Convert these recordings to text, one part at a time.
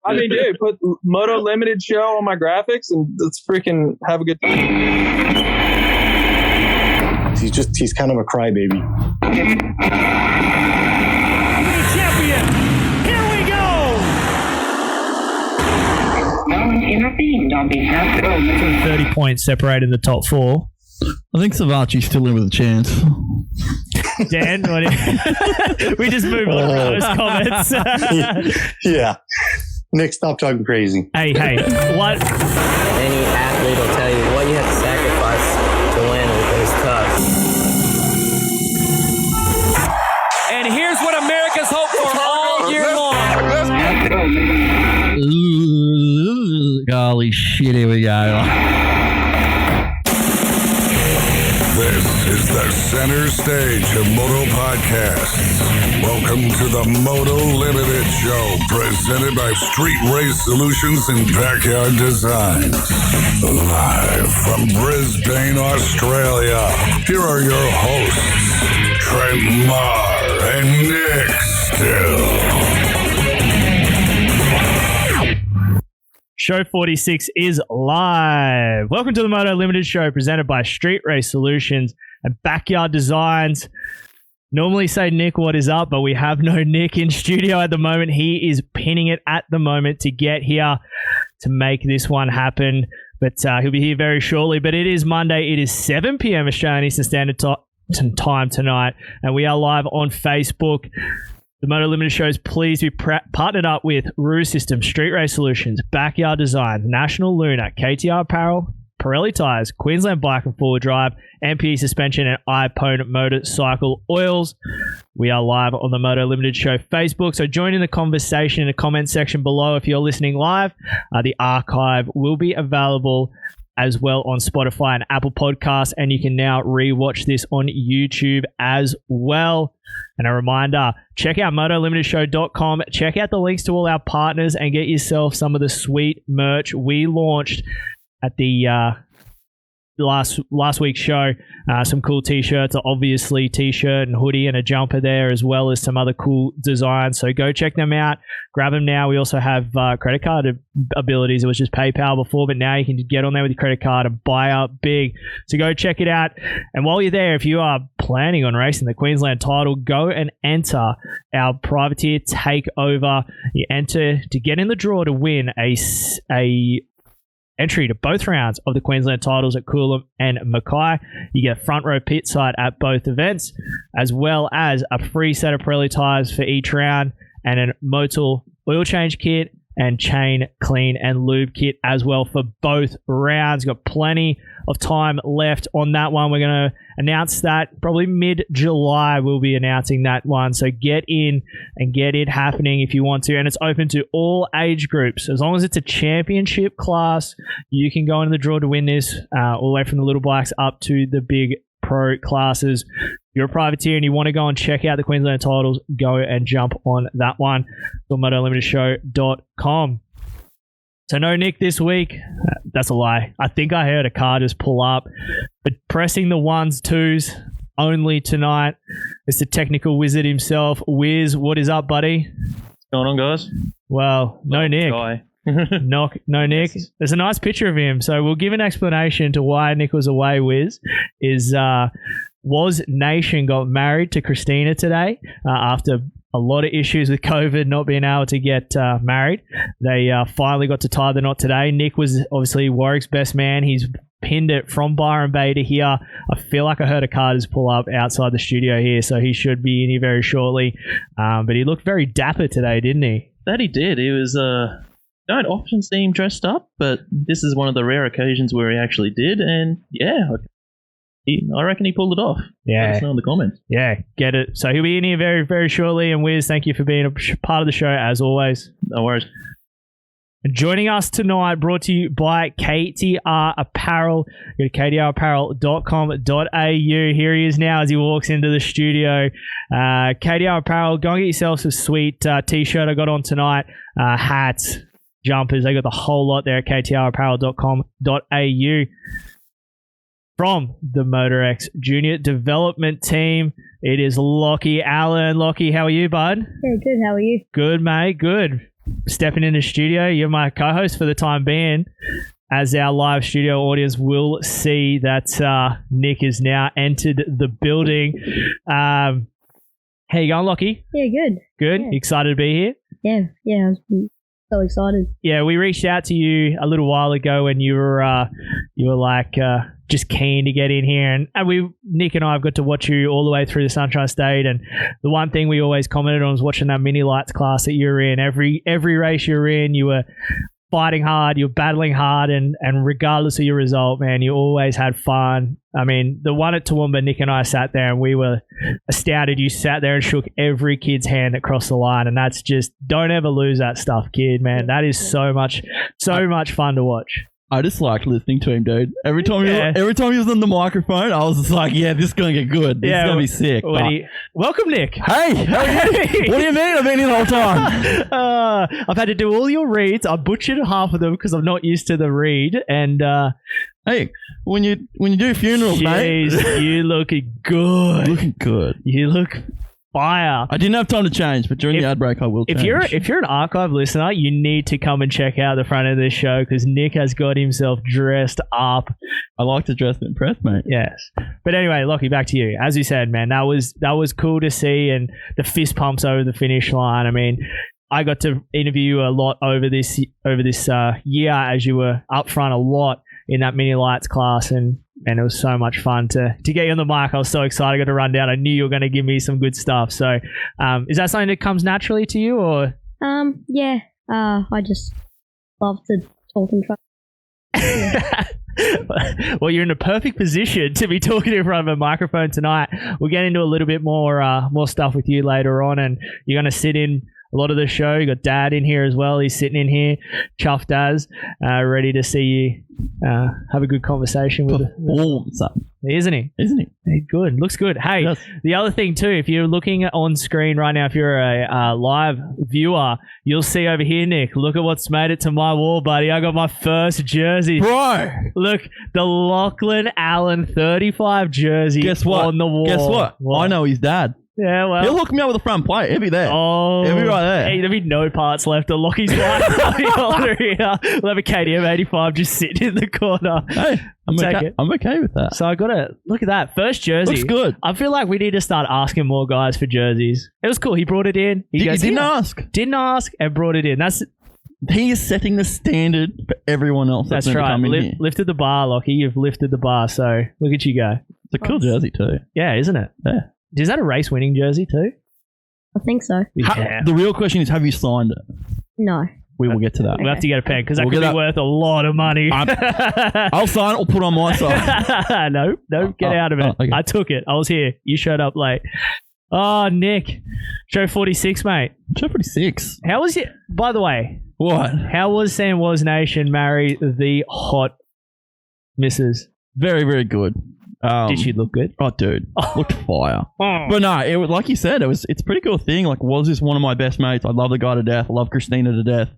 I mean, dude, put Moto Limited Show on my graphics and let's freaking have a good time. He's kind of a crybaby. Champion, here we go. No intervened on behalf of 30 points separated the top four. I think Savachi's still in with a chance. Dan, we just moved on from those comments. Yeah. Nick, stop talking crazy. Hey, what? Any athlete will tell you what you have to sacrifice to win is tough. And here's what America's hoped for all year long. Ooh, golly shit, here we go. This is the center stage of Moto Podcasts. Welcome to the Moto Limited Show, presented by Street Race Solutions and Backyard Designs. Live from Brisbane, Australia, here are your hosts, Trent and Nic Still. Show 46 is live. Welcome to the Moto Limited Show, presented by Street Race Solutions and Backyard Designs. Normally say Nick, what is up? But we have no Nick in studio at the moment. He is pinning it at the moment to get here to make this one happen. But he'll be here very shortly. But it is Monday. It is 7 p.m. Australian Eastern Standard Time tonight. And we are live on Facebook. The Moto Limited Show is pleased to be partnered up with Roo Systems, Street Race Solutions, Backyard Designs, National Luna, KTR Apparel, Pirelli Tyres, Queensland Bike and Forward Drive, MPE Suspension, and iPone Motorcycle Oils. We are live on the Moto Limited Show Facebook, so join in the conversation in the comment section below if you're listening live. The archive will be available as well on Spotify and Apple Podcasts, and you can now rewatch this on YouTube as well. And a reminder, check out MotoLimitedShow.com, check out the links to all our partners, and get yourself some of the sweet merch we launched at the last week's show. Some cool t-shirts, obviously t-shirt and hoodie and a jumper there, as well as some other cool designs. So go check them out, grab them now. We also have credit card abilities. It was just PayPal before, but now you can get on there with your credit card and buy up big. So go check it out. And while you're there, if you are planning on racing the Queensland title, go and enter our privateer takeover. You enter to get in the draw to win a entry to both rounds of the Queensland titles at Coolum and Mackay. You get front row pit side at both events, as well as a free set of Pirelli tyres for each round and a Moto oil change kit and chain clean and lube kit as well for both rounds. Got plenty of time left on that one. We're going to announce that probably mid-July. We'll be announcing that one. So get in and get it happening if you want to. And it's open to all age groups. As long as it's a championship class, you can go into the draw to win this, all the way from the little blacks up to the big pro classes. If you're a privateer and you want to go and check out the Queensland titles, go and jump on that one. MotoLimitedShow.com. So no Nick this week. That's a lie. I think I heard a car just pull up. But pressing the 1s, 2s only tonight. It's the technical wizard himself. Wiz, what is up, buddy? What's going on, guys? Well, no Nick. Guy. No Nick. There's a nice picture of him. So we'll give an explanation to why Nick was away, Wiz. Was Nation got married to Christina today after a lot of issues with COVID, not being able to get married. They finally got to tie the knot today. Nick was obviously Warwick's best man. He's pinned it from Byron Bay to here. I feel like I heard a car just pull up outside the studio here, so he should be in here very shortly. But he looked very dapper today, didn't he? That he did. He was... don't often see him dressed up, but this is one of the rare occasions where he actually did, and yeah, I reckon he pulled it off. Yeah. Let us know in the comments. Yeah, get it. So he'll be in here very, very shortly. And Wiz, thank you for being a part of the show as always. No worries. And joining us tonight, brought to you by KTR Apparel. Go to ktrapparel.com.au. Here he is now as he walks into the studio. KTR Apparel, go and get yourself some sweet t-shirt I got on tonight. Hats, jumpers. They got the whole lot there at ktrapparel.com.au. From the Motorex Junior Development Team, it is Lockie Allen. Lockie, how are you, bud? Yeah, good. How are you? Good, mate. Good. stepping in the studio. You're my co-host for the time being, as our live studio audience will see that Nic is now entered the building. How you going, Lockie? Yeah, good. Good? Yeah. Excited to be here? Yeah, I'm so excited. Yeah, we reached out to you a little while ago when you were like just keen to get in here, and Nic and I have got to watch you all the way through the Sunshine State, and the one thing we always commented on was watching that mini lights class that you were in. Every race you were in, you were fighting hard, you were battling hard, and regardless of your result, man, you always had fun. I mean, the one at Toowoomba, Nic and I sat there and we were astounded. You sat there and shook every kid's hand that crossed the line, and that's just, don't ever lose that stuff, kid, man. That is so much fun to watch. I just like listening to him, dude. Every time he was on the microphone, I was just like, yeah, this is going to get good. This is going to be sick. Welcome, Nic. Hey, how are you? What do you mean? I've been here the whole time. I've had to do all your reads. I butchered half of them because I'm not used to the read. And hey, when you do funerals, mate. You looking good. Looking good. You look fire. I didn't have time to change, but during the ad break, I will change. If you're an archive listener, you need to come and check out the front of this show because Nic has got himself dressed up. I like to dress to impress, mate. Yes. But anyway, Lockie, back to you. As you said, man, that was cool to see, and the fist pumps over the finish line. I mean, I got to interview you a lot over this year as you were up front a lot in that mini lights class, and it was so much fun to get you on the mic. I was so excited. I got to run down. I knew you were going to give me some good stuff. So is that something that comes naturally to you, or? Yeah. I just love to talk and try. Yeah. Well, you're in a perfect position to be talking in front of a microphone tonight. We'll get into a little bit more stuff with you later on, and you're going to sit in a lot of the show. You got Dad in here as well. He's sitting in here, chuffed as, ready to see you have a good conversation with Something. Isn't he? He's good. Looks good. Hey, yes. The other thing too, if you're looking on screen right now, if you're a live viewer, you'll see over here, Nic, look at what's made it to my wall, buddy. I got my first jersey. Bro! Look, the Lachlan Allen 35 jersey. Guess what? On the wall. Guess what? I know his dad. Yeah, well. He'll hook me up with the front plate. He'll be there. Oh. He'll be right there. Hey, there'll be no parts left of Lockie's life. We'll have a KTM 85 just sitting in the corner. Hey, I'm okay with that. So I got to look at that. First jersey. Looks good. I feel like we need to start asking more guys for jerseys. It was cool. He brought it in. He didn't ask. Didn't ask and brought it in. He is setting the standard for everyone else. That's right. Lifted the bar, Lockie. You've lifted the bar. So look at you go. It's a cool jersey too. Yeah, isn't it? Yeah. Is that a race winning jersey too? I think so. Yeah. The real question is, have you signed it? No. We will get to that. We'll have to get a pen because that could be worth a lot of money. I'll sign it or put it on my side. No, get out of it. Okay. I took it. I was here. You showed up late. Oh, Nic. Show 46, mate. Show 46. How was it? By the way. What? How was Sam Was Nation marry the hot missus? Very, very good. Did she look good? Oh, dude. Looked fire. But no, it was, like you said, it's a pretty cool thing. Like, was this one of my best mates? I love the guy to death. I love Christina to death.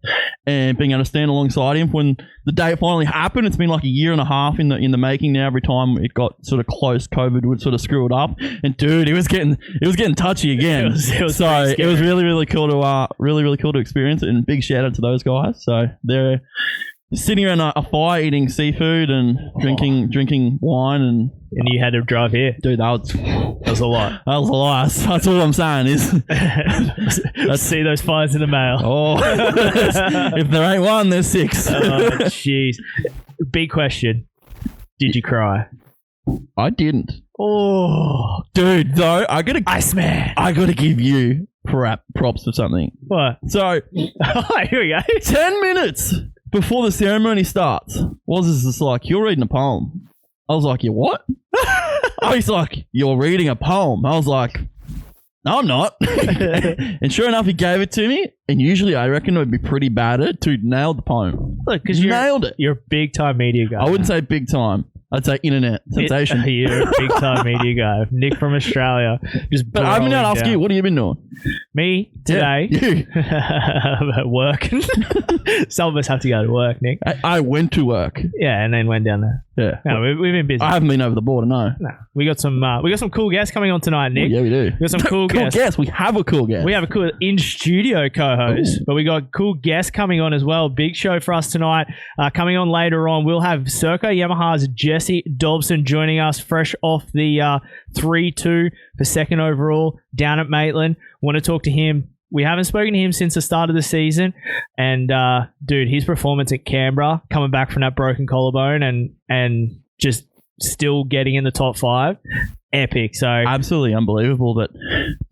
And being able to stand alongside him when the day it finally happened, it's been like a year and a half in the making now. Every time it got sort of close, COVID would sort of screw it up. And dude, it was getting touchy again. It was really, really cool to experience it. And big shout out to those guys. So they're sitting around a fire eating seafood and drinking wine and you had to drive here. Dude, that was a lot. That was a lot. That's all I'm saying is let's see those fires in the mail. Oh, if there ain't one, there's six. Oh, jeez. Big question. Did you cry? I didn't. Oh, dude, though, Iceman. I gotta give you props for something. What? So, here we go. 10 minutes before the ceremony starts, was just like, you're reading a poem. I was like, you what? He's like, you're reading a poem. I was like, no, I'm not. And sure enough, he gave it to me. And usually I reckon it would be pretty bad at it. Dude, nailed the poem. Look, because nailed it. You're a big time media guy. I wouldn't say big time. I'd say internet sensation. You're a big time media guy. Nic from Australia. But I'm going to ask you, what have you been doing? Me today? Yeah, you. At work. Some of us have to go to work, Nic. I went to work. Yeah, and then went down there. Yeah. No, we've been busy. I haven't been over the border, no. No, we got some cool guests coming on tonight, Nick. Yeah, we do. We got some cool guests. We have a cool guest. We have a cool in-studio co-host, but we got cool guests coming on as well. Big show for us tonight. Coming on later on, we'll have Serco Yamaha's Jesse Dobson joining us fresh off the 3-2 for second overall down at Maitland. Want to talk to him. We haven't spoken to him since the start of the season. And, dude, his performance at Canberra, coming back from that broken collarbone and just still getting in the top 5, epic. So absolutely unbelievable. But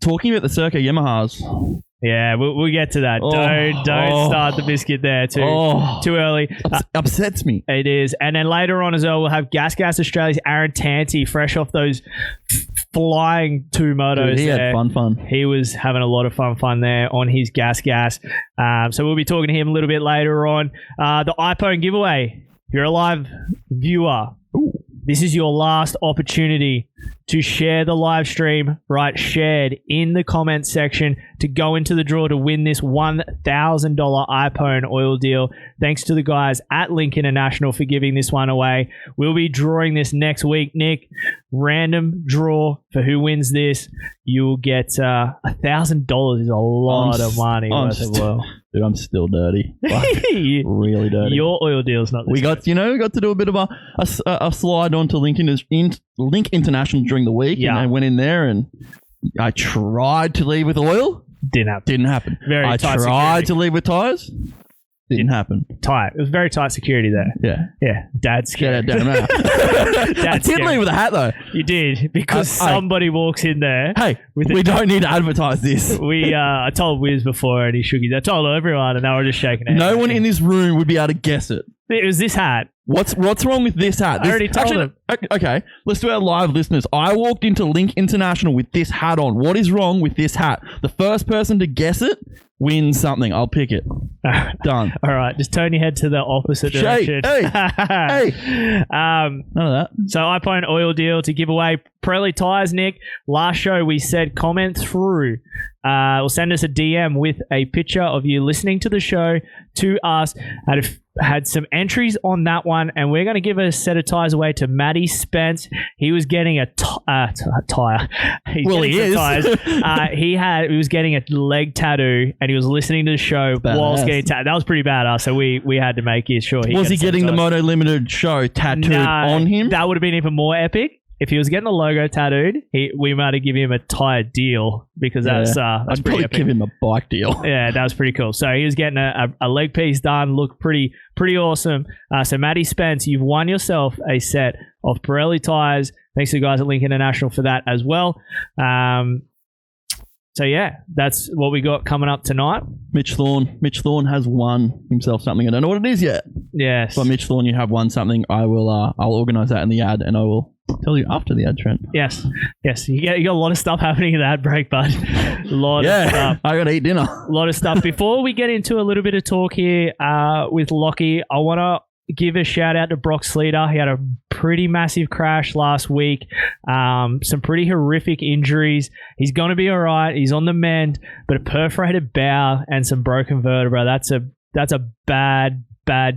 talking about the Serco Yamahas, yeah, we'll get to that. Don't start the biscuit there too early. Upsets me. It is. And then later on as well, we'll have Gas Australia's Aaron Tanti, fresh off those flying 2 motos. Dude, he there. had fun. He was having a lot of fun there on his Gas. So we'll be talking to him a little bit later on. The iPhone giveaway. If you're a live viewer, this is your last opportunity to share the live stream, right? Shared in the comments section to go into the draw to win this $1,000 iPhone oil deal. Thanks to the guys at Link International for giving this one away. We'll be drawing this next week, Nick. Random draw for who wins this. You'll get $1,000 is a lot of money. Dude, I'm still dirty. Like, really dirty. Your oil deal's not this we got to do a bit of a slide onto Link International during the week, and I went in there and I tried to leave with oil. Didn't happen. I tried to leave with tires. Didn't happen. Tight. It was very tight security there. Yeah. Dad's scared. Yeah, damn right. I did leave with a hat though. You did, because somebody walks in there. Hey, we don't need to advertise this. I told Wiz before and he shook his. I told everyone and they were just shaking their No one in this room would be able to guess it. It was this hat. What's wrong with this hat? I already told them. Okay, let's do our live listeners. I walked into Link International with this hat on. What is wrong with this hat? The first person to guess it wins something. I'll pick it. Done. All right, just turn your head to the opposite direction. Hey. None of that. So iPhone oil deal to give away. Pirelli tires, Nick. Last show we said comment through. Or send us a DM with a picture of you listening to the show to us. Had some entries on that one, and we're going to give a set of tires away to Matty Spence. He was getting a tire. He is. Tires. He was getting a leg tattoo, and he was listening to the show whilst getting tattooed. That was pretty badass. So we had to make sure he was he getting the Moto Limited Show tattooed on him? That would have been even more epic. If he was getting the logo tattooed, we might have given him a tire deal, because that's I'd pretty probably epic. give him a bike deal. Yeah, that was pretty cool. So he was getting a leg piece done, looked pretty awesome. So Matty Spence, you've won yourself a set of Pirelli tires. Thanks to the guys at Link International for that as well. So yeah, that's what we got coming up tonight. Mitch Thorne has won himself something. I don't know what it is yet. Yes. But Mitch Thorne, you have won something. I'll organise that in the ad, and I will tell you after the ad, Trent. Yes. You got a lot of stuff happening in the ad break, bud. A lot of stuff. I got to eat dinner. A lot of stuff. Before we get into a little bit of talk here with Lockie, I want to give a shout out to Brock Sleater. He had a pretty massive crash last week. Some pretty horrific injuries. He's going to be all right. He's on the mend, but a perforated bow and some broken vertebra. That's a bad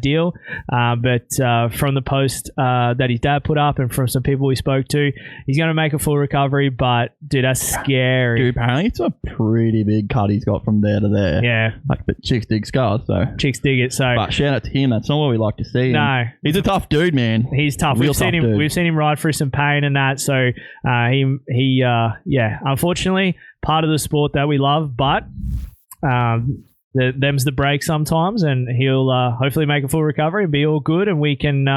deal. But from the post that his dad put up and from some people we spoke to, he's going to make a full recovery. But dude, that's scary. Dude, apparently it's a pretty big cut he's got from there to there. Yeah, like, but chicks dig scars, so chicks dig it. So, but shout out to him. That's not what we like to see. No, he's a tough dude, man. He's tough. We've seen him ride through some pain and that. So he unfortunately part of the sport that we love, but them's the break sometimes, and he'll hopefully make a full recovery and be all good, and we can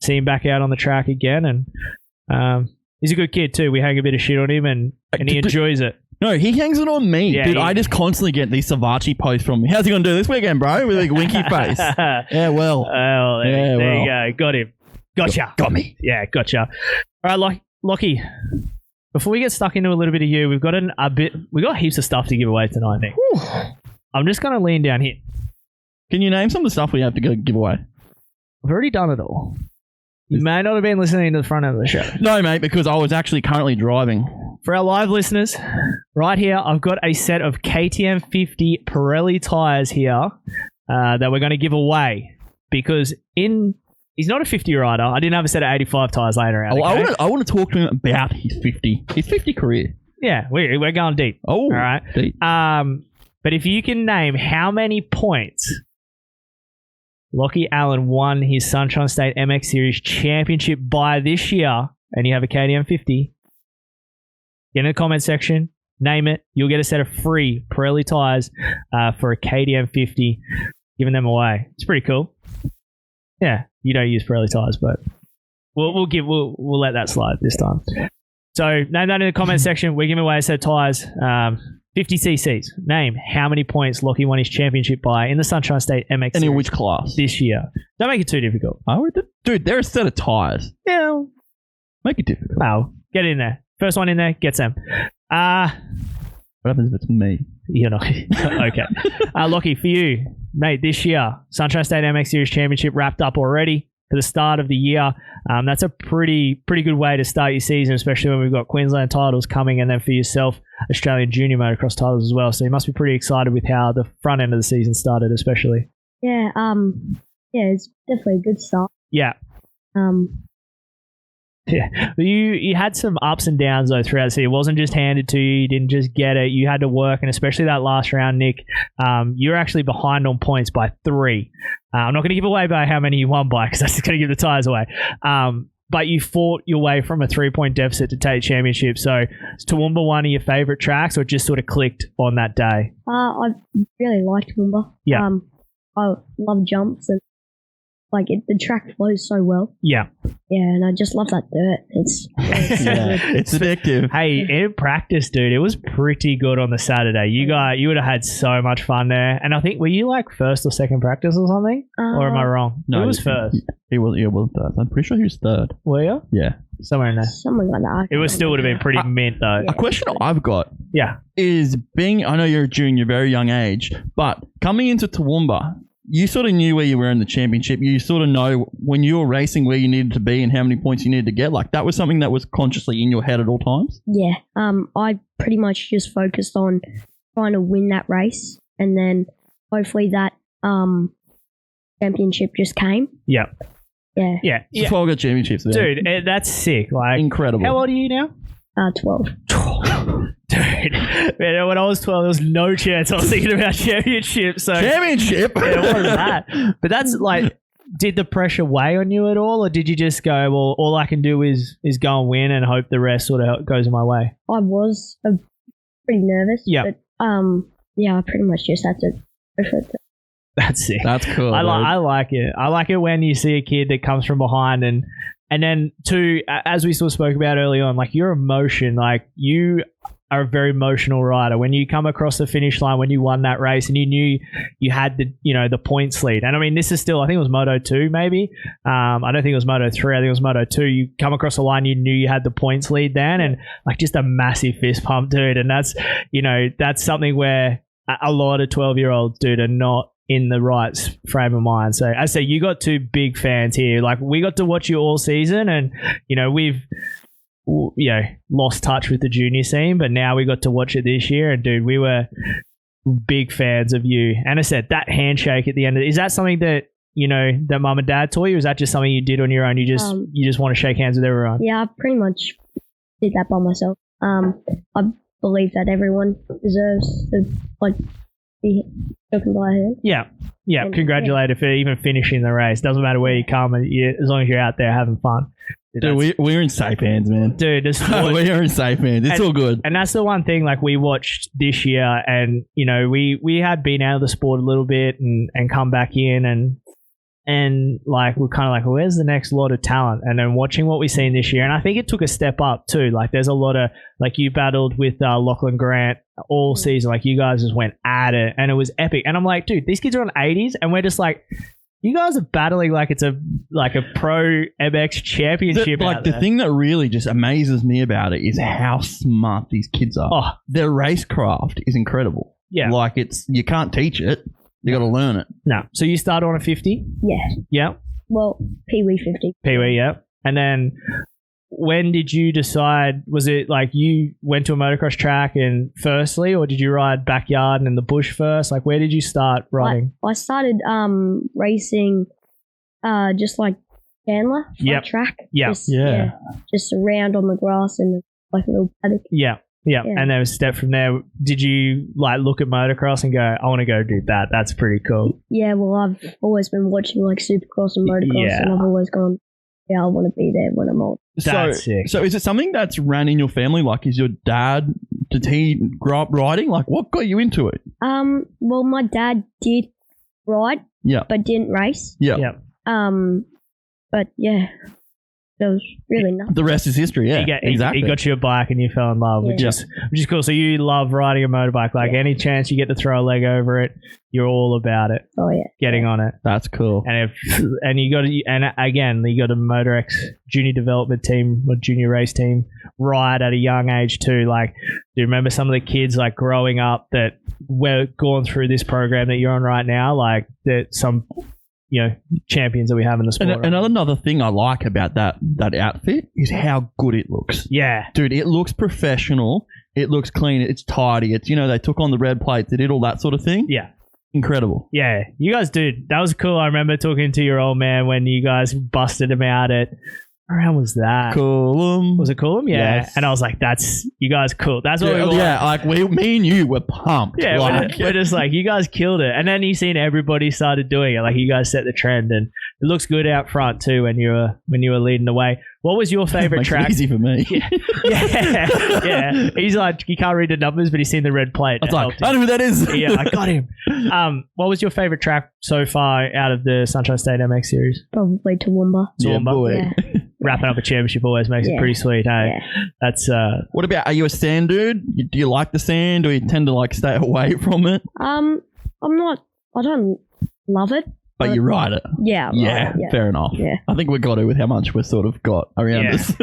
see him back out on the track again. And he's a good kid too. We hang a bit of shit on him, and he enjoys it. No, he hangs it on me. Yeah, dude, I just constantly get these Savachi posts from me. How's he going to do this weekend, bro? With a winky face. Yeah, well. Oh, there you go. Got him. Gotcha. Got me. Yeah, gotcha. All right, Lockie. Before we get stuck into a little bit of you, we've got we got heaps of stuff to give away tonight, Nick. I'm just going to lean down here. Can you name some of the stuff we have to go give away? I've already done it all. You may not have been listening to the front end of the show. No, mate, because I was actually currently driving. For our live listeners, right here, I've got a set of KTM 50 Pirelli tires here that we're going to give away. Because in He's not a 50 rider. I didn't have a set of 85 tyres laying around. Okay? I want to talk to him about his 50 career. Yeah, we're going deep. Oh, all right. Deep. But if you can name how many points Lachie Allen won his Sunshine State MX Series Championship by this year, and you have a KTM 50, get in the comment section, name it. You'll get a set of free Pirelli tyres for a KTM 50, giving them away. It's pretty cool. Yeah, you don't use Pirelli tyres, but we'll let that slide this time. So name that in the comment section. We're giving away a set of tyres, 50 cc's. Name how many points Lachie won his championship by in the Sunshine State MX And in Series which class? this year. Don't make it too difficult. Dude, they're a set of tyres. Yeah. Make it difficult. Well, get in there. First one in there gets them. What happens if it's me? You're not. Okay. Lachie, for you, mate, this year, Sunshine State MX Series Championship wrapped up already for the start of the year. That's a pretty good way to start your season, especially when we've got Queensland titles coming, and then for yourself, Australian Junior Motocross titles as well. So you must be pretty excited with how the front end of the season started, especially. Yeah, it's definitely a good start. Yeah. Yeah, you had some ups and downs though throughout the season. It wasn't just handed to you. You didn't just get it. You had to work, and especially that last round, Nick, you were actually behind on points by 3. I'm not going to give away by how many you won by because that's just going to give the tyres away. But you fought your way from a 3-point deficit to take championship. So is Toowoomba one of your favourite tracks, or it just sort of clicked on that day? I really liked Toowoomba. Yeah. I love jumps and the track flows so well. Yeah. Yeah, and I just love that dirt. It's It's addictive. Hey, in practice, dude, it was pretty good on the Saturday. You would have had so much fun there. And I think, were you like first or second practice or something? Or am I wrong? No, it was first. He was third. I'm pretty sure he was third. Were you? Yeah. Somewhere in there. Something like that. It was still would have been pretty mint though. A question I've got Yeah. is I know you're a junior, very young age, but coming into Toowoomba, you sort of knew where you were in the championship. You sort of know when you were racing where you needed to be and how many points you needed to get. Like that was something that was consciously in your head at all times? Yeah. I pretty much just focused on trying to win that race, and then hopefully that championship just came. Yeah. Yeah. Yeah. It's 12 good championships there. Dude, that's sick. Like, incredible. How old are you now? 12. Dude, man, when I was 12, there was no chance I was thinking about championship. So championship? Yeah, what was that? But that's like, did the pressure weigh on you at all, or did you just go, well, all I can do is go and win and hope the rest sort of goes in my way? I was pretty nervous. Yeah. But yeah, I pretty much just had to go for it. That's it. That's cool. I like it. I like it when you see a kid that comes from behind and then too, as we sort of spoke about early on, like your emotion, like you are a very emotional rider. When you come across the finish line, when you won that race and you knew you had the points lead. And I mean, this is still, I think it was Moto 2 maybe. I don't think it was Moto 3. I think it was Moto 2. You come across the line, you knew you had the points lead then, and like just a massive fist pump, dude. And that's something where a lot of 12-year-olds, dude, are not in the right frame of mind. So I say you got two big fans here. Like we got to watch you all season, and we've lost touch with the junior scene, but now we got to watch it this year, and dude, we were big fans of you. And I said that handshake at the end is that something that that mum and dad taught you, or is that just something you did on your own? You just want to shake hands with everyone? Yeah, I pretty much did that by myself. I believe that everyone deserves to be taken by a hand. Yeah. Congratulated for even finishing the race. Doesn't matter where you come, as long as you're out there having fun. Dude, we're in safe hands, man. Dude, we are in safe hands. It's all good. And that's the one thing, like, we watched this year, and we had been out of the sport a little bit and come back in, and like we're kind of like, well, where's the next lot of talent? And then watching what we've seen this year, and I think it took a step up too. Like there's a lot of, like, you battled with Lachlan Grant all season. Like you guys just went at it, and it was epic. And I'm like, dude, these kids are on 80s, and we're just like, you guys are battling like it's a pro MX championship. The thing that really just amazes me about it is how smart these kids are. Oh. Their racecraft is incredible. Yeah, like you can't teach it. You got to learn it. No. So you started on a 50? Yeah. Yeah. Well, Pee-wee 50. Pee-wee, yeah. And then when did you decide, was it like you went to a motocross track and firstly, or did you ride backyard and in the bush first? Like where did you start riding? I started racing just like Chandler Yep. track. Yep. Just, Yeah. just around on the grass and like a little paddock. Yeah. Yeah. Yeah. And then a step from there, did you like look at motocross and go, I want to go do that? That's pretty cool. Yeah, well, I've always been watching like Supercross and motocross, Yeah. and I've always gone, yeah, I want to be there when I'm old. That's sick. So is it something that's ran in your family? Like, is your dad, did he grow up riding? Like, what got you into it? Well, my dad did ride, Yeah. but didn't race. Yeah. Yeah. But yeah, there was really nothing. The rest is history. Yeah, exactly. He got you a bike and you fell in love, which Yeah. is cool. So you love riding a motorbike. Like any chance you get to throw a leg over it, you're all about it. Oh yeah, Getting on it. That's cool. And you got a Motorex junior development team or junior race team ride at a young age too. Like, do you remember some of the kids like growing up that were going through this program that you're on right now? Like that some champions that we have in the sport. And another thing I like about that outfit is how good it looks. Yeah, dude, it looks professional. It looks clean. It's tidy. It's they took on the red plates. They did all that sort of thing. Yeah. Incredible. Yeah, you guys, dude, that was cool. I remember talking to your old man when you guys busted him out at, where around was that? Coolum. Was it Coolum? Yeah. Yes. And I was like, that's, you guys cool. That's what we want. Yeah, like me and you were pumped. Yeah, like, we're just like, you guys killed it. And then you seen everybody started doing it. Like you guys set the trend and it looks good out front too when you were leading the way. What was your favorite makes track? it easy for me. Yeah. He's like, he can't read the numbers, but he's seen the red plate. I was like, I know who that is. Yeah, I got him. What was your favorite track so far out of the Sunshine State MX series? probably Toowoomba. Yeah, Toowoomba. boy. Yeah. Wrapping up a championship always makes it Yeah. pretty sweet, hey? Yeah. That's What about, are you a sand dude? Do you like the sand or you tend to like stay away from it? I'm not. I don't love it. But you ride it. Yeah. Yeah, right, yeah. fair enough. Yeah. I think we've got to with how much we've sort of got around Yeah. us.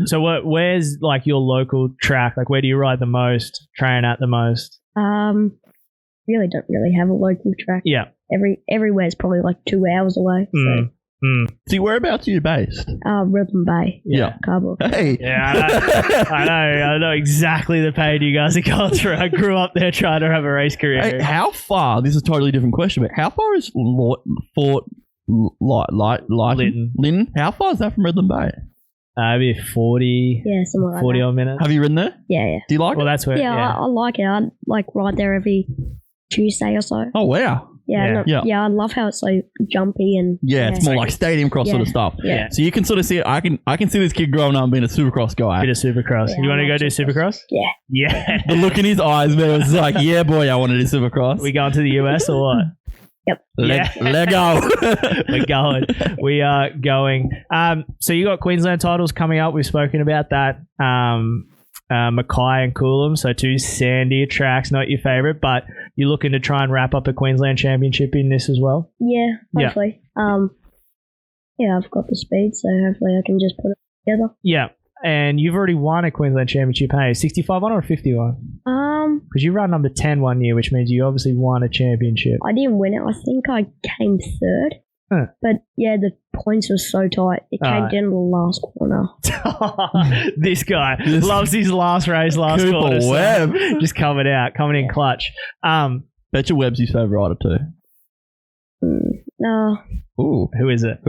so where's like your local track? Like where do you ride the most, train at the most? Really don't really have a local track. Yeah. Everywhere's probably like 2 hours away. See, whereabouts are you based? Ribbon Bay. Yeah. Carborough. Hey. Yeah, I know exactly the pain you guys are going through. I grew up there trying to have a race career. Hey, how far? This is a totally different question, but how far is Fort Lytton? How far is that from Redland Bay? Maybe 40, Yeah, somewhere like 40 that. odd minutes. Have you ridden there? Yeah. Do you like Well, it? that's where. Yeah, Yeah. I like it. I like ride there every Tuesday or so. Oh wow. Yeah, Yeah. I love how it's so jumpy and Yeah, it's more like stadium cross sort of Yeah. stuff. Yeah. So you can sort of see it. I can see this kid growing up and being a supercross guy. Bit of Supercross. Yeah, You want to I go love do Supercross? Yeah. Yeah. The look in his eyes, man, was like, yeah, boy, I want to do supercross. We going to the US or what? Yep. Let go. We're going. We are going. So you got Queensland titles coming up. We've spoken about that. Mackay and Coolum, so 2 sandier tracks, not your favourite, but you're looking to try and wrap up a Queensland championship in this as well? Yeah, Yeah. hopefully. Yeah, I've got the speed, so hopefully I can just put it together. Yeah. And you've already won a Queensland championship, hey? 65 on or 51? Because you ran number 10 one year, which means you obviously won a championship. I didn't win it. I think I came third. Huh. But yeah, the points were so tight. It came down to the last corner. This guy loves his last race, last Cooper quarter. so Webb. just coming in clutch. Bet your Webb's his favourite rider too. No. Ooh. Who is it?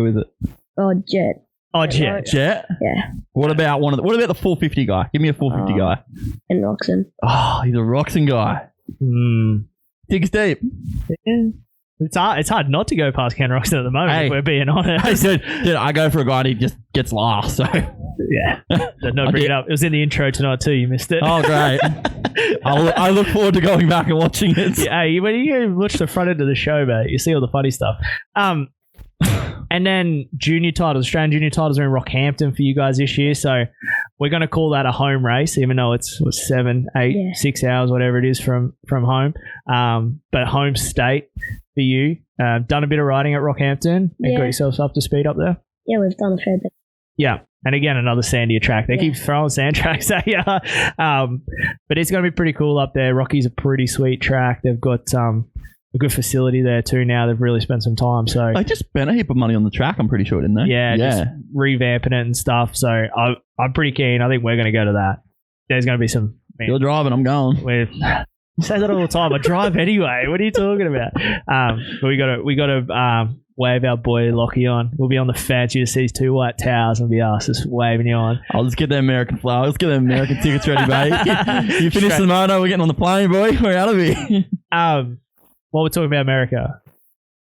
Oh, Jet. Oh, Jet. Jet? Yeah. What about the 450 guy? Give me a 450 guy. And Roxon. Oh, he's a Roxon guy. Digs deep. It's hard not to go past Ken Roxon at the moment, if we're being honest. Dude, I go for a guy and he just gets last. So yeah. No, bring it up. It was in the intro tonight too. You missed it. Oh, great. I look forward to going back and watching it. Yeah, when you watch the front end of the show, mate, you see all the funny stuff. And then Australian junior titles are in Rockhampton for you guys this year. So we're going to call that a home race, even though it's 7, 8, 6 hours, whatever it is from home. But home state for you. Done a bit of riding at Rockhampton and got yourselves up to speed up there? Yeah, we've done a fair bit. Yeah. And again, another sandier track. They keep throwing sand tracks at you. But it's going to be pretty cool up there. Rocky's a pretty sweet track. They've got a good facility there too now. They've really spent some time. So they just spent a heap of money on the track, I'm pretty sure, didn't they? Yeah, just revamping it and stuff. So I'm pretty keen. I think we're going to go to that. There's going to be some... You're driving, I'm going. You say that all the time. I drive anyway. What are you talking about? But we got to wave our boy Lockie on. We'll be on the fan. You see these 2 white towels and be us just waving you on. I'll just get the American flag. Let's get the American tickets ready, mate. You finish the moto, we're getting on the plane, boy. We're out of here. While we're talking about America,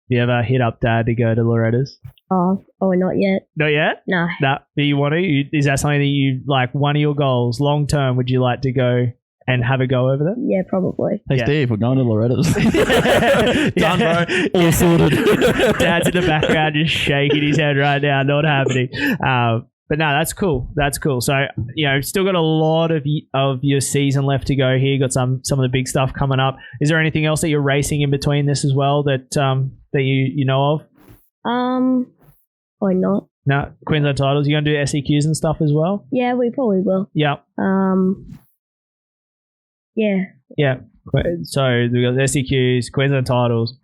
you ever hit up Dad to go to Loretta's? Oh, not yet. Not yet? No. No. Do you want to? Is that something that you, like, one of your goals, long term, would you like to go and have a go over there? Yeah, probably. Hey, Yeah. Steve, we're going to Loretta's. Done, bro. All sorted. Dad's in the background just shaking his head right now. Not happening. But no, that's cool. That's cool. So, still got a lot of your season left to go here. Got some of the big stuff coming up. Is there anything else that you're racing in between this as well that you know of? Probably not. No, Queensland titles. You gonna do SEQs and stuff as well? Yeah, we probably will. Yeah. Yeah. Yeah. So we've got the SEQs, Queensland titles,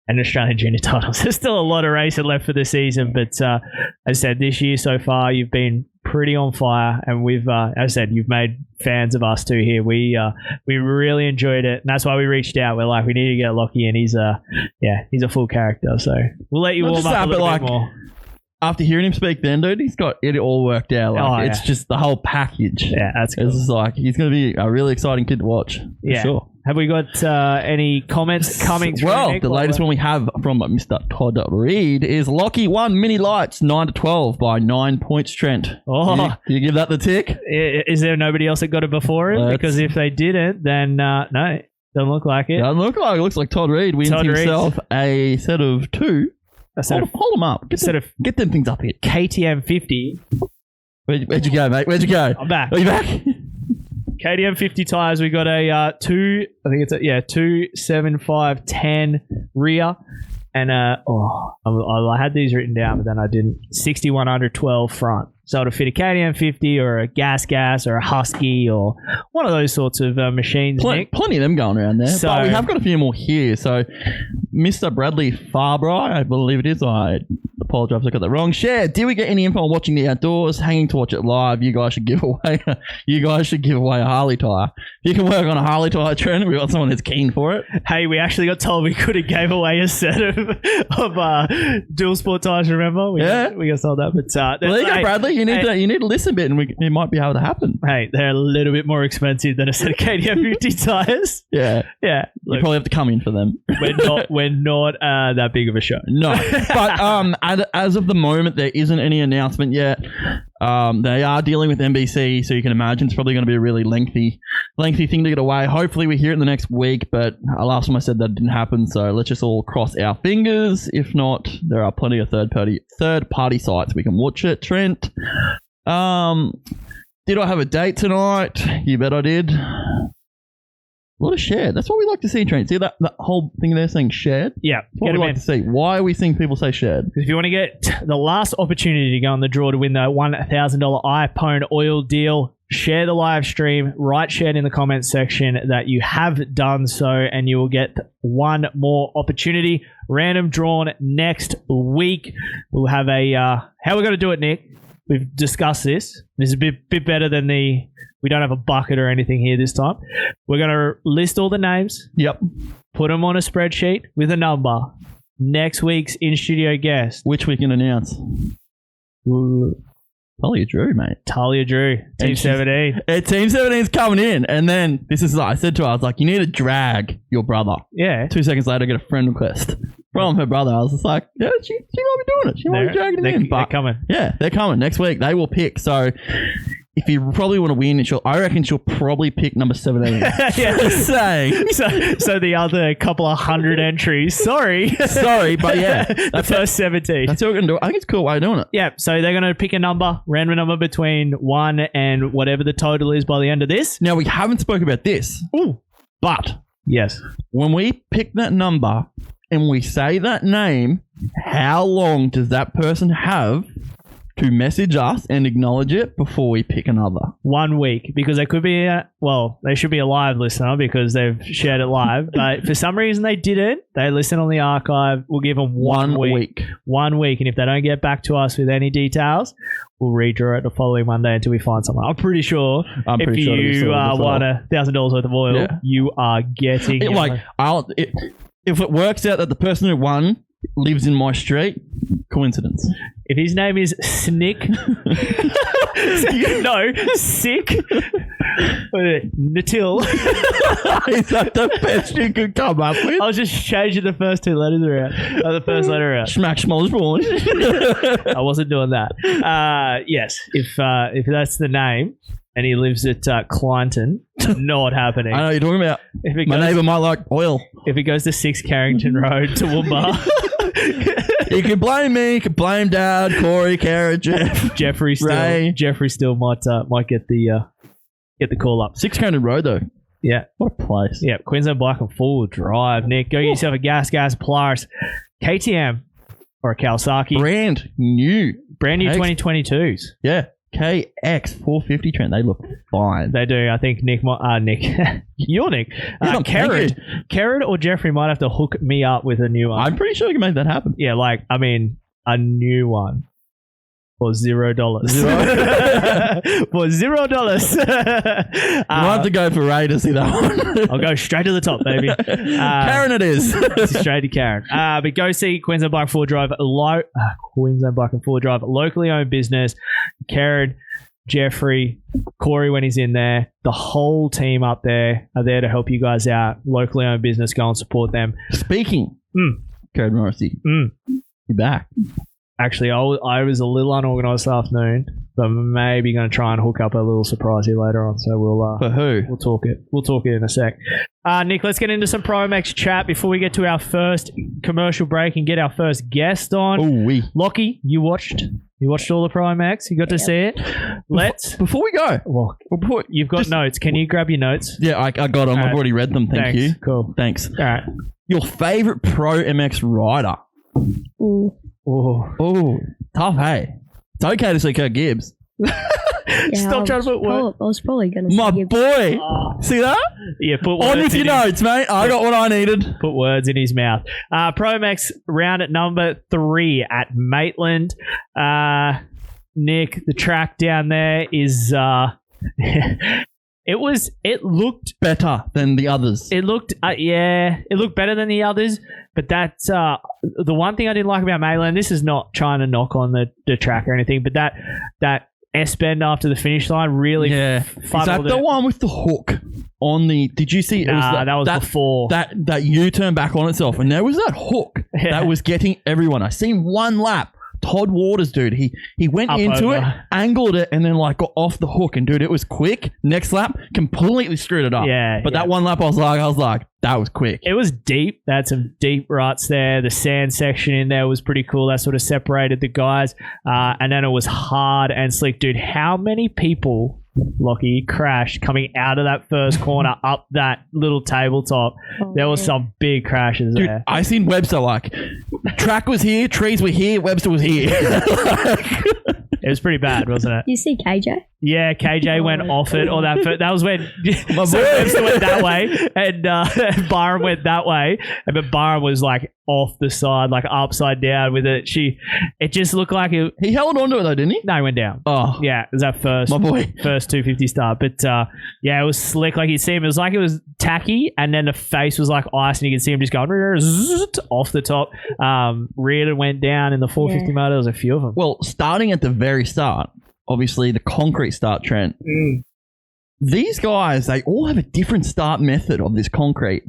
and Australian junior titles. There's still a lot of racing left for the season, but as I said, this year so far, you've been pretty on fire, and we've, as I said, you've made fans of us too here. We really enjoyed it, and that's why we reached out. We're like, we need to get Lockie, and he's a full character. So we'll let you warm up a little bit more. After hearing him speak then, dude, he's got it all worked out. It's just the whole package. Yeah, that's cool. It's just like, he's going to be a really exciting kid to watch. For sure. Have we got any comments coming through? Well, Nick? the latest one we have from Mr. Todd Reed is Lockie won Mini Lights 9-12 by 9 points, Trent. Oh. You give that the tick? Is there nobody else that got it before him? Because if they didn't, then no, doesn't look like it. Doesn't look like it. Looks like Todd Reed wins himself a set of 2. Hold them up. Get them things up here. KTM 50. Where'd you go, mate? Where'd you go? I'm back. Are you back? KTM 50 tires. We got a 27510 rear, and I had these written down, but then I didn't. 6112 front. So it'll fit a KTM 50 or a gas or a Husky or one of those sorts of machines. Plenty of them going around there. So, but we have got a few more here. So Mr. Bradley Farbry, I believe it is. I apologize if I got that wrong. Share. Did we get any info on watching the outdoors? Hanging to watch it live. You guys should give away. A Harley tire. If you can work on a Harley tire, Trent, we got someone that's keen for it. Hey, we actually got told we could have gave away a set of dual sport tires. Remember? We got told that. But well, there you go, Bradley. You need to listen a bit, and it might be able to happen. Hey, they're a little bit more expensive than a set of KTM 50 tires. Yeah. Yeah. You probably have to come in for them. We're not that big of a show. No. But as of the moment, there isn't any announcement yet. They are dealing with NBC, so you can imagine it's probably going to be a really lengthy thing to get away. Hopefully we hear it in the next week, but last time I said that didn't happen, so let's just all cross our fingers. If not, there are plenty of third party sites we can watch it. Trent, did I have a date tonight? You bet I did. A lot of shared. That's what we like to see, Trent. See that whole thing there saying shared? Yeah. That's what we like to see. Why are we seeing people say shared? Because if you want to get the last opportunity to go on the draw to win the $1,000 iPhone oil deal, share the live stream, write shared in the comments section that you have done so, and you will get one more opportunity. Random drawn next week. We'll have how we're going to do it, Nick. We've discussed this. This is a bit better than we don't have a bucket or anything here this time. We're going to list all the names. Yep. Put them on a spreadsheet with a number. Next week's in-studio guest. Which we can announce. Talia Drew, mate. Talia Drew. Team 17. Team 17's coming in. And then, this is, I said to her, I was like, you need to drag your brother. Yeah. 2 seconds later, I get a friend request from her brother. I was just like, yeah, she might be doing it. She might be dragging it in. They're coming. Yeah, they're coming. Next week, they will pick. So, if you probably want to win, I reckon she'll probably pick number 17. Yeah. Saying. So the other couple of 100 entries. Sorry, but yeah. The first 17. That's what we're going to do. I think it's a cool way of doing it. Yeah, so they're going to pick a random number between 1 and whatever the total is by the end of this. Now, we haven't spoken about this. Ooh. But. Yes. When we pick that number and we say that name, how long does that person have to message us and acknowledge it before we pick another? 1 week, because they could be they should be a live listener because they've shared it live, but for some reason they didn't. They listen on the archive. We'll give them 1 week. 1 week, and if they don't get back to us with any details, we'll redraw it the following Monday until we find someone. I'm pretty sure if you won $1,000 worth of oil, you are getting it. If it works out that the person who won lives in my street. Coincidence. If his name is Snick, no, Sick, Natil. Is that the best you could come up with? I was just changing the first two letters around. The first letter out. Schmack Schmollersborn. I wasn't doing that. Yes, if that's the name and he lives at Clinton, not happening. I know what you're talking about. If My neighbour might like oil. If it goes to 6 Carrington Road, Toowoomba. You can blame me, you can blame Dad, Corey, Kara, Jeff. Jeffrey still might get the call up. 6 Carrington Road though. Yeah. What a place. Yeah, Queensland Bike and Full Drive. Nick, go get yourself a Gas Plus KTM or a Kawasaki. Brand new 2022s. Yeah. KX 450 Trent. They look fine. They do. I think Nick, you're Nick. Karen or Jeffrey might have to hook me up with a new one. I'm pretty sure we can make that happen. Yeah, a new one. For $0. For $0. You have to go for Ray to see that one. I'll go straight to the top, baby. Karen it is. Straight to Karen. But go see Queensland Bike and Full Drive. Queensland Bike and Full Drive. Locally owned business. Karen, Jeffrey, Corey when he's in there. The whole team up there are there to help you guys out. Locally owned business. Go and support them. Speaking. Karen Morrissey. You're back. Actually, I was a little unorganised this afternoon, but maybe going to try and hook up a little surprise here later on. So we'll for who? We'll talk it. We'll talk it in a sec. Nick, let's get into some Promax chat before we get to our first commercial break and get our first guest on. Lockie, you watched all the Promax. You got to see it. Before we go, you've got notes. Can you grab your notes? Yeah, I got them. I've already read them. Thanks. You. Cool. Thanks. All right. Your favorite Pro MX rider? Oh, tough, hey. It's okay to say Kurt Gibbs. Stop trying to put words. I was probably going to say my boy. See that? Yeah, put words on with your notes, mate. I got what I needed. Put words in his mouth. Promax round at number 3 at Maitland. Nick, the track down there is It looked better than the others. It looked better than the others. But that's the one thing I didn't like about Maitland. This is not trying to knock on the track or anything, but that S-bend after the finish line really Is that the one with the hook on the? Did you see? That was before that U-turn back on itself, and there was that hook that was getting everyone. I seen one lap. Todd Waters, dude, he went Up into over. it, angled it, and then got off the hook. And dude, it was quick. Next lap, completely screwed it up. But that one lap, I was like, that was quick. It was deep. They had some deep ruts there. The sand section in there was pretty cool. That sort of separated the guys. And then it was hard and slick, dude. How many people, Lockie, crashed coming out of that first corner up that little tabletop? There was some big crashes dude, there. I seen Webster track was here, trees were here, Webster was here. It was pretty bad, wasn't it? You see KJ? Yeah, KJ went off it. Or that was when Webster went that way and Byron went that way. But Byron was off the side, upside down with it. It just looked like it. He held on to it though, didn't he? No, he went down. Oh. Yeah, it was that first 250 start. But it was slick. Like you'd see him. It was like it was tacky and then the face was like ice and you could see him just going off the top. Reared and went down in the 450 motor. There was a few of them. Well, starting at the very start, obviously the concrete start, Trent. These guys, they all have a different start method of this concrete.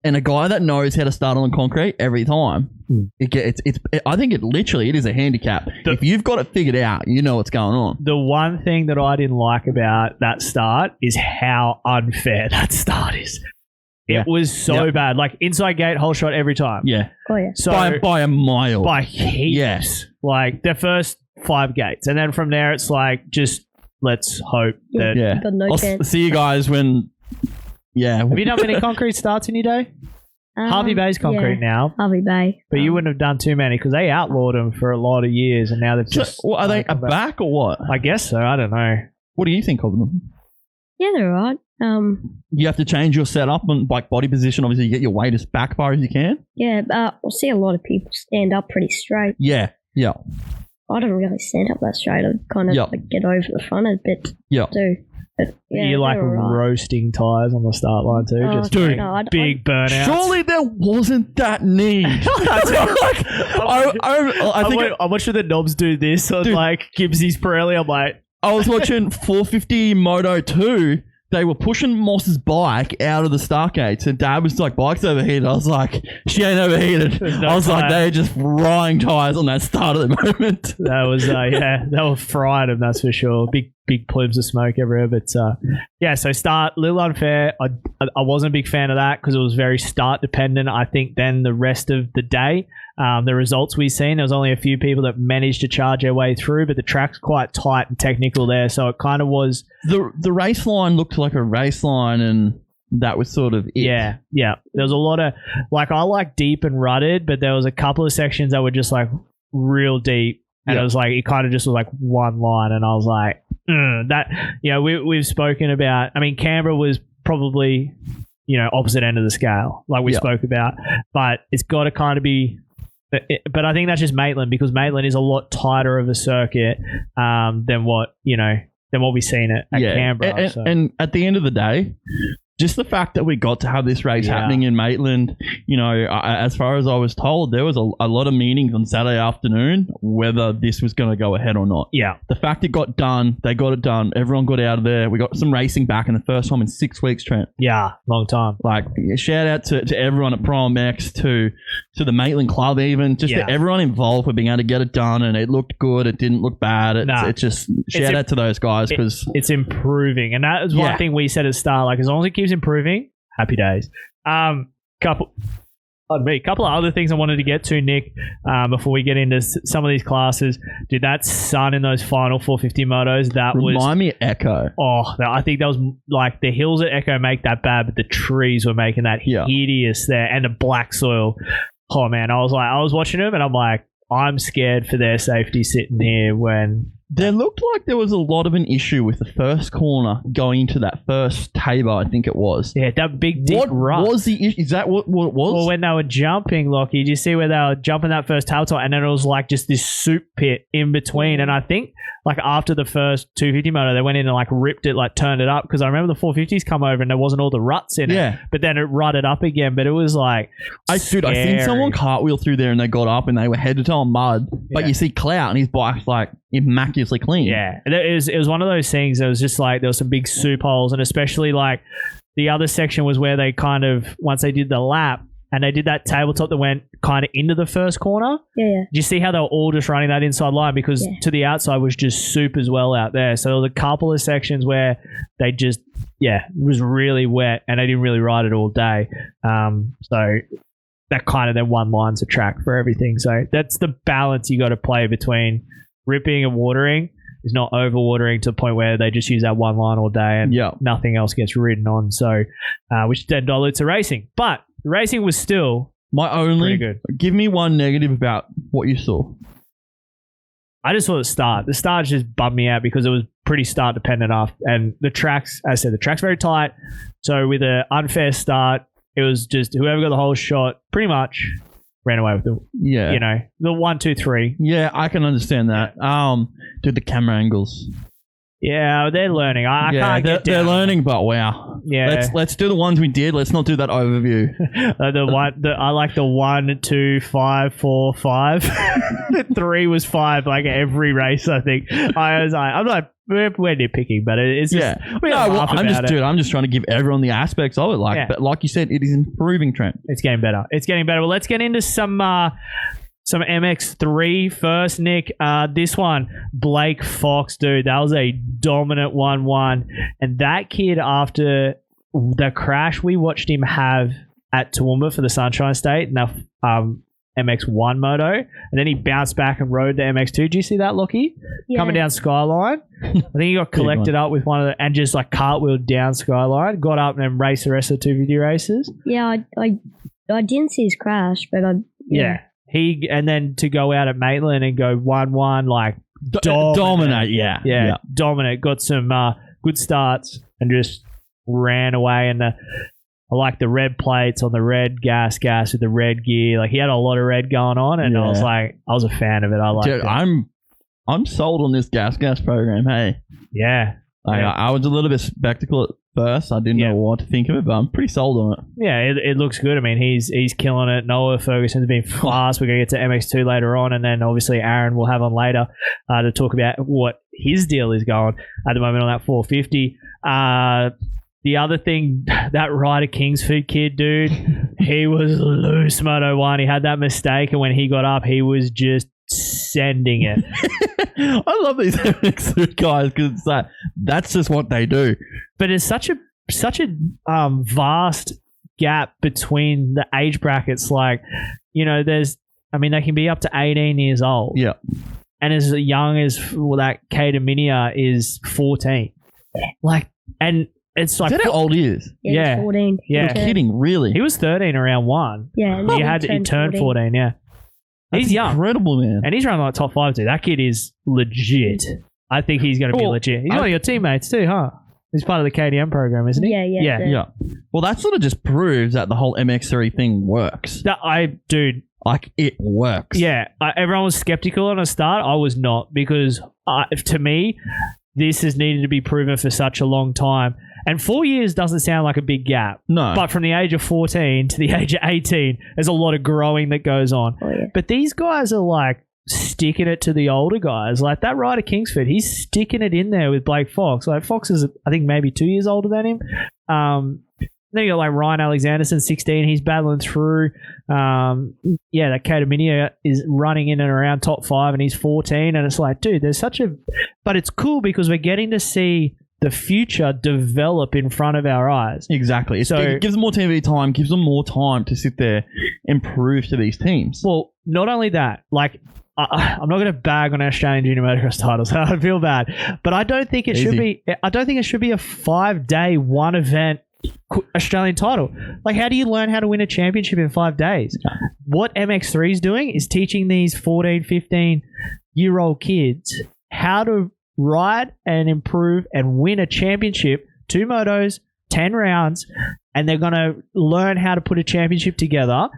And a guy that knows how to start on concrete every time, I think it is a handicap. If you've got it figured out, you know what's going on. The one thing that I didn't like about that start is how unfair that start is. It was so bad. Inside gate, whole shot every time. Yeah. Oh, yeah. So by a mile. By heaps. Yes. Their first 5 gates. And then from there, it's just let's hope that... Yeah. Got no chance. I'll see you guys when... Yeah. Have you done many concrete starts in your day? Harvey Bay's concrete now. Harvey Bay. But you wouldn't have done too many because they outlawed them for a lot of years and now they've just... So, are they a back or what? I guess so. I don't know. What do you think of them? Yeah, they're right. You have to change your setup and body position. Obviously, you get your weight as back far as you can. Yeah, I see a lot of people stand up pretty straight. Yeah. I don't really stand up that straight. I kind of get over the front a bit too. But, yeah, you like they were right. roasting tires on the start line too. Oh, Just Dude, no, big burnouts. Surely there wasn't that need. I'm watching the knobs do this on like Gibbsy's Pirelli. I'm like, I was watching 450 Moto 2. They were pushing Moss's bike out of the start gates, and Dad was like, "Bike's overheated." I was like, "She ain't overheated." No I was like, tire. "They're just frying tires on that start at the moment." that was they were frying them, that's for sure. Big plumes of smoke everywhere. But so start a little unfair. I wasn't a big fan of that because it was very start dependent. I think then the rest of the day, the results we've seen, there was only a few people that managed to charge their way through, but the track's quite tight and technical there, so it kind of was. The race line looked like a race line, and that was sort of it. Yeah. There was a lot of I like deep and rutted, but there was a couple of sections that were just like real deep. And it was like, it kind of just was like one line. And I was like, that, we've spoken about, I mean, Canberra was probably, opposite end of the scale, like we spoke about, but it's got to kind of be, but I think that's just Maitland, because Maitland is a lot tighter of a circuit than what we've seen at Canberra. And at the end of the day, just the fact that we got to have this race happening in Maitland, as far as I was told, there was a lot of meetings on Saturday afternoon whether this was going to go ahead or not. Yeah. The fact it got done, they got it done. Everyone got out of there. We got some racing back in the first time in 6 weeks, Trent. Yeah, long time. Like, shout out to everyone at Prime X, to the Maitland Club even, just to everyone involved for being able to get it done, and it looked good. It didn't look bad. It's just shout out to those guys, because it's improving. And that is one thing we said at the start, like as long as it keeps improving, happy days. Couple of other things I wanted to get to, Nick, before we get into some of these classes. Dude, that sun in those final 450 motos, remind me of Echo. I think that was like the hills at Echo make that bad, but the trees were making that hideous there, and the black soil. Oh man, I was watching them and I'm like, I'm scared for their safety sitting here when. There looked like there was a lot of an issue with the first corner going into that first tabor, I think it was. Yeah, that big deep rut. What was the issue? Is that what it was? Well, when they were jumping, Lockie, did you see where they were jumping that first tabletop, and then it was like just this soup pit in between. And I think like after the first 250 motor, they went in and like ripped it, like turned it up, because I remember the 450s come over and there wasn't all the ruts in it. But then it rutted up again. But it was like, I seen someone cartwheel through there and they got up and they were head to toe in mud. But you see Clout and his bike's like immaculately clean. Yeah, it was one of those things. It was just like there was some big soup holes, and especially like the other section was where they kind of, once they did the lap and they did that tabletop that went kind of into the first corner. Yeah. Did you see how they were all just running that inside line, because to the outside was just soup as well out there. So there was a couple of sections where they just it was really wet and they didn't really ride it all day. So that kind of then one line's a track for everything. So that's the balance you got to play between ripping and watering. Is not overwatering to the point where they just use that one line all day and nothing else gets ridden on. So, which then dilutes the racing. But the racing was still pretty good. Give me one negative about what you saw. I just saw the start. The start just bummed me out because it was pretty start dependent and the tracks, as I said, the track's very tight. So with an unfair start, it was just whoever got the whole shot pretty much ran away with the 1, 2, 3. Yeah, I can understand that. Dude, the camera angles. Yeah, they're learning. I can't get down. They're learning, but wow. Yeah, let's do the ones we did. Let's not do that overview. I like the 1, 2, 5, 4, 5. The 3 was 5 like every race. I think I'm like. We're nitpicking, but it's just I'm just trying to give everyone the aspects of it. But like you said, it is improving, Trent. It's getting better. Well, let's get into some MX3 first, Nick. This one, Blake Fox, dude, that was a dominant 1-1, and that kid, after the crash we watched him have at Toowoomba for the Sunshine State, and the MX1 moto, and then he bounced back and rode the MX2. Did you see that, Lockie? Yeah. Coming down Skyline. I think he got collected up with one of the, and just like cartwheeled down Skyline, got up and then raced the rest of the 250 races. Yeah, I didn't see his crash, but he, and then to go out at Maitland and go 1-1, like dominate. Dominate. Got some good starts and just ran away. And I like the red plates on the red gas with the red gear. Like he had a lot of red going on, and I was a fan of it. I liked it. I'm sold on this gas program. Hey, yeah. I was a little bit skeptical at first. I didn't know what to think of it, but I'm pretty sold on it. Yeah, it looks good. I mean, he's killing it. Noah Ferguson's been fast. We're going to get to MX2 later on, and then obviously Aaron we'll have on later to talk about what his deal is going at the moment on that 450. The other thing, that Ryder Kingsford kid, dude, he was loose Moto 1. He had that mistake, and when he got up, he was just sending it. I love these MX2 guys because it's like, that's just what they do. But it's such a vast gap between the age brackets. Like, you know, they can be up to 18 years old. Yeah. And as young as that Kata Minia is 14. Like, and it's like... Is that how old he is? Yeah. 14. Yeah. You're kidding, really? He was 13 around 1. Yeah. He turned 14, yeah. That's he's young. Incredible, man. And he's running like top 5 too. That kid is legit. I think he's going to be legit. He's one of your teammates too, huh? He's part of the KTM program, isn't he? Yeah. Well, that sort of just proves that the whole MX3 thing works. Dude. Like, it works. Yeah. Everyone was skeptical on the start. I was not, because to me, this has needed to be proven for such a long time. And 4 years doesn't sound like a big gap. No. But from the age of 14 to the age of 18, there's a lot of growing that goes on. Oh, yeah. But these guys are like sticking it to the older guys. Like that Ryder Kingsford, he's sticking it in there with Blake Fox. Like Fox is, I think, maybe 2 years older than him. Then you got like Ryan Alexanderson, 16. He's battling through. That Kata Minia is running in and around top 5, and he's 14. And it's like, dude, but it's cool because we're getting to see the future develop in front of our eyes. Exactly. So it gives them more TV time, gives them more time to sit there and prove to these teams. Well, not only that, like, I'm not going to bag on Australian junior motocross titles. I feel bad, but I don't think it should be. I don't think it should be a 5-day one event Australian title. Like, how do you learn how to win a championship in 5 days? What MX3 is doing is teaching these 14, 15-year-old kids how to ride and improve and win a championship, 2 motos, 10 rounds, and they're going to learn how to put a championship together.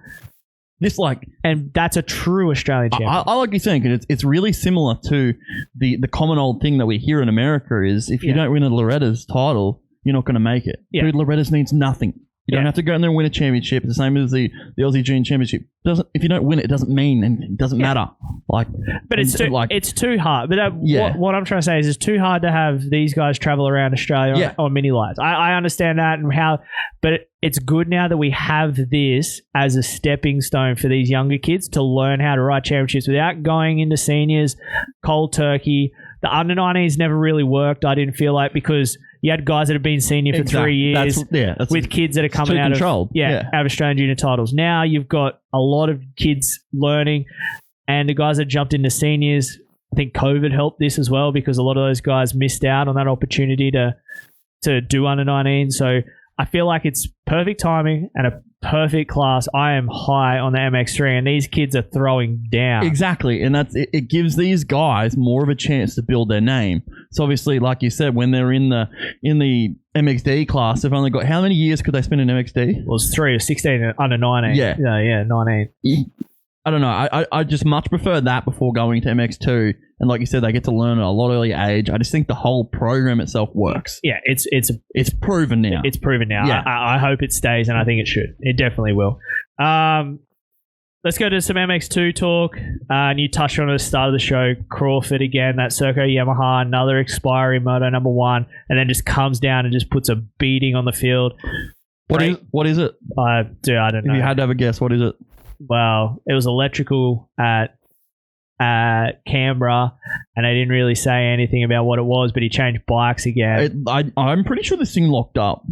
And that's a true Australian champion. I like you saying, because it's really similar to the common old thing that we hear in America is if you don't win a Loretta's title, you're not going to make it. Yeah. Dude, Loretta's means nothing. You don't have to go in there and win a championship. It's the same as the Aussie Junior Championship. If you don't win it, it doesn't mean anything. It doesn't matter. But it's too hard. But what I'm trying to say is it's too hard to have these guys travel around Australia on mini lights. I understand that but it's good now that we have this as a stepping stone for these younger kids to learn how to ride championships without going into seniors, cold turkey. The under 19s never really worked, I didn't feel like, because you had guys that have been senior for 3 years with kids that are coming out of Australian junior titles. Now you've got a lot of kids learning, and the guys that jumped into seniors, I think COVID helped this as well, because a lot of those guys missed out on that opportunity to do under 19. So I feel like it's perfect timing and a perfect class. I am high on the MX3, and these kids are throwing down. Exactly, and it gives these guys more of a chance to build their name. So obviously, like you said, when they're in the MXD class, they've only got, how many years could they spend in MXD? Well, it's 3 to 16 under 19. Yeah, 19. I don't know. I just much prefer that before going to MX2. And like you said, they get to learn at a lot earlier age. I just think the whole program itself works. Yeah, it's proven now. It's proven now. Yeah. I hope it stays, and I think it should. It definitely will. Let's go to some MX2 talk. And you touched on at the start of the show, Crawford again, that Serco Yamaha, another expiry moto number 1, and then just comes down and just puts a beating on the field. What is it? I don't know. If you had to have a guess, what is it? Well, it was electrical at Canberra, and they didn't really say anything about what it was, but he changed bikes again. I'm pretty sure this thing locked up.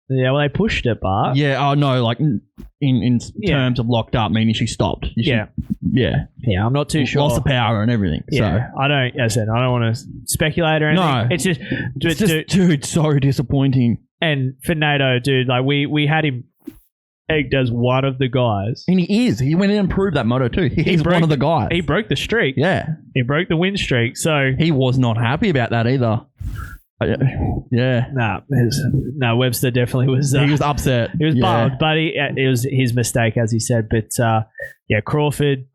Yeah, well, they pushed it, but... Yeah, like in terms of locked up, meaning she stopped. Yeah, I'm not too sure. Lost the power and everything. Yeah, so. I don't want to speculate or anything. No. It's just dude, so disappointing. And for NATO, dude, like we had him pegged as one of the guys. And he is. He went in and proved that Moto too. He's one of the guys. He broke the streak. Yeah. He broke the win streak. So he was not happy about that either. Yeah. No, Webster definitely was. He was upset. He was bummed, but it was his mistake, as he said. But Crawford,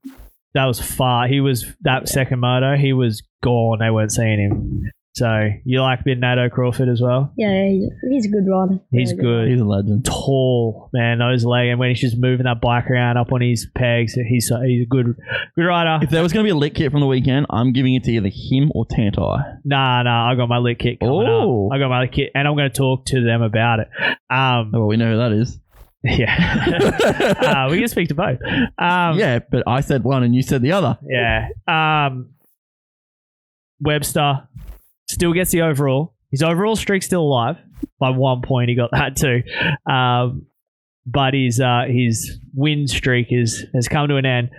that was far. He was that second moto. He was gone. They weren't seeing him. So you like a bit Nato Crawford as well? Yeah, he's a good rider. He's Very good. He's a legend. Tall, man. Those legs, and when he's just moving that bike around up on his pegs, he's a good rider. If there was going to be a lit kit from the weekend, I'm giving it to either him or Tanti. Nah, I got my lit kit coming up. I got my lit kit, and I'm going to talk to them about it. Well, we know who that is. Yeah. We can speak to both. Yeah, but I said one and you said the other. Yeah. Webster still gets the overall. His overall streak's still alive. By 1 point, he got that too. But his win streak has come to an end.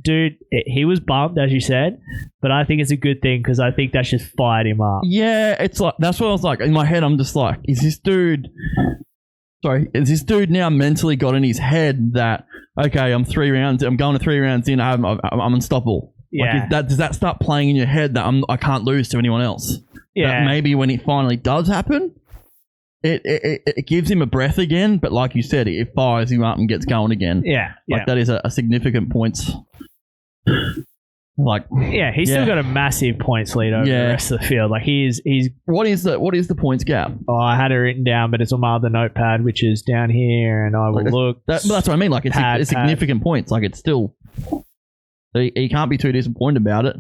He was bummed, as you said, but I think it's a good thing because I think that's just fired him up. Yeah, it's like that's what I was like. In my head, I'm just like, is this dude now mentally got in his head that, okay, I'm going to 3 rounds in, I'm unstoppable. Yeah. Like, does that start playing in your head that I can't lose to anyone else? Yeah. That maybe when it finally does happen, it gives him a breath again, but like you said, it fires him up and gets going again. Yeah. Like that is a significant points. Like, yeah, he's still got a massive points lead over the rest of the field. Like he's. What is the points gap? Oh, I had it written down, but it's on my other notepad, which is down here, and I will look. That's what I mean. Like it's significant points. Like it's still. He can't be too disappointed about it.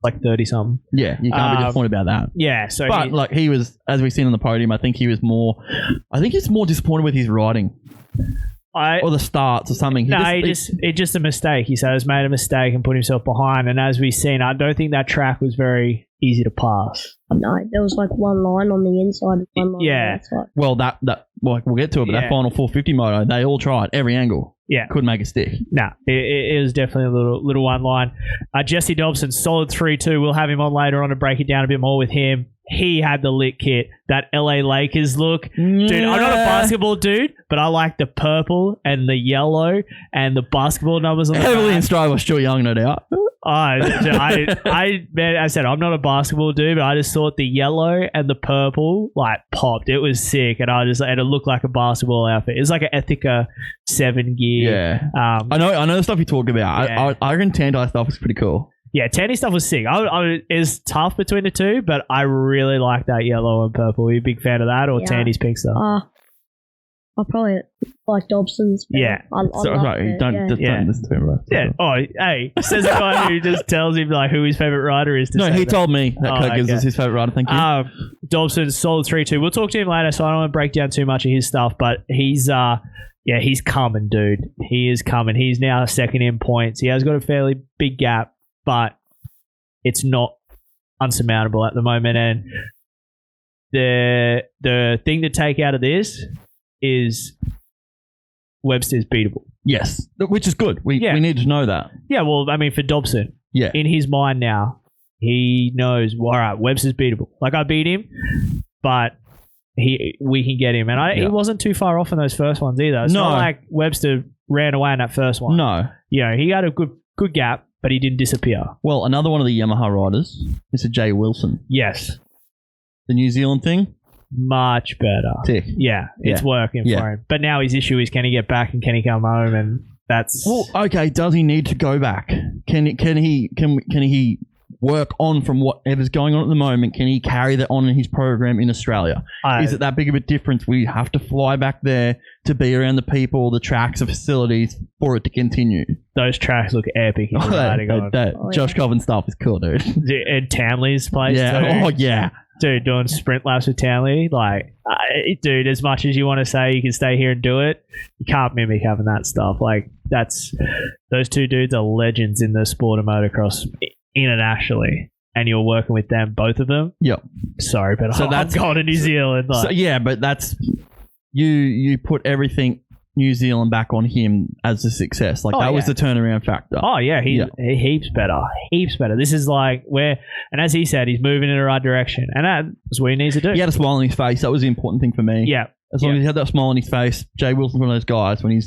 Like 30 something. Yeah, you can't be disappointed about that. Yeah, so but he was, as we've seen on the podium, I think he's more disappointed with his riding. Or the starts or something. It's just a mistake. He said he's made a mistake and put himself behind. And as we've seen, I don't think that track was very easy to pass. No, there was like one line on the inside and one line on the outside. Well, that we'll get to it, but that final 450 moto, they all tried every angle. Yeah. Couldn't make a stick. No, it was definitely a little one line. Jesse Dobson, solid 3-2. We'll have him on later on to break it down a bit more with him. He had the lit kit, that LA Lakers look. Dude, I'm not a basketball dude, but I like the purple and the yellow and the basketball numbers on the Heavily back. inspired by Stuart Young, no doubt. I said I'm not a basketball dude, but I just thought the yellow and the purple like popped. It was sick, and it looked like a basketball outfit. It was like an Ethica 7 gear. Yeah, I know the stuff you talk about. Yeah. I reckon Tanti stuff is pretty cool. Yeah, Tanti stuff was sick. It's tough between the two, but I really like that yellow and purple. Are you a big fan of that or Tanti's pink stuff? I probably like Dobson's. Yeah. Don't listen to him, bro. Yeah. Oh, hey, says a guy who just tells him like who his favorite rider is. He told me that Kirk is his favorite rider. Thank you. Dobson's solid 3-2. We'll talk to him later, so I don't want to break down too much of his stuff, but he's coming, dude. He is coming. He's now second in points. He has got a fairly big gap, but it's not unsurmountable at the moment. And the thing to take out of this is Webster's beatable. Yes, which is good. We need to know that. Yeah, well, I mean, for Dobson, in his mind now, he knows, all right, Webster's beatable. Like, I beat him, but we can get him. And he wasn't too far off in those first ones either. It's not like Webster ran away in that first one. No. You know, he had a good gap, but he didn't disappear. Well, another one of the Yamaha riders, Mr. Jay Wilson. Yes. The New Zealand thing? Much better. Tick. Yeah, it's working for him. But now his issue is, can he get back and can he come home? And that's... Well, okay, does he need to go back? Can he work on from whatever's going on at the moment? Can he carry that on in his program in Australia? Is it that big of a difference? We have to fly back there to be around the people, the tracks, the facilities for it to continue. Those tracks look epic. Josh Cobbin stuff is cool, dude. And Townley's place too. Oh, yeah. Dude, doing sprint laps with Townley, like, dude, as much as you want to say you can stay here and do it, you can't mimic having that stuff. Like, those two dudes are legends in the sport of motocross internationally, and you're working with them, both of them. Yep. Sorry, but I'm going to New Zealand. Like. But that's you put everything New Zealand back on him as a success. Like that was the turnaround factor. Oh yeah, he heaps better. This is like and as he said, he's moving in the right direction, and that's what he needs to do. He had a smile on his face. That was the important thing for me. Yeah. As long as he had that smile on his face, Jay Wilson's one of those guys when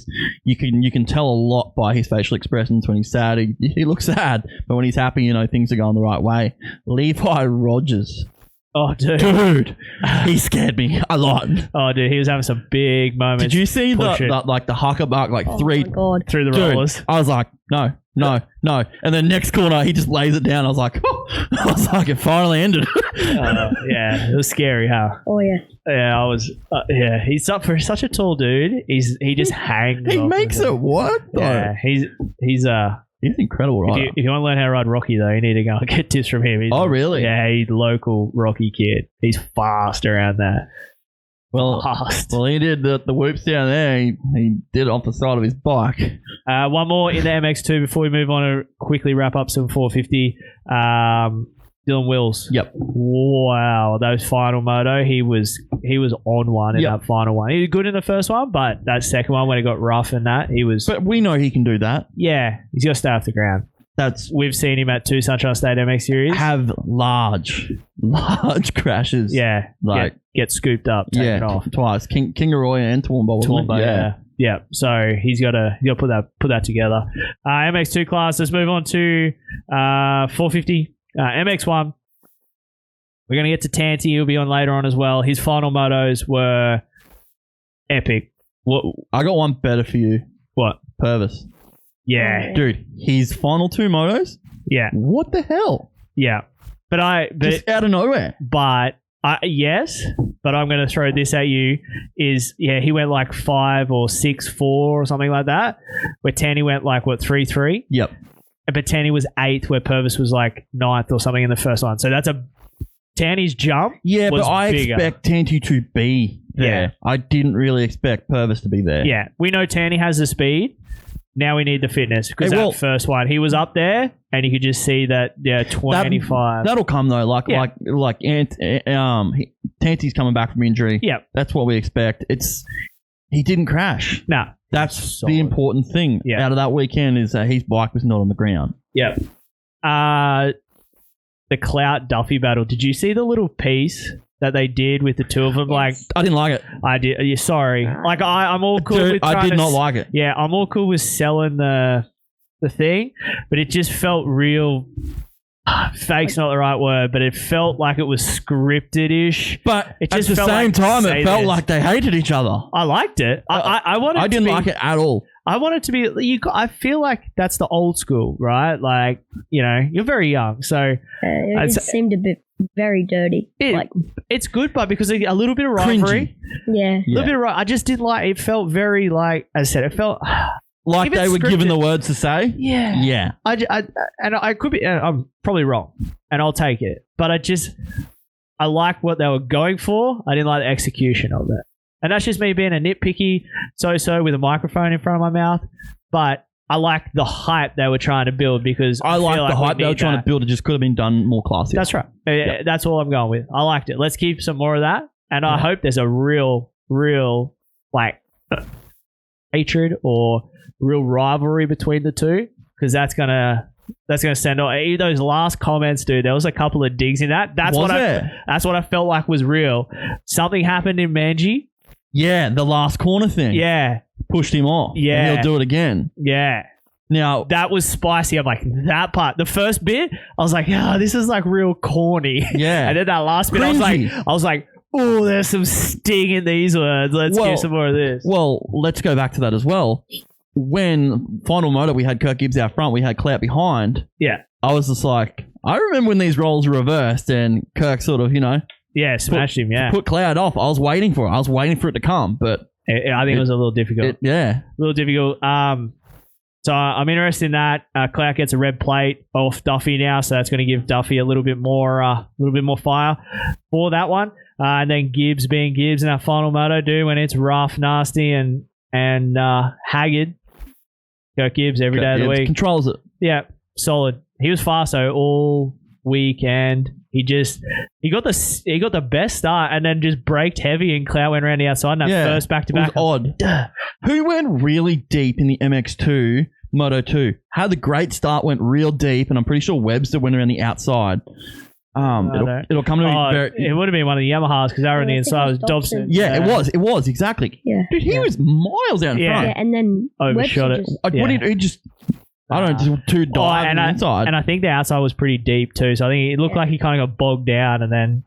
you can tell a lot by his facial expressions. When he's sad, he looks sad, but when he's happy, you know things are going the right way. Levi Rogers. Oh, dude, he scared me a lot. Oh, dude, he was having some big moments. Did you see the huckabuck through through the rollers? I was like, no, No. And then next corner, he just lays it down. I was like, it finally ended. Yeah, it was scary, huh? Oh yeah. Yeah, I was. He's up for such a tall dude. He just hangs. He off makes of it work, though. Yeah, he's incredible, right? If you want to learn how to ride Rocky, though, you need to go and get tips from him. Really? Yeah, he's a local Rocky kid. He's fast around that. Well, he did the whoops down there. He did it off the side of his bike. One more in the MX2 before we move on to quickly wrap up some 450. Dylan Wills. Yep. Wow, those final moto, he was on one in that final one. He was good in the first one, but that second one when it got rough and that, he was. But we know he can do that. Yeah, he's got to stay off the ground. We've seen him at 2 Sunshine State MX Series. Have large crashes. Yeah, get scooped up, taken off twice. Kingaroy and Toowoomba. Yeah. So he's got to put that together. MX2 class. Let's move on to 450 MX1. We're gonna get to Tanti. He'll be on later on as well. His final motos were epic. What? I got one better for you. What? Purvis. Yeah, dude. His final 2 motos. Yeah. What the hell? Yeah, but just out of nowhere. But yes, but I'm going to throw this at you. He went like 5 or 6-4 or something like that. Where Tanti went like 3-3. Yep. But Tanti was 8th, where Purvis was like 9th or something in the first one. So that's Tanti's jump. Yeah, was but I bigger. expect Tanti to be there. Yeah. I didn't really expect Purvis to be there. Yeah, we know Tanti has the speed. Now we need the fitness because that first one, he was up there and you could just see that 25. That'll come though. Tanti's coming back from injury. Yeah, that's what we expect. He didn't crash. No, that's solid. The important thing out of that weekend is that his bike was not on the ground. Yeah. The Clout Duffy battle. Did you see the little piece that they did with the two of them? Like, I didn't like it. I did. Yeah, sorry. Like I'm all cool. Dude, with I did not like it. Yeah, I'm all cool with selling the thing, but it just felt real. Fake's not the right word, but it felt like it was scripted-ish. But it just at the same time, it felt like they hated each other. I liked it. I didn't like it at all. I want it to be. I feel like that's the old school, right? Like, you're very young, so it seemed a bit very dirty. It's good, but because a little bit of rivalry, yeah, a little bit of. I just didn't like. It felt very like, as I said, it felt like they were given the words to say. Yeah, yeah. I could be. I'm probably wrong, and I'll take it. But I like what they were going for. I didn't like the execution of it. And that's just me being a nitpicky so with a microphone in front of my mouth. But I like the hype they were trying to build because I like the hype they were trying to build. It just could have been done more classy. That's right. Yep. That's all I'm going with. I liked it. Let's keep some more of that. And I hope there's a real like hatred or real rivalry between the two, because that's gonna send all those last comments, dude. There was a couple of digs in that. That's what I felt like was real. Something happened in Manji. Yeah, the last corner thing. Yeah. Pushed him off. Yeah. And he'll do it again. Yeah. Now, that was spicy. I'm like, that part. The first bit, I was like, this is like real corny. Yeah. And then that last bit, Cringy. I was like, oh, there's some sting in these words. Let's get some more of this. Well, let's go back to that as well. When final moto, we had Kirk Gibbs out front, we had Clout behind. Yeah. I was just like, I remember when these roles were reversed and Kirk sort of, yeah, smashed him, yeah. Put Cloud off. I was waiting for it. I was waiting for it to come, but I think it was a little difficult. A little difficult. So I'm interested in that. Clout gets a red plate off Duffy now, so that's going to give Duffy a little bit more fire for that one. And then Gibbs being Gibbs in that final moto, dude, when it's rough, nasty, and haggard. Kirk Gibbs every day of the week. Controls it. Yeah, solid. He was fast though all weekend. He got the best start and then just braked heavy, and Clout went around the outside in that first back-to-back. It was odd. Who went really deep in the MX2 Moto 2? Had the great start, went real deep, and I'm pretty sure Webster went around the outside. It'll come to me. It would have been one of the Yamahas because they were on the inside. It was Dobson. Yeah, it was exactly. Yeah, dude, he was miles out in front. Yeah, and then overshot it. What did he just? I don't know, two dives on the inside. And I think the outside was pretty deep too. So I think it looked like he kind of got bogged down, and then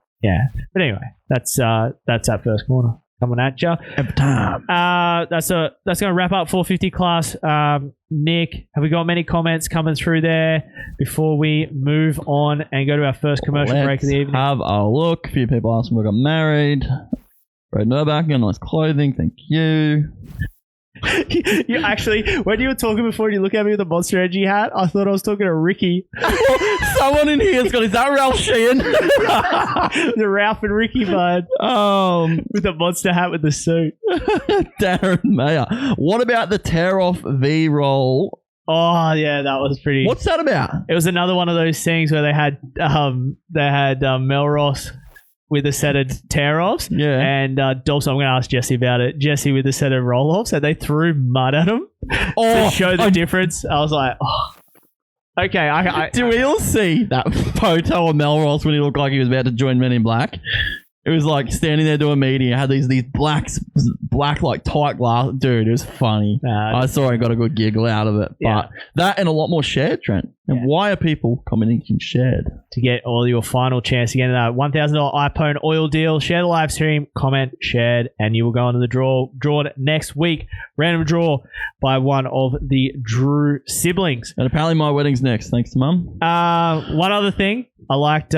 but anyway, that's that first corner. coming at you. Every time. That's going to wrap up 450 class. Nick, have we got many comments coming through there before we move on and go to our first commercial break of the evening? Have a look. A few people asked when we got married. Red Nurback, nice clothing. Thank you. You actually, when you were talking before, you look at me with a Monster Energy hat. I thought I was talking to Ricky. Someone in here's got, is that Ralph Sheehan? The Ralph and Ricky bud. With the monster hat with the suit. Darren Mayer. What about the tear off V roll? Oh yeah, that was pretty. What's that about? It was another one of those things where they had Melrose with a set of tear-offs. Yeah. And Dobson, I'm going to ask Jesse about it. Jesse with a set of roll-offs, and they threw mud at him to show the difference. I was like, oh. Okay. Do we all see that photo of Melrose when he looked like he was about to join Men in Black? It was like standing there doing a meeting. It had these black like tight glass. Dude, it was funny. I saw I got a good giggle out of it. But that and a lot more shared, Trent. And why are people commenting shared? To get all your final chance to get that $1,000 iPhone oil deal, share the live stream, comment, shared, and you will go into the drawn next week. Random draw by one of the Drew siblings. And apparently my wedding's next, thanks to Mum. One other thing, I liked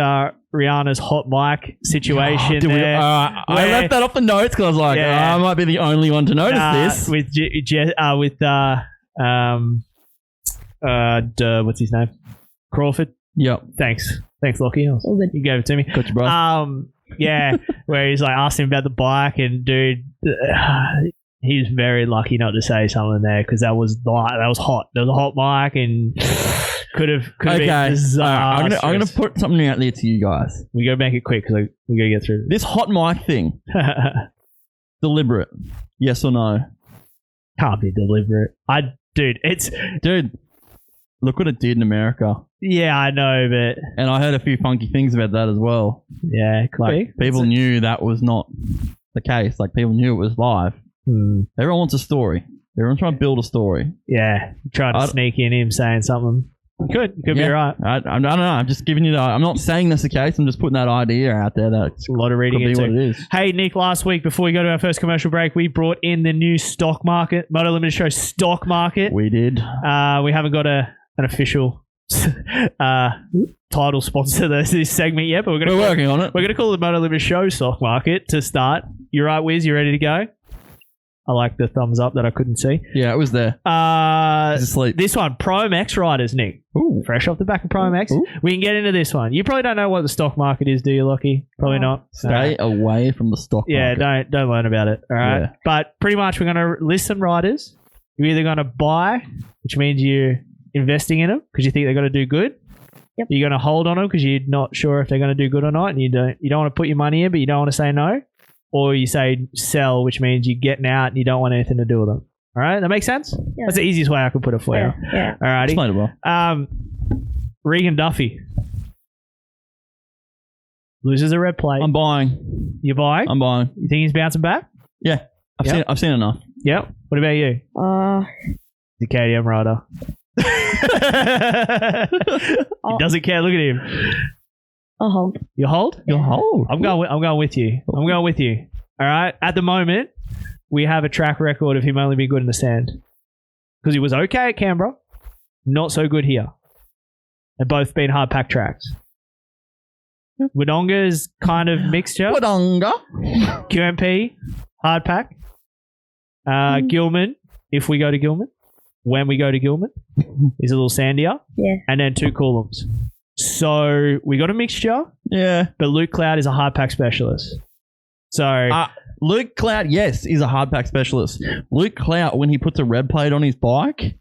Rihanna's hot mic situation there. I left that off the notes because I was like, I might be the only one to notice this. What's his name? Crawford. Yep. Thanks, Lockie. All good. You gave it to me. Got you, bro. Yeah, where he's like asking him about the bike, and dude, he's very lucky not to say something there because that was hot. There was a hot mic and could have been disastrous. I'm gonna put something out there to you guys. We gotta make it quick because we gotta get through this hot mic thing. Deliberate? Yes or no? Can't be deliberate. Dude. Look what it did in America. Yeah, I know, but... And I heard a few funky things about that as well. Yeah, it could be. People knew that was not the case. Like, people knew it was live. Everyone wants a story. Everyone's trying to build a story. Yeah, trying to sneak in him saying something. Could be right. I don't know. I'm just giving you I'm not saying that's the case. I'm just putting that idea out there. That's a lot of reading into. What it is. Hey, Nick, last week, before we go to our first commercial break, we brought in the new stock market, Moto Limited Show stock market. We did. We haven't got an official title sponsor this segment yet, but we're working on it. We're going to call it the Moto Limited Show stock market to start. You right, Wiz? You ready to go? I like the thumbs up that I couldn't see. Yeah, it was there. Asleep. This one, Pro MX riders, Nick. Ooh. Fresh off the back of Pro MX. Ooh. We can get into this one. You probably don't know what the stock market is, do you, Lockie? Probably not. Stay away from the stock market. Yeah, don't learn about it. All right. Yeah. But pretty much we're going to list some riders. You're either going to buy, which means you're investing in them because you think they're going to do good. Yep. You're going to hold on them because you're not sure if they're going to do good or not, and you don't want to put your money in, but you don't want to say no. Or you say sell, which means you're getting out and you don't want anything to do with them. All right? That makes sense? Yeah. That's the easiest way I could put it for you. Yeah. All righty. Explainable. Regan Duffy. Loses a red plate. I'm buying. You're buying? I'm buying. You think he's bouncing back? Yeah. I've seen enough. Yep. What about you? The KTM rider. He doesn't care. Look at him. I'll hold. You hold? You'll hold. I'm going with you. I'm going with you. All right. At the moment, we have a track record of him only being good in the sand. Because he was okay at Canberra, not so good here. They've both been hard pack tracks. Wodonga is kind of mixture. Wodonga. QMP, hard pack. Gilman, if we go to Gilman. When we go to Gilman, he's a little sandier. Yeah. And then 2 Coolums. So we got a mixture. Yeah. But Luke Cloud is a hard pack specialist. So Luke Cloud, yes, is a hard pack specialist. Luke Cloud, when he puts a red plate on his bike,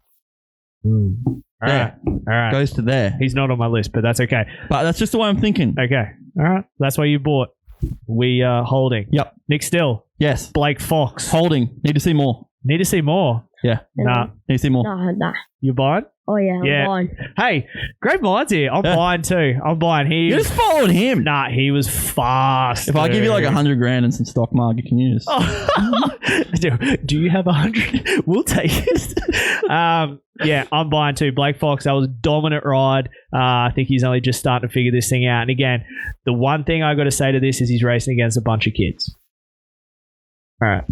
All right. goes to there. He's not on my list, but that's okay. But that's just the way I'm thinking. Okay. All right. That's why you bought. We are holding. Yep. Nick Still. Yes. Blake Fox. Holding. Need to see more. Need to see more. Yeah. Nah. Need to see more. Nah. You buying? Oh, yeah. I'm buying. Hey, great minds here. I'm buying too. I'm buying. You just followed him. Nah, he was fast. If I give you like $100,000 and some stock market, can you just... Do you have 100? We'll take it. Yeah, I'm buying too. Blake Fox, that was a dominant ride. I think he's only just starting to figure this thing out. And again, the one thing I got to say to this is he's racing against a bunch of kids. All right.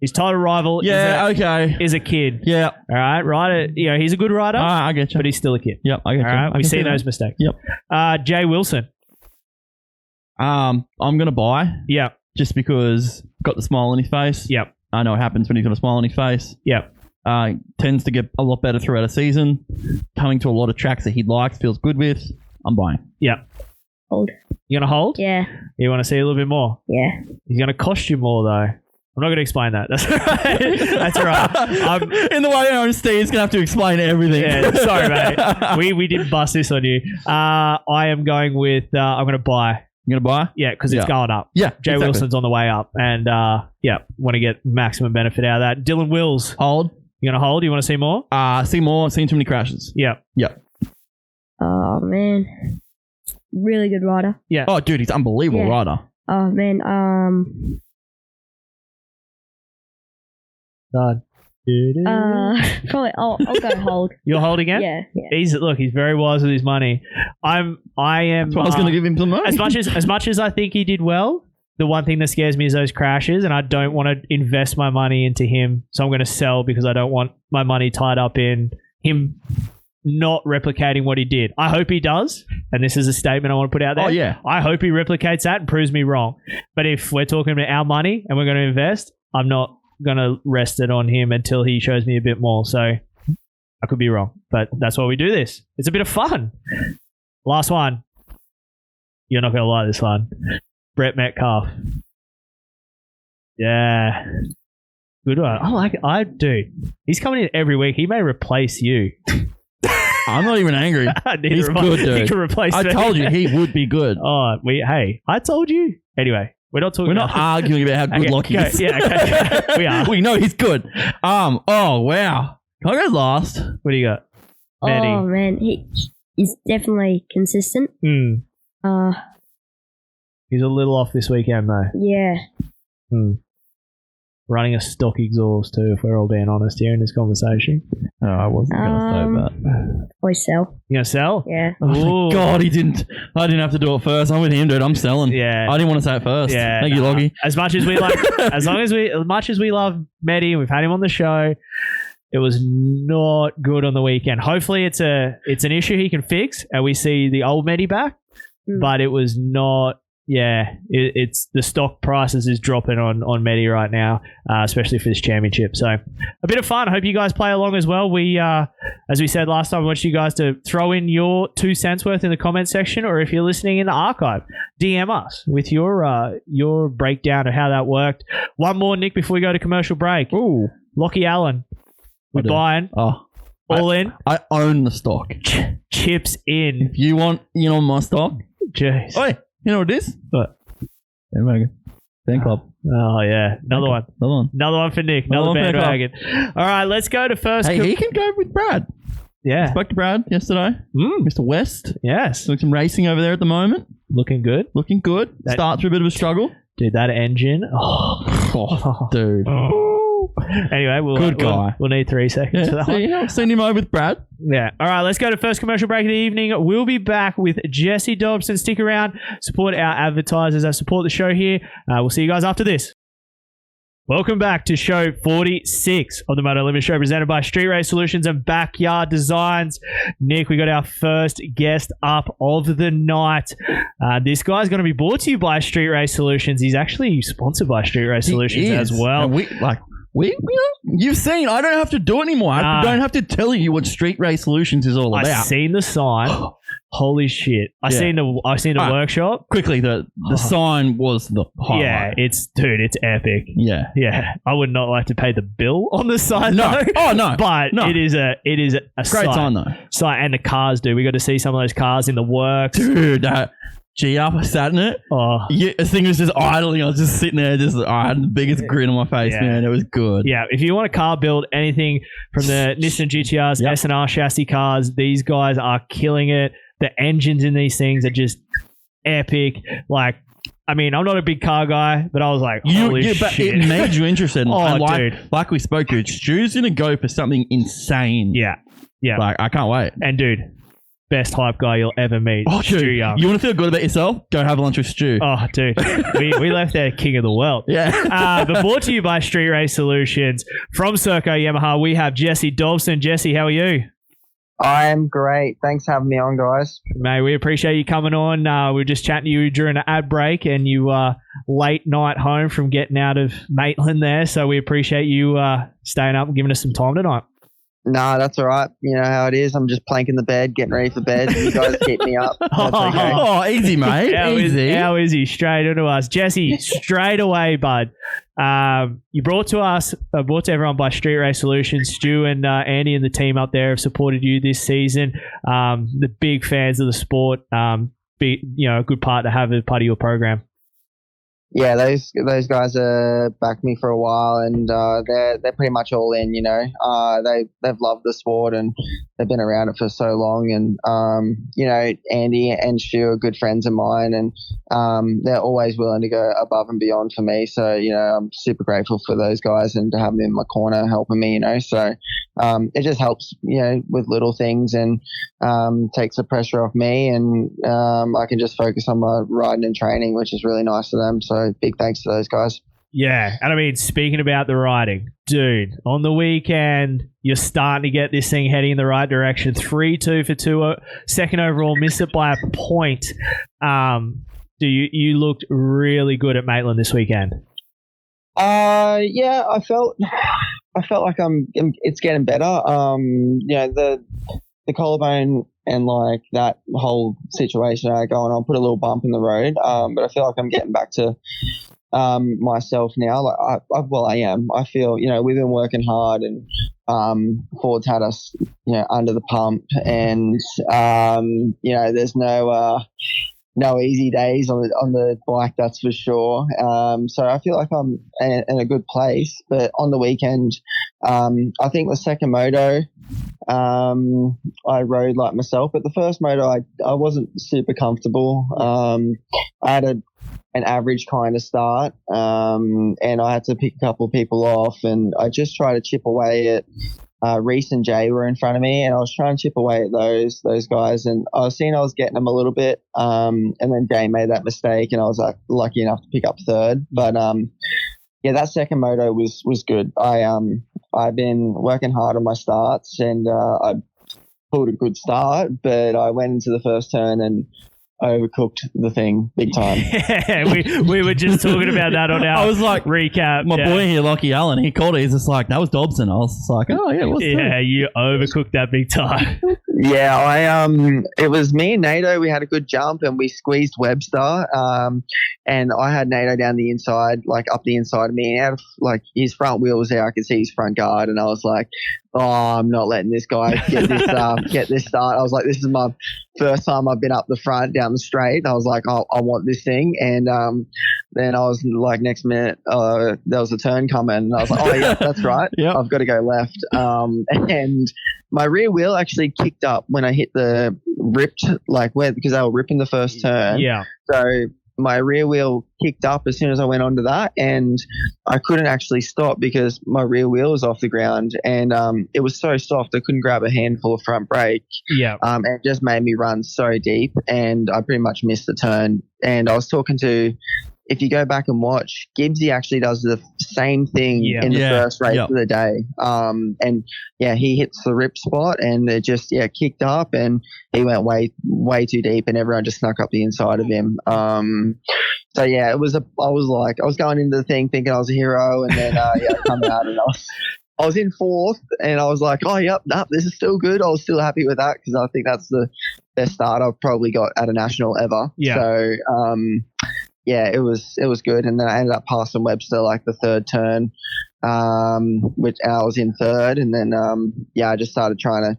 His title rival okay. is a kid. Yeah. All right. Rider, he's a good rider. I get you. But he's still a kid. Yep, I get you. All right. I We can see see those that. mistakes. Yep. Jay Wilson. I'm going to buy Yep. just because got the smile on his face. Yep. I know it happens when he's got a smile on his face. Yep. Tends to get a lot better throughout a season. Coming to a lot of tracks that he likes, feels good with. I'm buying. Yep. Hold. You going to hold? Yeah. You want to see a little bit more? Yeah. He's going to cost you more, though. I'm not going to explain that. That's right. That's right. In the way I own Steve's going to have to explain everything. Yeah, sorry, mate. We didn't bust this on you. I am going with, I'm going to buy. You going to buy? Yeah, because it's going up. Yeah. Jay exactly. Wilson's on the way up. And, want to get maximum benefit out of that. Dylan Wills. Hold. You going to hold? You want to see more? See more. Seen too many crashes. Yeah. Yep. Oh, man. Really good rider. Yeah. Oh, dude, he's unbelievable Yeah. rider. Oh, man. God. Probably I'll go hold. You'll hold again? Yeah. He's very wise with his money. I am. That's why I was going to give him some money. As much as I think he did well, the one thing that scares me is those crashes, and I don't want to invest my money into him. So I'm going to sell because I don't want my money tied up in him not replicating what he did. I hope he does, and this is a statement I want to put out there. Oh, yeah. I hope he replicates that and proves me wrong. But if we're talking about our money and we're going to invest, I'm not going to rest it on him until he shows me a bit more. So I could be wrong, but that's why we do this. It's a bit of fun. Last one. You're not going to like this one. Brett Metcalf. Yeah. Good one. I like it. Dude, he's coming in every week. He may replace you. I'm not even angry. He's good, dude. He can replace I me. told you he would be good. Oh, I told you. Anyway, we're not talking. We're not arguing about how good Lockie is. Yeah, okay. We are. We know he's good. Oh wow. Can I go last? What do you got? Maddie. Oh, man. He's definitely consistent. He's a little off this weekend, though. Yeah. Running a stock exhaust, too, if we're all being honest here in this conversation. No, I wasn't going to say that. Always sell. You going to sell? Yeah. Oh, thank God he didn't. I didn't have to do it first. I'm with him, dude. I'm selling. Yeah. I didn't want to say it first. Yeah. Thank you, Lockie. As much as we like, as much as we love Medi and we've had him on the show, it was not good on the weekend. Hopefully it's an issue he can fix and we see the old Medi back, but it was not. Yeah, it's the stock prices is dropping on Medi right now, especially for this championship. So a bit of fun. I hope you guys play along as well. We, as we said last time, I want you guys to throw in your 2 cents worth in the comment section, or if you're listening in the archive, DM us with your breakdown of how that worked. One more, Nick, before we go to commercial break. Ooh, Lockie Allen, we're buying. Oh, all in. I own the stock. Chips in. If you want in on my stock, jeez. Oi. You know what it is? What? Fan club. Oh, yeah. Another one for Nick. Another bandwagon. All right, let's go to first. Hey, he can go with Brad. Yeah. Spoke to Brad yesterday. Mr. West. Yes. Doing some racing over there at the moment. Looking good. Start through a bit of a struggle. Dude, that engine. Oh, dude. Anyway, we'll need 3 seconds for that one. I've seen him over with Brad. Yeah. All right, let's go to first commercial break of the evening. We'll be back with Jesse Dobson. Stick around. Support our advertisers that support the show here. We'll see you guys after this. Welcome back to show 46 of the Moto Limited Show, presented by Street Race Solutions and Backyard Designs. Nick, we got our first guest up of the night. This guy's going to be brought to you by Street Race Solutions. He's actually sponsored by Street Race Solutions as well. You've seen, I don't have to do it anymore. I don't have to tell you what Street Race Solutions is all about. I've seen the sign. Holy shit. I've seen the workshop. Quickly, the sign was the highlight. Yeah, it's epic. Yeah. Yeah. I would not like to pay the bill on the sign, No. though. Oh, no. But No. it is a Great sign, though. Sign, and the cars, dude. We got to see some of those cars in the works. Dude, I sat in it. Oh. Yeah, the thing was just idling. I was just sitting there, I had the biggest grin on my face, man. It was good. Yeah, if you want a car build, anything from the Nissan GTRs, S&R chassis cars, these guys are killing it. The engines in these things are just epic. Like, I mean, I'm not a big car guy, but I was like, holy shit. But it made you interested. Dude. Like we spoke to, Stu's going to go for something insane. Yeah. Yeah. Like, I can't wait. And, dude, best hype guy you'll ever meet. Oh, Stu dude, Young. you want to feel good about yourself? Go have lunch with Stu. Oh, dude. we left there king of the world. Yeah. But brought to you by Street Race Solutions. From Serco Yamaha, we have Jesse Dobson. Jesse, how are you? I am great. Thanks for having me on, guys. Mate, we appreciate you coming on. We were just chatting to you during an ad break, and you late night home from getting out of Maitland there. So we appreciate you staying up and giving us some time tonight. Nah, that's all right. You know how it is. I'm just planking the bed, getting ready for bed. You guys keep me up. That's okay. Oh, easy, mate. Easy. How is he? Straight into us. Jesse, straight away, bud. You brought to everyone by Street Race Solutions. Stu and Andy and the team up there have supported you this season. The big fans of the sport. A good part to have as part of your program. Yeah, those guys backed me for a while, and they're pretty much all in. You know, they've loved the sport and they've been around it for so long. And Andy and Stu are good friends of mine, and they're always willing to go above and beyond for me. So I'm super grateful for those guys and to have them in my corner helping me. So it just helps with little things and takes the pressure off me, and I can just focus on my riding and training, which is really nice of them. So big thanks to those guys. Yeah, and I mean, speaking about the riding, dude, on the weekend, you're starting to get this thing heading in the right direction. 3-2 for 2, second overall, missed it by a point. You looked really good at Maitland this weekend. Yeah, I felt like it's getting better. The collarbone and like that whole situation going on put a little bump in the road. But I feel like I'm getting back to myself now. Like I am. I feel we've been working hard, and Ford's had us under the pump, and there's no easy days on the bike, that's for sure. So I feel like I'm in a good place. But on the weekend, I think the second moto, I rode like myself. But the first moto, I wasn't super comfortable. I had an average kind of start, and I had to pick a couple of people off, and I just tried to chip away at Reese and Jay were in front of me, and I was trying to chip away at those guys, and I was seeing I was getting them a little bit, and then Jay made that mistake, and I was like lucky enough to pick up third. But that second moto was good. I've been working hard on my starts, and I pulled a good start, but I went into the first turn and overcooked the thing big time. Yeah, we were just talking about that on our I was like, recap. My boy here, Lockie Allen, he called it. He's just like, that was Dobson. I was just like, oh yeah, what's that? You overcooked that big time. Yeah, it was me and NATO. We had a good jump and we squeezed Webster. And I had NATO down the inside, like up the inside of me. And out of, like, his front wheel was there. I could see his front guard, and I was like, oh, I'm not letting this guy get this start. I was like, this is my first time I've been up the front down the straight. I was like, oh, I want this thing. And then I was like, next minute, there was a turn coming. And I was like, oh yeah, that's right. Yep. I've got to go left. And my rear wheel actually kicked up when I hit the ripped, because they were ripping the first turn. Yeah. So my rear wheel kicked up as soon as I went onto that, and I couldn't actually stop because my rear wheel was off the ground, and it was so soft I couldn't grab a handful of front brake. Yeah. And it just made me run so deep, and I pretty much missed the turn. And I was talking to, if you go back and watch, Gibbsy actually does the same thing in the first race of the day. And he hits the rip spot, and it just kicked up, and he went way too deep, and everyone just snuck up the inside of him. So I was going into the thing thinking I was a hero, and then come out, and I was in fourth, and I was like, oh yep, this is still good. I was still happy with that because I think that's the best start I've probably got at a national ever. Yeah. So it was good, and then I ended up passing Webster like the third turn, which I was in third, and then I just started trying to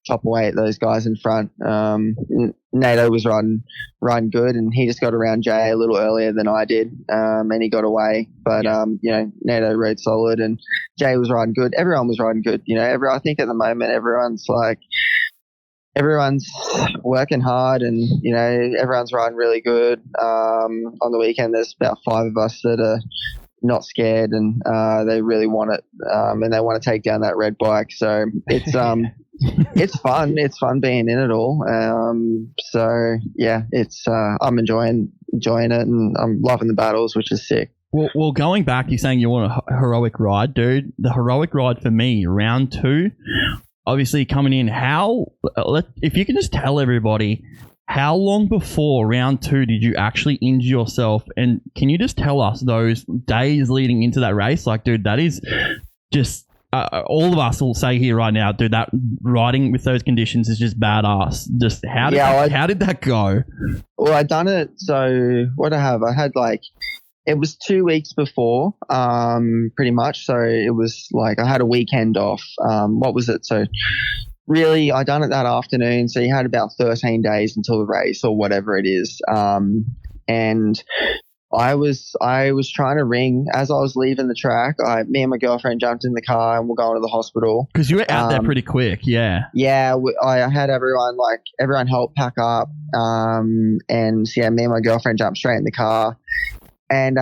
chop away at those guys in front. NATO was riding good, and he just got around Jay a little earlier than I did, and he got away. But NATO rode solid, and Jay was riding good. Everyone was riding good. I think at the moment everyone's working hard, and everyone's riding really good. On the weekend there's about 5 of us that are not scared, and they really want it, and they want to take down that red bike. So it's it's fun. It's fun being in it all. So yeah, it's I'm enjoying it, and I'm loving the battles, which is sick. Well, going back, you're saying you want a heroic ride, dude. The heroic ride for me, round 2, obviously coming in. If you can just tell everybody, how long before round 2 did you actually injure yourself? And can you just tell us those days leading into that race? Like, dude, that is just all of us will say here right now, dude, that riding with those conditions is just badass. Just how did that go? Well, I done it. So what I had it was 2 weeks before, pretty much. So it was like I had a weekend off. What was it? So really, I done it that afternoon. So you had about 13 days until the race or whatever it is. And I was trying to ring as I was leaving the track. Me and my girlfriend jumped in the car and we're going to the hospital. Because you were out there pretty quick, yeah. Yeah, I had everyone help pack up. And yeah, me and my girlfriend jumped straight in the car. And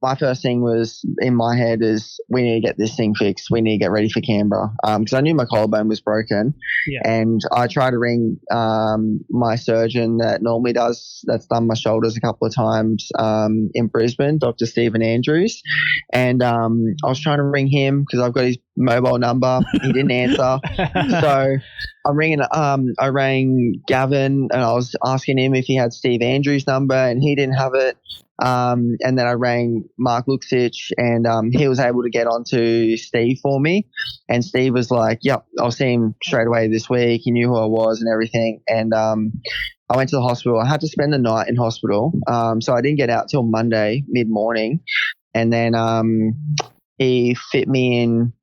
my first thing was in my head is we need to get this thing fixed. We need to get ready for Canberra because I knew my collarbone was broken. Yeah. And I tried to ring my surgeon that's done my shoulders a couple of times in Brisbane, Dr. Stephen Andrews. And I was trying to ring him because I've got his mobile number. He didn't answer. So I'm ringing. I rang Gavin and I was asking him if he had Steve Andrews' number and he didn't have it. And then I rang Mark Luxich and he was able to get onto Steve for me. And Steve was like, yep, I'll see him straight away this week. He knew who I was and everything. And I went to the hospital. I had to spend the night in hospital. So I didn't get out till Monday mid-morning. And then he fit me in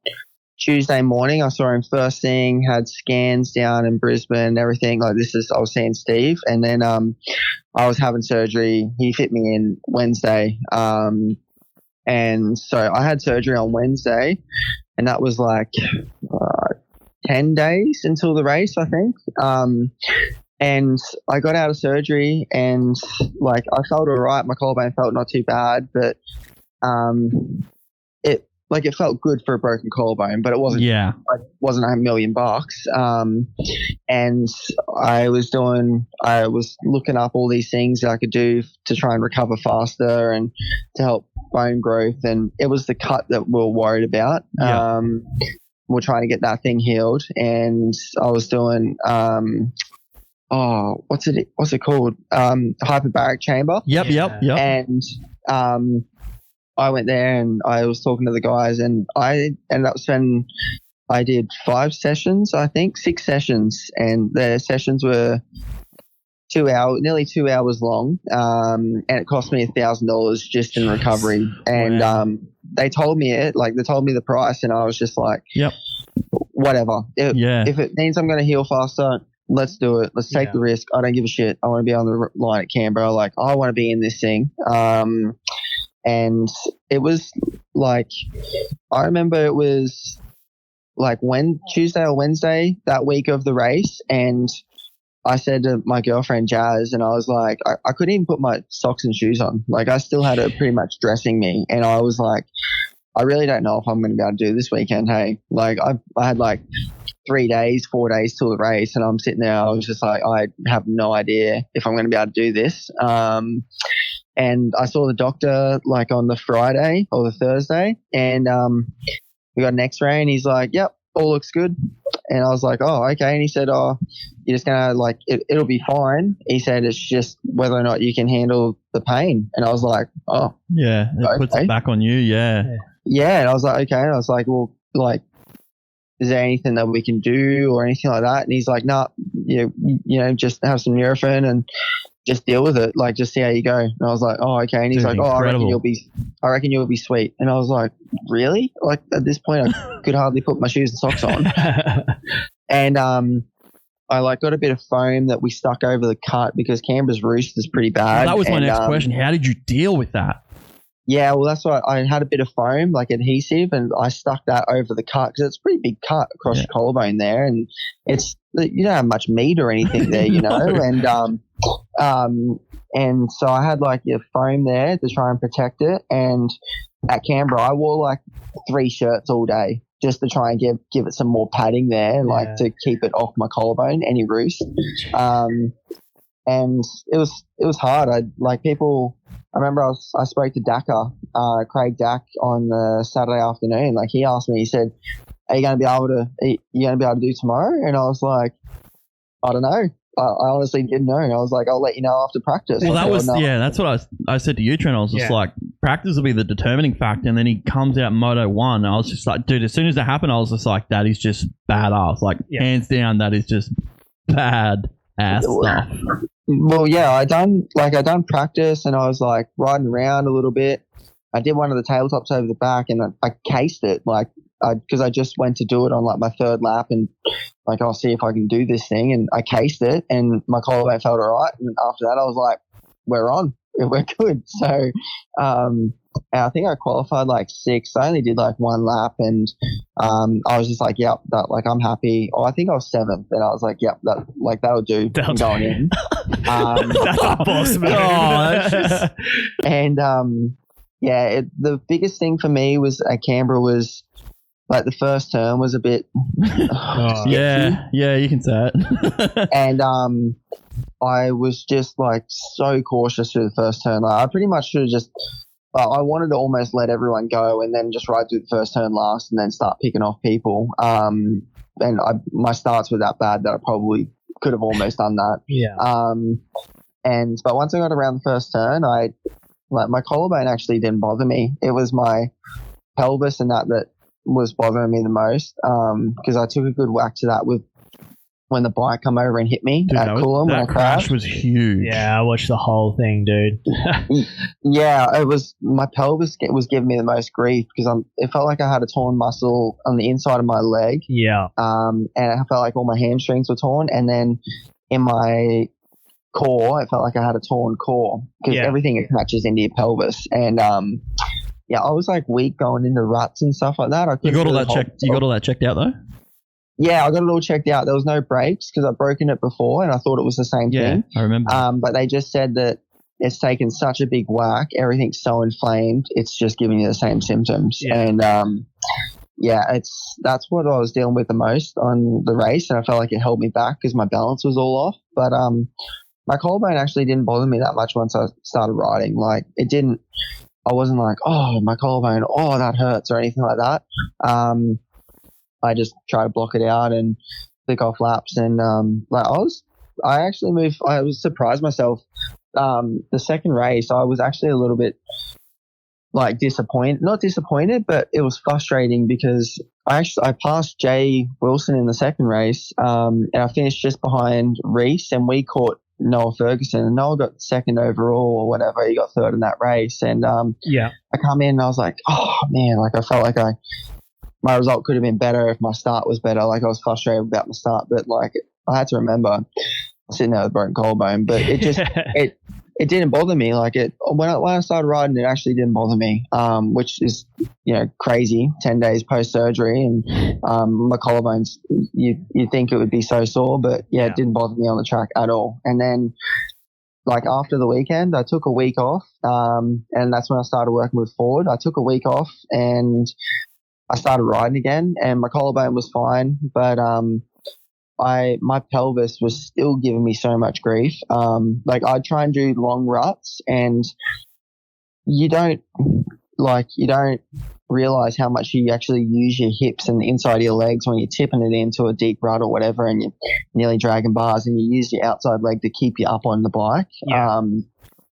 Tuesday morning. I saw him first thing, had scans down in Brisbane, everything. I was seeing Steve. And then I was having surgery. He fit me in Wednesday. And so I had surgery on Wednesday, and that was 10 days until the race, I think. And I got out of surgery and I felt all right. My collarbone felt not too bad, but it felt good for a broken collarbone, but it wasn't. Yeah, it wasn't $1 million. And I was looking up all these things that I could do to try and recover faster and to help bone growth. And it was the cut that we were worried about. Yeah. We're trying to get that thing healed, and I was doing what's it called? Hyperbaric chamber. Yep. And I went there and I was talking to the guys, and I ended up spending, I did 5 sessions, I think 6 sessions, and the sessions were nearly 2 hours long, and it cost me $1,000 just in recovery. And they told me the price, and I was just like, yep, whatever. If it means I'm going to heal faster, let's do it. Let's take the risk. I don't give a shit. I want to be on the line at Canberra. I want to be in this thing. And it was I remember it was Tuesday or Wednesday that week of the race, and I said to my girlfriend Jazz, and I was like, I couldn't even put my socks and shoes on. I still had her pretty much dressing me, and I was like, I really don't know if I'm going to be able to do this weekend. Hey, I had 4 days till the race, and I'm sitting there. I was just like, I have no idea if I'm going to be able to do this. And I saw the doctor on the Friday or the Thursday, and we got an X-ray, and he's like, "Yep, all looks good." And I was like, "Oh, okay." And he said, "Oh, you're just gonna it'll be fine." He said, "It's just whether or not you can handle the pain." And I was like, "Oh, yeah, it puts it back on you, yeah." And I was like, "Okay." And I was like, "Well, is there anything that we can do or anything like that?" And he's like, "No, just have some Nurofen and just deal with it. Just see how you go." And I was like, "Oh, okay." And he's like, "Oh, incredible. I reckon you'll be sweet." And I was like, "Really?" At this point, I could hardly put my shoes and socks on. And I got a bit of foam that we stuck over the cut because Canberra's roost is pretty bad. Well, that was my next question. How did you deal with that? Yeah, well, that's why I had a bit of foam, adhesive, and I stuck that over the cut because it's a pretty big cut across your collarbone there, and you don't have much meat or anything there, No. And And so I had like your foam there to try and protect it. And at Canberra, I wore like 3 shirts all day just to try and give it some more padding there, like to keep it off my collarbone, any roost. And it was hard. I remember I spoke to Dakar, Craig Dack, on the Saturday afternoon. Like, he asked me, he said, are you going to be able to do tomorrow? And I was like, I don't know. I honestly didn't know. And I was like, I'll let you know after practice. Well, that's what I said to you, Trent. I was just like, practice will be the determining factor. And then he comes out Moto 1. I was just like, dude, as soon as it happened, I was just like, that is just badass. Like, hands down, that is just bad ass stuff. Well, yeah, I done practice, and I was like riding around a little bit. I did one of the tabletops over the back, and I cased it, like, because I just went to do it on like my 3rd lap, and like, I'll see if I can do this thing, and I cased it, and my collarbone felt all right. And after that, I was like, we're on, we're good. So, I think I qualified like 6th. I only did like 1 lap, and I was just like, yep, I'm happy. Oh, I think I was 7th, and I was like, yep, that'll do. I'm going in. That's a boss move. And the biggest thing for me was at Canberra was like the first turn was a bit. Yeah, you can say it. And I was just like so cautious through the first turn. Like, I pretty much should have just. I wanted to almost let everyone go and then just ride through the first turn last and then start picking off people. And my starts were that bad that I probably could have almost done that. Yeah. But once I got around the first turn, my collarbone actually didn't bother me. It was my pelvis and that was bothering me the most. Because I took a good whack to that when the bike come over and hit me at Coolum when I crashed. Was huge. Yeah, I watched the whole thing, dude. Yeah, it was my pelvis was giving me the most grief because it felt like I had a torn muscle on the inside of my leg. Yeah. And I felt like all my hamstrings were torn, and then in my core, it felt like I had a torn core because everything attaches into your pelvis. And I was like weak going into ruts and stuff like that. You got all that checked out though? Yeah, I got it all checked out. There was no breaks because I'd broken it before and I thought it was the same thing. I remember. But they just said that it's taken such a big whack. Everything's so inflamed. It's just giving you the same symptoms. Yeah. And that's what I was dealing with the most on the race. And I felt like it held me back because my balance was all off. But my collarbone actually didn't bother me that much once I started riding. Like, it didn't, I wasn't like, oh, my collarbone, oh, that hurts or anything like that. I just try to block it out and pick off laps. And I was surprised myself. The second race, I was actually a little bit like not disappointed, but it was frustrating because I passed Jay Wilson in the second race, and I finished just behind Reese, and we caught Noah Ferguson, and Noah got second overall or whatever. He got third in that race. And I come in and I was like, oh man, like I felt like my result could have been better if my start was better. Like, I was frustrated about my start, but like I had to remember I'm sitting there with a broken collarbone, but it just it didn't bother me. Like, when I started riding, it actually didn't bother me, which is crazy. 10 days post surgery, and my collarbones, you think it would be so sore, but it didn't bother me on the track at all. And then like after the weekend, I took a week off, and that's when I started working with Ford. I took a week off and I started riding again, and my collarbone was fine, but my pelvis was still giving me so much grief. Like, I'd try and do long ruts, and you don't realize how much you actually use your hips and the inside of your legs when you're tipping it into a deep rut or whatever, and you're nearly dragging bars, and you use your outside leg to keep you up on the bike, and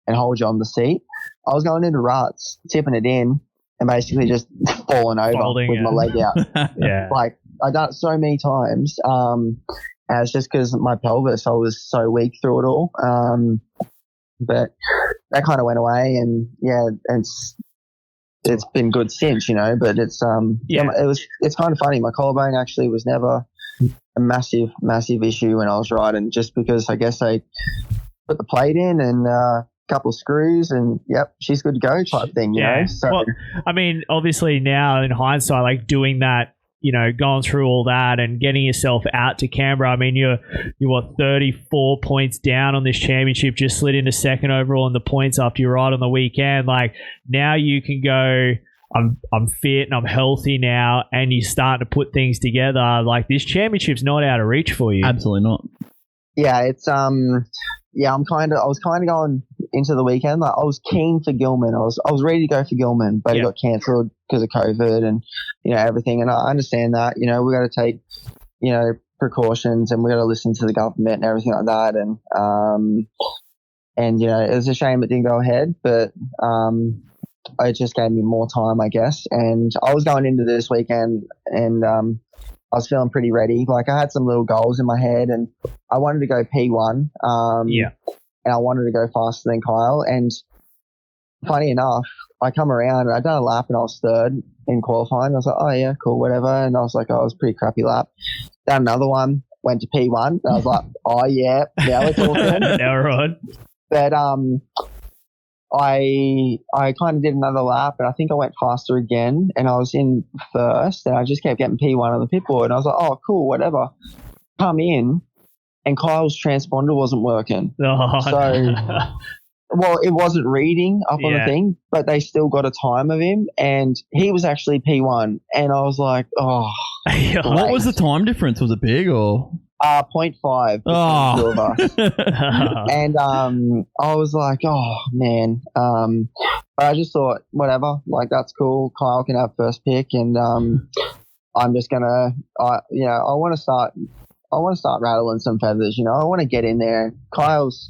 hold you on the seat. I was going into ruts, tipping it in, and basically just falling over with my leg out. Like, I've done it so many times. And it's just because my pelvis, I was so weak through it all. But that kind of went away, and it's been good since, but it's it's kind of funny. My collarbone actually was never a massive issue when I was riding, just because I guess I put the plate in and couple of screws and she's good to go type thing, you know. So, well, I mean, obviously now in hindsight, like doing that going through all that and getting yourself out to Canberra. I mean, you're 34 points down on this championship, just slid into second overall in the points after you ride on the weekend. Like, now you can go, I'm fit and I'm healthy now, and you start to put things together. Like, this championship's not out of reach for you. Absolutely not. Yeah, it's I was kind of going into the weekend. Like, I was keen for Gilman. I was ready to go for Gilman, but it got cancelled because of COVID and everything. And I understand that. We got to take precautions, and we got to listen to the government and everything like that. And it was a shame it didn't go ahead, but it just gave me more time, I guess. And I was going into this weekend, and I was feeling pretty ready. Like, I had some little goals in my head, and I wanted to go P1. And I wanted to go faster than Kyle. And funny enough, I come around and I done a lap and I was third in qualifying. I was like, oh yeah, cool, whatever. And I was like, oh, it was a pretty crappy lap. Done another one, went to P1. And I was like, oh yeah, now we're talking. Now we're on. But I kind of did another lap, and I think I went faster again, and I was in first, and I just kept getting P1 on the pit board, and I was like, oh, cool, whatever. Come in, and Kyle's transponder wasn't working. Oh, so, well, it wasn't reading up on the thing, but they still got a time of him, and he was actually P1, and I was like, oh. What was the time difference? Was it big or? 0.5 between the two of us. And I was like, oh man. But I just thought, whatever, like, that's cool. Kyle can have first pick, and I'm just gonna I want to start rattling some feathers. I want to get in there. Kyle's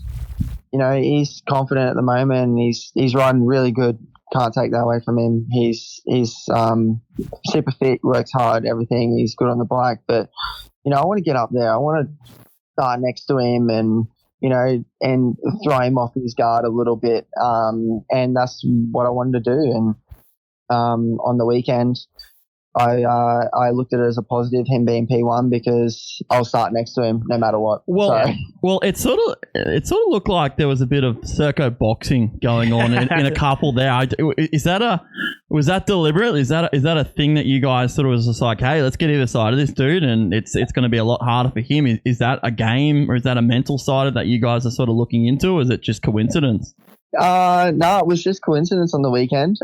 he's confident at the moment. He's riding really good. Can't take that away from him. He's super fit, works hard, everything. He's good on the bike, but I want to get up there. I want to start next to him and and throw him off his guard a little bit. And that's what I wanted to do. And on the weekend, I looked at it as a positive, him being P1, because I'll start next to him no matter what. Well, it sort of looked like there was a bit of Serco boxing going on in a couple there. Was that deliberate? Is that a thing that you guys sort of was just like, hey, let's get either side of this dude, and it's going to be a lot harder for him? Is that a game, or is that a mental side of that you guys are sort of looking into, or is it just coincidence? No, it was just coincidence on the weekend.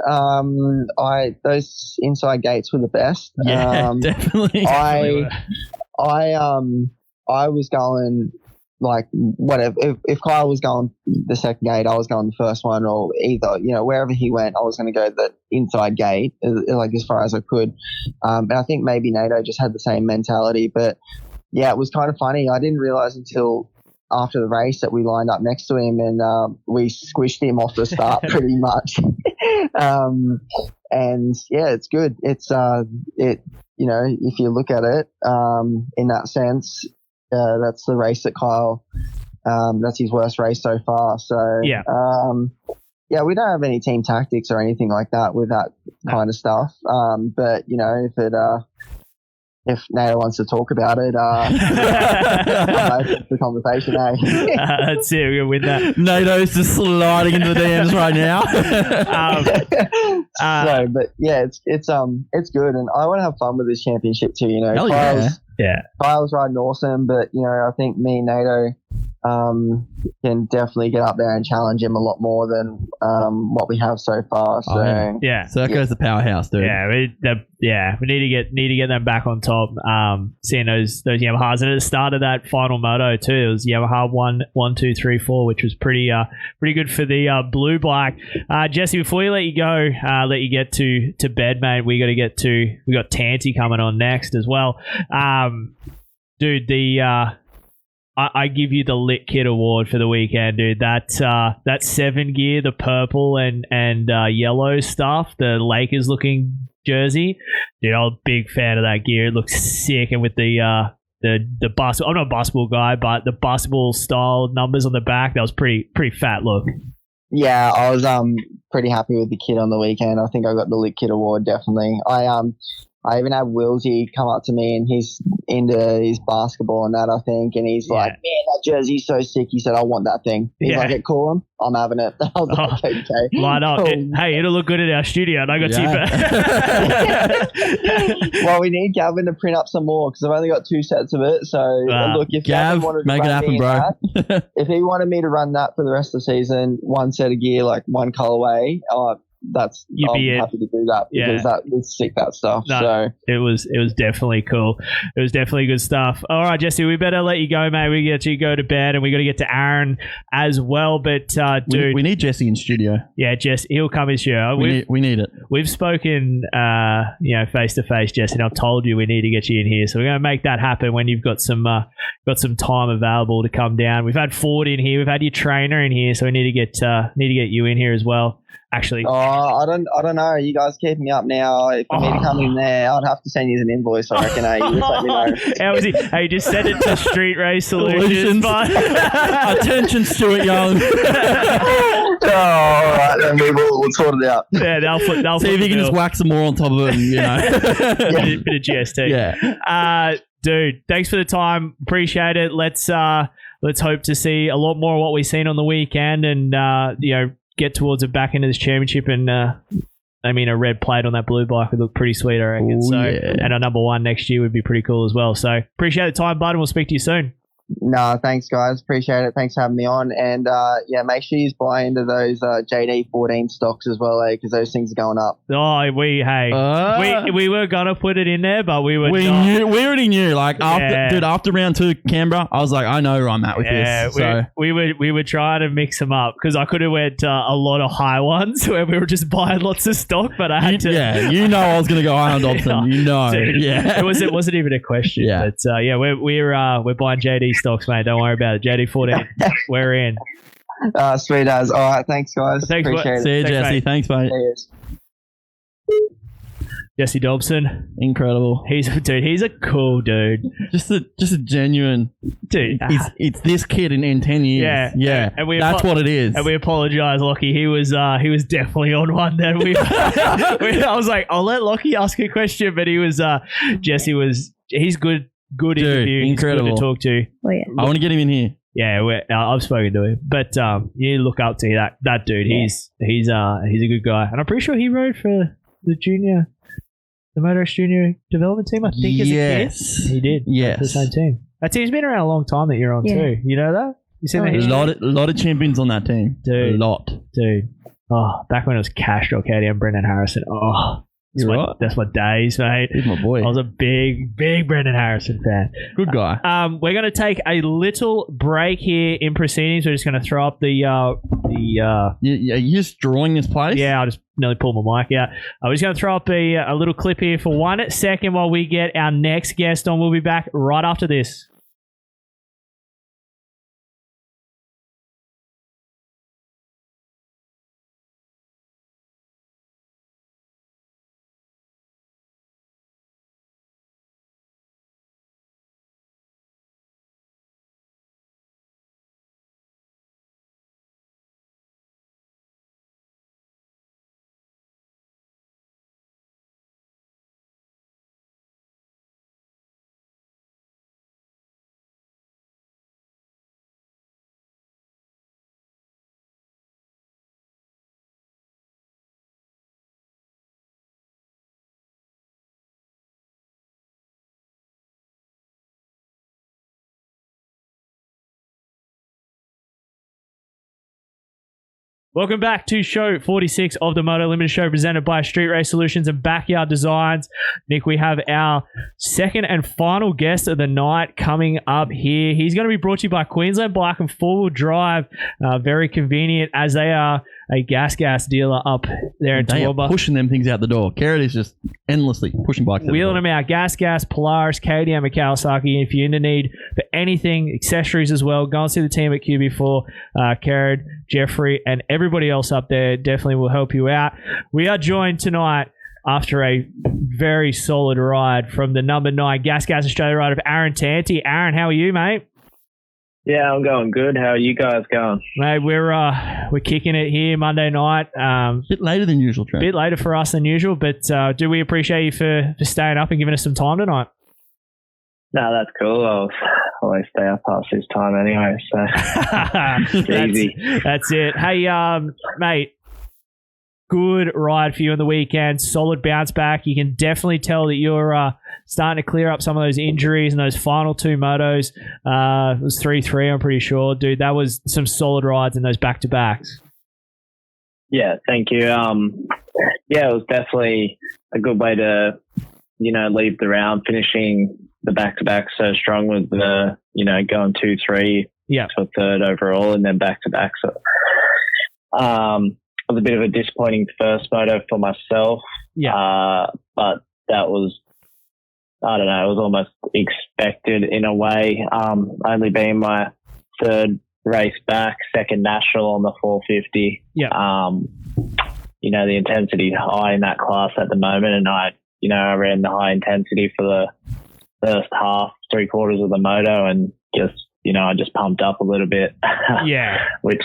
Those inside gates were the best. Yeah, definitely. I was going, like, whatever. If Kyle was going the second gate, I was going the first one, or either, wherever he went, I was going to go the inside gate, like, as far as I could. And I think maybe NATO just had the same mentality, but yeah, it was kind of funny. I didn't realize until after the race that we lined up next to him, and we squished him off the start pretty much. And yeah, it's good. It's if you look at it in that sense, that's the race that Kyle, that's his worst race so far. So yeah, we don't have any team tactics or anything like that with that kind of stuff. But if NATO wants to talk about it, the conversation, eh? That's it. We're with that. NATO's just sliding into the DMs right now. But yeah, it's good, and I want to have fun with this championship too. Kyle's riding awesome, but I think me and NATO can definitely get up there and challenge him a lot more than what we have so far. So Serco's the powerhouse, dude. We need to get them back on top. Seeing those Yamahas, and at the start of that final moto too, it was Yamaha 1, 2, 3, 4, which was pretty good for the blue black. Jesse, before we let you go, let you get to bed, mate. We got Tanti coming on next as well. Dude, I give you the Lit Kit Award for the weekend, dude. That 7 gear, the purple and yellow stuff, the Lakers looking jersey, dude. I'm a big fan of that gear. It looks sick, and with the basketball. I'm not a basketball guy, but the basketball style numbers on the back, that was pretty fat look. Yeah, I was pretty happy with the kit on the weekend. I think I got the Lit Kit Award, definitely. I even had Willsy come up to me, and he's into his basketball and that, I think, and he's like, man, that jersey's so sick. He said, I want that thing. He's like, call him. I'm having it. I was like, okay. Line up. Cool. Hey, it'll look good in our studio, and I got Well, we need Gavin to print up some more because I've only got 2 sets of it. So look, if Gav, Gavin wanted to make it happen, bro. If he wanted me to run that for the rest of the season, 1 set of gear, like 1 colorway, I'm happy to do that because that was sick, that stuff. No, so it was definitely cool. It was definitely good stuff. All right, Jesse, we better let you go, mate. We get to go to bed, and we got to get to Aaron as well. But dude, we need Jesse in studio. Yeah, Jesse, he'll come in studio. We need it. We've spoken, face to face, Jesse, and I've told you we need to get you in here. So we're going to make that happen when you've got some time available to come down. We've had Ford in here, we've had your trainer in here, so we need to get you in here as well. Actually, I don't know. You guys keep me up now. If for me to come in there, I'd have to send you an invoice. I reckon. You just let me know. How was he? Hey, just send it to Street Race Solutions. Attention, Stuart Young. All right, then we'll sort it out. Yeah, they'll see if you can just whack some more on top of it. And, bit of GST. Yeah. Dude, thanks for the time. Appreciate it. Let's hope to see a lot more of what we've seen on the weekend, and get towards it back into this championship, and a red plate on that blue bike would look pretty sweet, I reckon. And a number 1 next year would be pretty cool as well. So appreciate the time, bud, and we'll speak to you soon. No, thanks, guys. Appreciate it. Thanks for having me on. And, make sure you buy into those JD14 stocks as well, because those things are going up. Oh, we were going to put it in there, but we already knew. Like, after round 2 Canberra, I was like, I know where I'm at with this. So. We were trying to mix them up because I could have went a lot of high ones where we were just buying lots of stock, but I had to. Yeah, I was going to go high on Dobson. Dude, yeah. It wasn't even a question. Yeah. But we're buying JD stocks, mate. Don't worry about it. JD14, we're in. Sweet as. All right, thanks, guys. Thanks, appreciate it. See you, Jesse. Thanks, mate. Cheers. Jesse Dobson, incredible. He's a cool dude. Just a genuine dude. It's this kid in 10 years. Yeah. And that's what it is. And we apologize, Lockie. He was definitely on one. Then I was like, I'll let Lockie ask a question, but Jesse was. He's good. Good dude, interview. Incredible. He's good to talk to. Oh, yeah. I want to get him in here. Yeah, I've spoken to him, but you look up to that dude. Yeah. He's a good guy, and I'm pretty sure he rode for the Motorex junior development team. I think as a kid, he did. Yes, the same team. That team's been around a long time that you're on too. You know that? You seen that? A lot of champions on that team, dude. A lot, dude. Oh, back when it was Castro, Katie, and Brendan Harrison. Oh. That's my days, mate. He's my boy. I was a big Brendan Harrison fan. Good guy. We're going to take a little break here in proceedings. We're just going to throw up the you're just drawing this place? Yeah, I just nearly pulled my mic out. We're just going to throw up a little clip here for 1 second while we get our next guest on. We'll be back right after this. Welcome back to show 46 of the Moto Limited Show, presented by Street Race Solutions and Backyard Designs. Nick, we have our second and final guest of the night coming up here. He's going to be brought to you by Queensland Bike and 4-Wheel Drive. Very convenient, as they are a gas dealer up there in Toowoomba. They are pushing them things out the door. Carrot is just endlessly pushing bikes out wheeling them out. Gas, Polaris, KTM, and Kawasaki. If you're in the need for anything, accessories as well, go and see the team at QB4. Carrot, Jeffrey, and everybody else up there definitely will help you out. We are joined tonight after a very solid ride from the number 9 Gas Australia rider of Aaron Tanti. Aaron, how are you, mate? Yeah, I'm going good. How are you guys going? Mate, we're kicking it here Monday night. Bit later than usual, Trent. Bit later for us than usual, but do we appreciate you for staying up and giving us some time tonight? No, that's cool. I'll always stay up past this time anyway, so it's easy. That's it. Hey, mate, good ride for you on the weekend. Solid bounce back. You can definitely tell that you're starting to clear up some of those injuries and those final two motos. It was 3-3, I'm pretty sure. Dude, that was some solid rides in those back-to-backs. Yeah, thank you. Yeah, it was definitely a good way to, leave the round, finishing the back-to-back so strong with the, going 2-3 to a third overall and then back-to-back. So, it was a bit of a disappointing first moto for myself. Yeah. But that was, I don't know, it was almost expected in a way. Only being my third race back, second national on the 450. Yeah. The intensity high in that class at the moment, and I ran the high intensity for the first half, 3/4 of the moto, and just, I just pumped up a little bit. Yeah. Which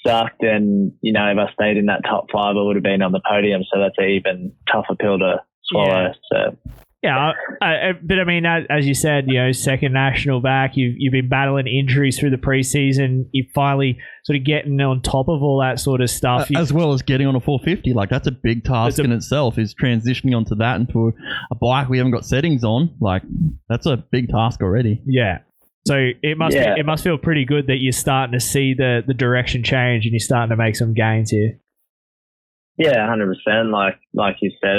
sucked, and, if I stayed in that top 5, I would have been on the podium, so that's an even tougher pill to swallow. Yeah. So. Yeah, but I mean, as you said, second national back, you've been battling injuries through the preseason. You're finally sort of getting on top of all that sort of stuff. As well as getting on a 450. Like, that's a big task in itself, is transitioning onto that into a bike we haven't got settings on. Like, that's a big task already. Yeah. So it must feel pretty good that you're starting to see the direction change and you're starting to make some gains here. Yeah, 100%. Like you said,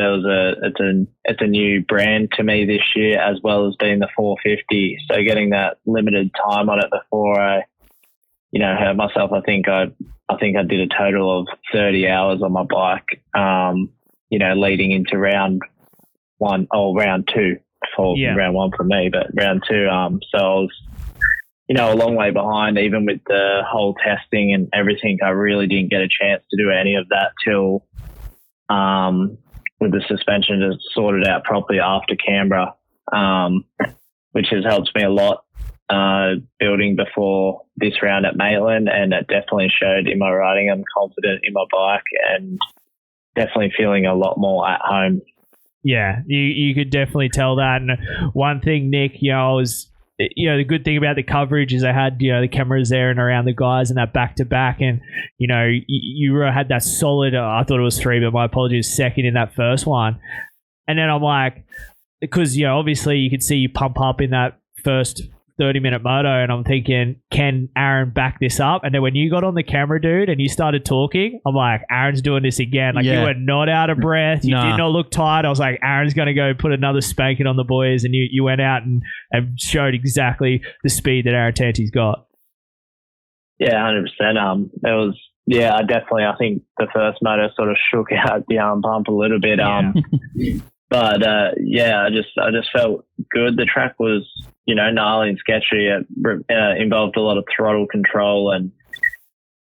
it's a new brand to me this year, as well as being the 450. So getting that limited time on it before I, hurt myself. I think I did a total of 30 hours on my bike. Leading into round 2 for round 1 for me, but round 2. So I was, a long way behind, even with the whole testing and everything. I really didn't get a chance to do any of that till with the suspension just sorted out properly after Canberra, which has helped me a lot building before this round at Maitland, and it definitely showed in my riding. I'm confident in my bike and definitely feeling a lot more at home. Yeah, you could definitely tell that. And one thing, Nick, the good thing about the coverage is I had, the cameras there and around the guys and that back-to-back, and, you had that solid, I thought it was 3, but my apologies, second in that first one. And then I'm like, because, obviously you could see you pump up in that first 30-minute moto, and I'm thinking, can Aaron back this up? And then when you got on the camera, dude, and you started talking, I'm like, Aaron's doing this again. Like, you were not out of breath. You did not look tired. I was like, Aaron's going to go put another spanking on the boys, and you went out and showed exactly the speed that Aaron Tanti's got. Yeah, 100%. It was, I think the first moto sort of shook out the arm pump a little bit. But I just felt good. The track was, gnarly and sketchy. It involved a lot of throttle control and,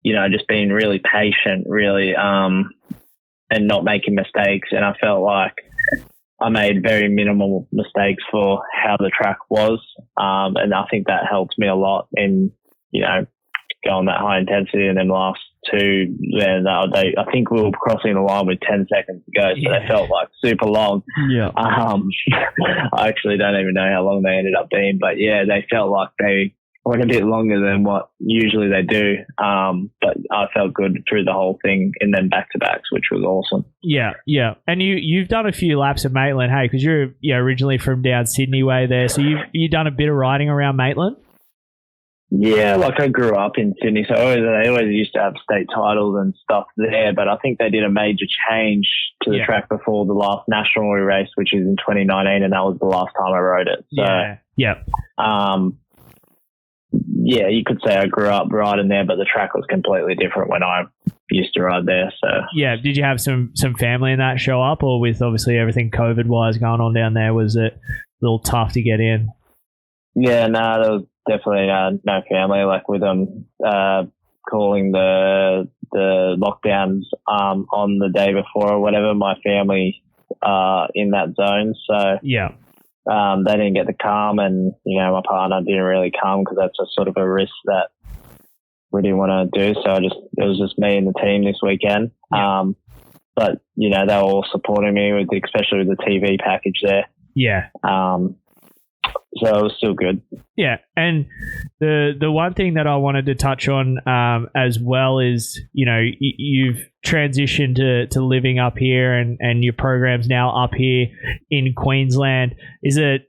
just being really patient, really, and not making mistakes. And I felt like I made very minimal mistakes for how the track was. And I think that helped me a lot in, going that high intensity. And then last 2, then I think we were crossing the line with 10 seconds to go, so they felt like super long. Yeah. I actually don't even know how long they ended up being, but they felt like they went a bit longer than what usually they do. But I felt good through the whole thing in them back-to-backs, which was awesome. Yeah, yeah. And you've done a few laps at Maitland, hey, because you're originally from down Sydney way there, so you've done a bit of riding around Maitland? Yeah, like I grew up in Sydney, so they always used to have state titles and stuff there, but I think they did a major change to the track before the last national we raced, which is in 2019, and that was the last time I rode it. So, you could say I grew up riding there, but the track was completely different when I used to ride there. So did you have some family in that show up, or with obviously everything COVID-wise going on down there, was it a little tough to get in? Yeah, no, there was definitely no family. Like with them calling the lockdowns on the day before or whatever, my family in that zone. So they didn't get to come, and my partner didn't really come because that's a sort of a risk that we didn't want to do. So it was just me and the team this weekend. But they were all supporting me especially with the TV package there. Yeah. So it was still good. Yeah, and the one thing that I wanted to touch on as well is, you've transitioned to living up here, and your program's now up here in Queensland. Is it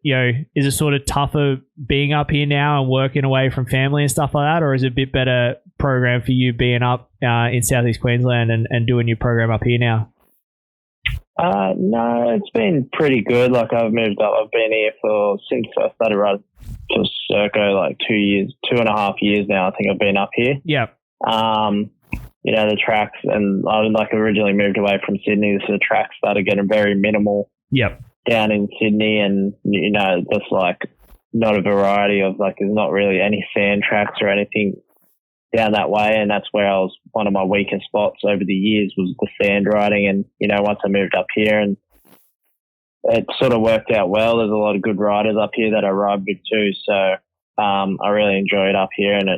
sort of tougher being up here now and working away from family and stuff like that, or is it a bit better program for you being up in Southeast Queensland and doing your program up here now? No, it's been pretty good. Like, I've moved up. I've been here since I started riding for Serco, like 2.5 years now. I think I've been up here. Yeah. The tracks, and I originally moved away from Sydney, so the tracks started getting very minimal. Yep. Down in Sydney, and that's like not a variety of there's not really any sand tracks or anything down that way, and that's where one of my weaker spots over the years was the sand riding. And once I moved up here, and it sort of worked out well. There's a lot of good riders up here that I ride with too, so I really enjoy it up here, and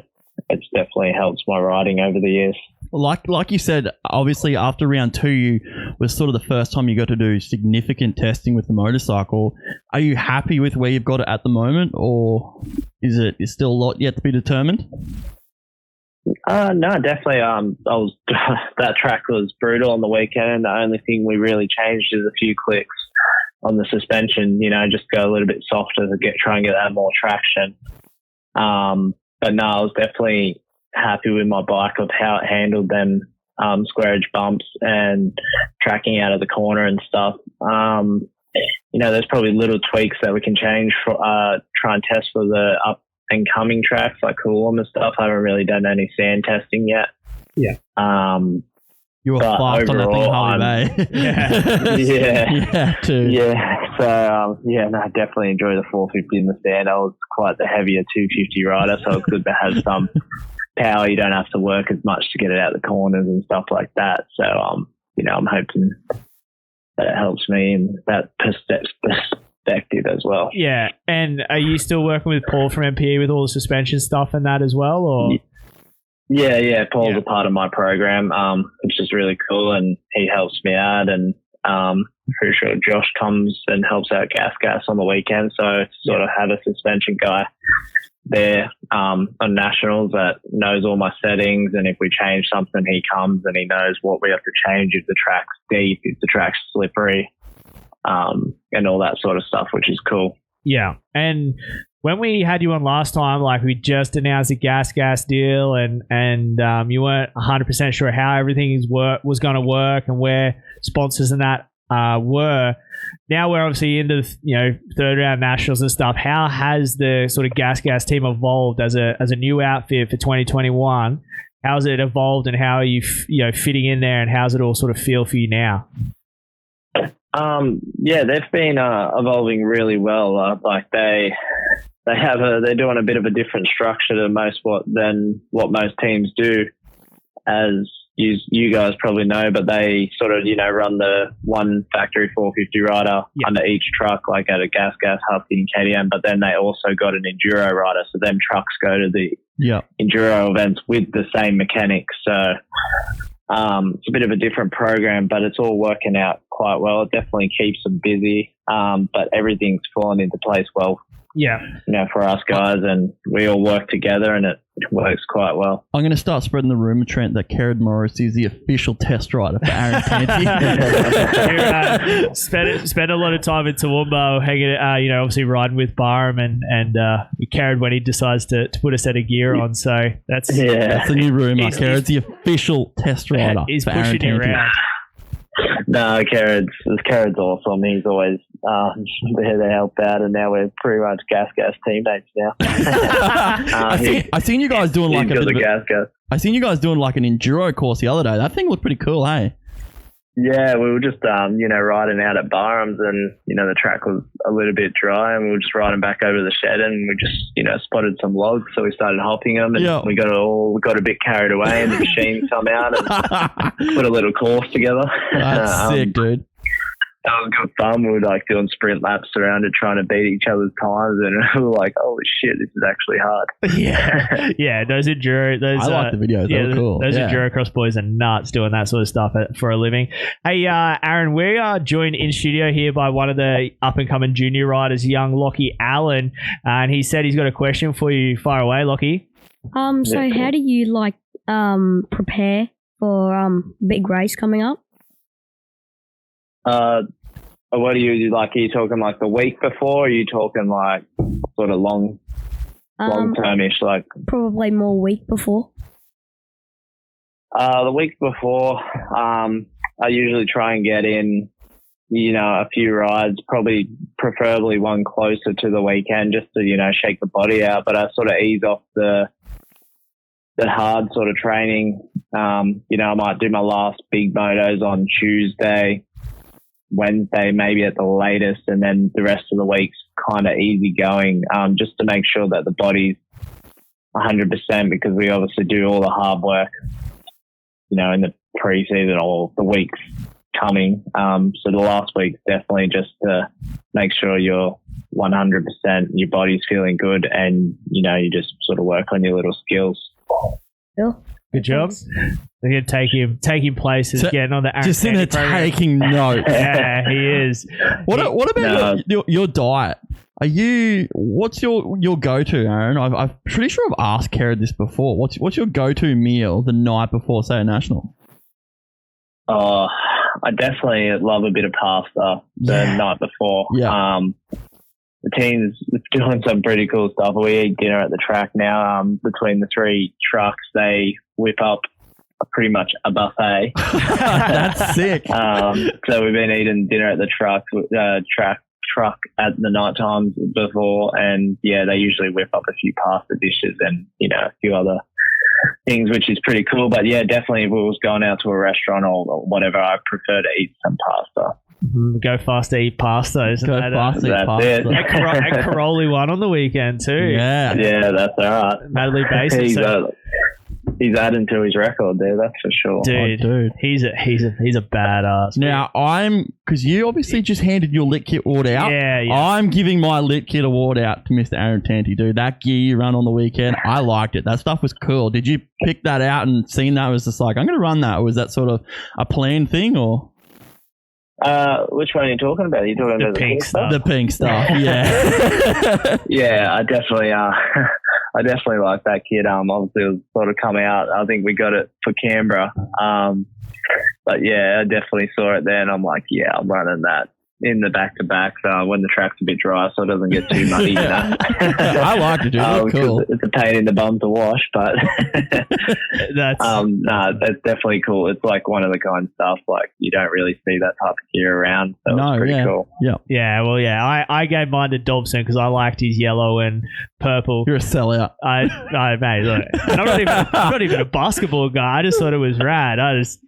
it's definitely helped my riding over the years. Like you said, obviously after round 2 was sort of the first time you got to do significant testing with the motorcycle. Are you happy with where you've got it at the moment, or is still a lot yet to be determined? No, definitely. That track was brutal on the weekend. The only thing we really changed is a few clicks on the suspension. Just go a little bit softer to try and get that more traction. But no, I was definitely happy with my bike of how it handled them square edge bumps and tracking out of the corner and stuff. There's probably little tweaks that we can change for try and test for the up and coming tracks like Coolum and stuff. I haven't really done any sand testing yet. Yeah. You were fast on that thing, Harley Bay. Yeah, too. Yeah. So, no, I definitely enjoy the 450 in the sand. I was quite the heavier 250 rider, so it's good to have some power. You don't have to work as much to get it out the corners and stuff like that. So, I'm hoping that it helps me in that perspective as well. Yeah. And are you still working with Paul from MPE with all the suspension stuff and that as well, or? Yeah. Paul's a part of my program, which is really cool, and he helps me out. And I'm pretty sure Josh comes and helps out Gas on the weekend. So to sort of have a suspension guy there on nationals that knows all my settings, and if we change something, he comes and he knows what we have to change if the track's deep, if the track's slippery, and all that sort of stuff, which is cool. Yeah. And when we had you on last time, we just announced a gas deal, and you weren't 100% sure how everything was going to work and where sponsors and that were. Now we're obviously into third round nationals and stuff. How has the sort of gas team evolved as a new outfit for 2021? How's it evolved, and how are you fitting in there, and how's it all sort of feel for you now? They've been evolving really well. They're doing a bit of a different structure than what most teams do, as you guys probably know. But they sort of run the one factory 450 rider under each truck, like at a gas Huffy and KTM. But then they also got an enduro rider, so them trucks go to the enduro events with the same mechanics. So it's a bit of a different program, but it's all working out quite well. It definitely keeps them busy, but everything's fallen into place well. Yeah. For us guys, and we all work together, and it works quite well. I'm going to start spreading the rumor, Trent, that Kerrod Morris is the official test rider for Aaron Tanti. Spend a lot of time in Toowoomba, hanging, obviously riding with Barham and Kerrod when he decides to put a set of gear on. So that's the new rumor. Kerrod's the official test rider. He's for pushing you Aaron around. No, Kerrod's awesome. He's always there to help out, and now we're pretty much gas teammates now. I seen you guys doing like I seen you guys doing like an enduro course the other day. That thing looked pretty cool, hey? Yeah, we were just riding out at Barham's, and the track was a little bit dry, and we were just riding back over the shed, and we just spotted some logs, so we started hopping them, and we got a bit carried away, and the machine come out and put a little course together. That's sick, dude. that was good fun. We were like doing sprint laps around it, trying to beat each other's times, and we were like, "Holy shit, this is actually hard." Yeah. Those enduro, those I like the videos. They were cool. Those Yeah. endurocross boys are nuts doing that sort of stuff for a living. Hey, Aaron, we are joined in studio here by one of the up and coming junior riders, young Lockie Allen, and he said he's got a question for you. Fire away, Lockie. So how do you like prepare for big race coming up? What do you like? Are you talking like the week before? Or are you talking like sort of long term-ish? Like Probably more week before. the week before, I usually try and get in, a few rides, preferably one closer to the weekend, just to shake the body out. But I sort of ease off the hard sort of training. I might do my last big motos on Tuesday, Wednesday, maybe at the latest, and then the rest of the week's kind of easy going, just to make sure that the body's 100%, because we obviously do all the hard work, in the pre-season or the weeks coming. So the last week's definitely just to make sure you're 100%, your body's feeling good, and, you just sort of work on your little skills. Cool. Good job. They're going to taking places, getting on the Aaron Just in there program. taking notes. Yeah, he is. What about your diet? What's your go-to, Aaron? I'm pretty sure I've asked Kara this before. What's your go-to meal the night before, say, a national? Oh, I definitely love a bit of pasta the night before. Yeah. The team's doing some pretty cool stuff. We eat dinner at the track now. Between the three trucks, they whip up pretty much a buffet. That's sick. So we've been eating dinner at the truck at the night times before, and they usually whip up a few pasta dishes and a few other things, which is pretty cool. But definitely if we was going out to a restaurant or whatever, I prefer to eat some pasta. Go fast, eat pasta. Isn't that fast, eat pasta. it. And Caroli won on the weekend too. Yeah. Yeah, that's all right. Madly basis. He's adding to his record there, that's for sure. Dude, he's a badass. Now because you obviously just handed your lit kit award out. Yeah. I'm giving my lit kit award out to Mr. Aaron Tanti, dude. That gear you run on the weekend, I liked it. That stuff was cool. Did you pick that out and seen that? It was just like, I'm going to run that. Or was that sort of a planned thing, or? Which one are you talking about? Are you talking about the pink stuff? The pink stuff, yeah. Yeah, I definitely like that kit. Obviously it was sort of come out. I think we got it for Canberra. But I definitely saw it there, and I'm like, I'm running that in the back-to-back when the track's a bit dry, so it doesn't get too muddy. I like it, dude. It's cool. It's a pain in the bum to wash, but that's definitely cool. It's like one of the kind of stuff like you don't really see that type of gear around, so it's pretty cool. Yeah. I gave mine to Dobson because I liked his yellow and purple. You're a sellout. Mate, look, I'm not even a basketball guy. I just thought it was rad. I just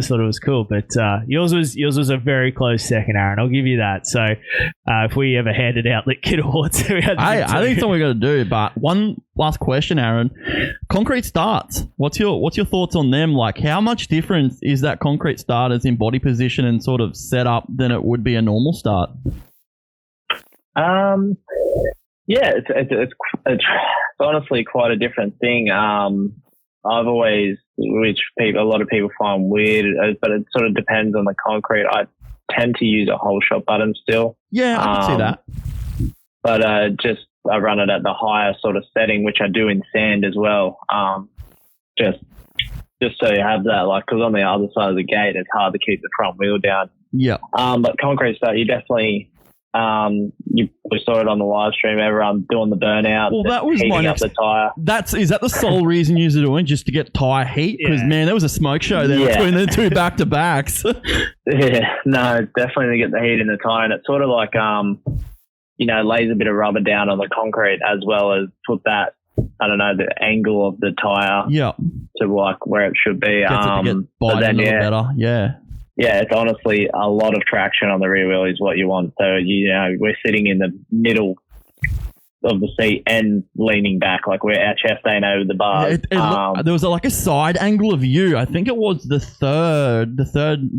thought it was cool, but yours was a very close second, Aaron. I'll give you that. So if we ever handed out lit kit awards, I think it's what we got to do. But one last question, Aaron: concrete starts. What's your thoughts on them? Like, how much difference is that concrete starters in body position and sort of setup than it would be a normal start? It's honestly quite a different thing. I've always, which a lot of people find weird, but it sort of depends on the concrete. I tend to use a whole shot button still. Yeah, I can see that. But I run it at the higher sort of setting, which I do in sand as well. Just so you have that, like, because on the other side of the gate, it's hard to keep the front wheel down. Yeah. But concrete start, you definitely. We saw it on the live stream. Everyone doing the burnout. Well, that was my next. The tire. Is that the sole reason you're doing, just to get tire heat? Because man, there was a smoke show there between the two back to backs. No, definitely to get the heat in the tire, and it's sort of like lays a bit of rubber down on the concrete as well as put that the angle of the tire to like where it should be. Gets it to get biting a little better. Yeah. Yeah, it's honestly a lot of traction on the rear wheel is what you want. So, we're sitting in the middle of the seat and leaning back, like where our chest ain't over the bars. There was like a side angle of you. I think it was the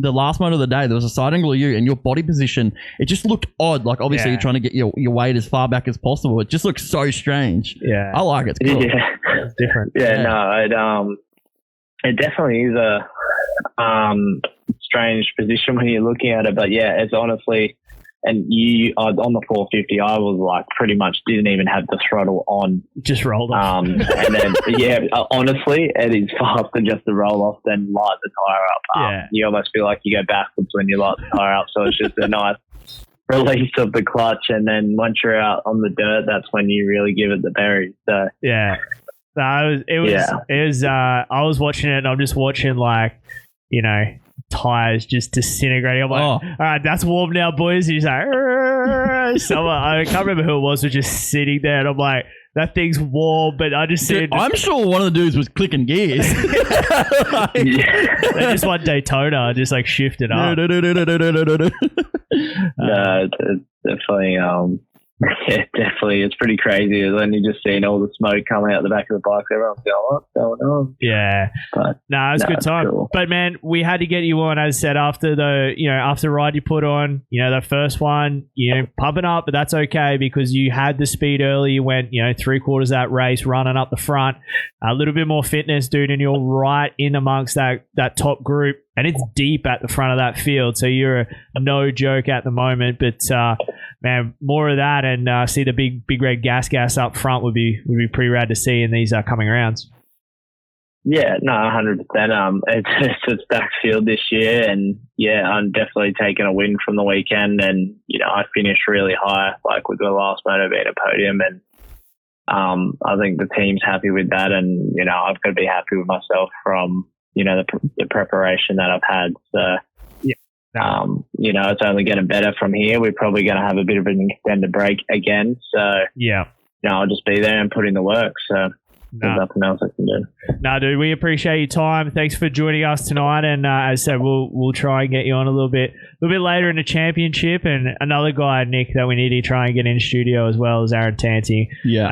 last motor of the day. There was a side angle of you and your body position. It just looked odd. Like obviously you're trying to get your weight as far back as possible. It just looks so strange. Yeah, I like it. It's cool. Yeah, it's different. No, it definitely is a strange position when you're looking at it. But yeah, it's honestly. And on the 450, I was like pretty much didn't even have the throttle on. Just rolled off. And then, honestly, it is faster just to roll off than light the tire up. You almost feel like you go backwards when you light the tire up. So it's just a nice release of the clutch. And then once you're out on the dirt, that's when you really give it the berries. So yeah. So I was watching it and I'm just watching tires just disintegrating. I'm like, all right, that's warm now, boys. And he's like, someone, I can't remember who it was just sitting there, and I'm like, that thing's warm, but I just said, I'm sure one of the dudes was clicking gears. They just want Daytona, just like shifted up. No, it's definitely definitely. It's pretty crazy. And then you just seeing all the smoke coming out the back of the bike. Everyone's going, what's going on? Yeah. But it's a good time. Cool. But man, we had to get you on, as I said, after the ride you put on, the first one, pumping up, but that's okay because you had the speed early. You went, 3/4 of that race running up the front, a little bit more fitness, dude, and you're right in amongst that top group. And it's deep at the front of that field, so you're no joke at the moment. But man, more of that, and see the big red gas up front would be pretty rad to see in these coming rounds. Yeah, no, 100%. It's backfield this year, and yeah, I'm definitely taking a win from the weekend. And I finished really high, like with the last moto being a podium, and I think the team's happy with that, and I've got to be happy with myself from the preparation that I've had. So, it's only getting better from here. We're probably going to have a bit of an extended break again. So, I'll just be there and put in the work. So, there's nothing else I can do. No, dude, we appreciate your time. Thanks for joining us tonight. And as I said, we'll try and get you on a little bit later in the championship. And another guy, Nick, that we need to try and get in studio as well is Aaron Tanti. Yeah.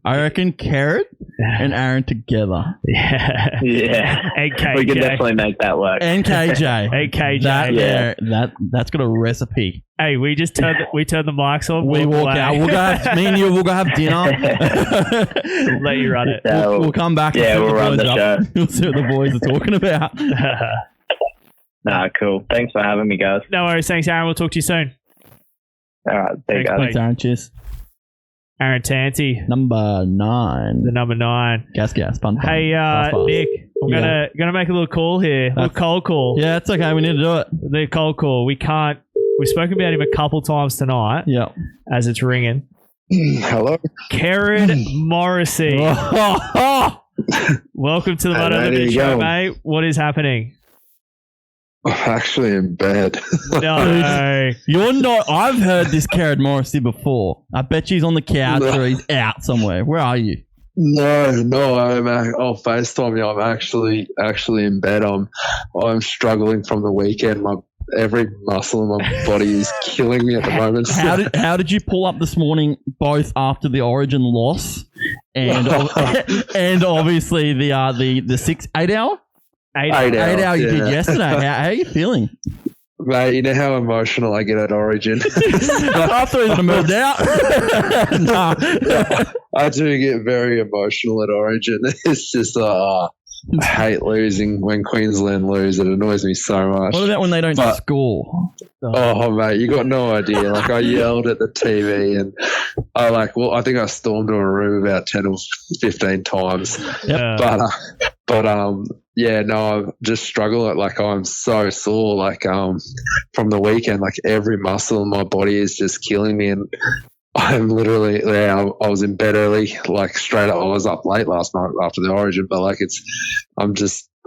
I reckon Carrot and Aaron together. Yeah. And KJ. We can definitely make that work. And KJ. And KJ. That's got a recipe. Hey, we just turned the mics on. We walk out. We'll go. Me and you. We'll go have dinner. Let you run it. We'll come back. Yeah, we'll run the show. We'll see what the boys are talking about. Cool. Thanks for having me, guys. No worries. Thanks, Aaron. We'll talk to you soon. All right. See you guys. Thanks, Aaron. Cheers. Aaron Tanti, number 9. The number 9. Gas. Fun. Hey, Nick. I'm gonna make a little call here. A little cold call. Yeah, it's okay. We need to do it. The cold call. We've spoken about him a couple times tonight. Yeah. As it's ringing. Hello. Karen Morrissey. Welcome to the Moto Limited Show, mate. What is happening? I'm actually in bed. No. You're not. I've heard this Karen Morrissey before. I bet she's on the couch or he's out somewhere. Where are you? No, I'll FaceTime you. I'm actually in bed. I'm struggling from the weekend. Every muscle in my body is killing me at the moment. How did you pull up this morning, both after the Origin loss and and obviously the 8 hour? 8 hour you did yesterday. How are you feeling? Mate, you know how emotional I get at Origin. I thought you were moved out. No. I do get very emotional at Origin. It's just I hate losing when Queensland lose. It annoys me so much. What about when they don't score? Oh, mate, you got no idea. Like, I yelled at the TV and I think I stormed to a room about 10 or 15 times. Yep. I'm just struggling. Like, I'm so sore. Like, from the weekend, like every muscle in my body is just killing me. And I'm literally I was in bed early, like straight up. I was up late last night after the Origin, but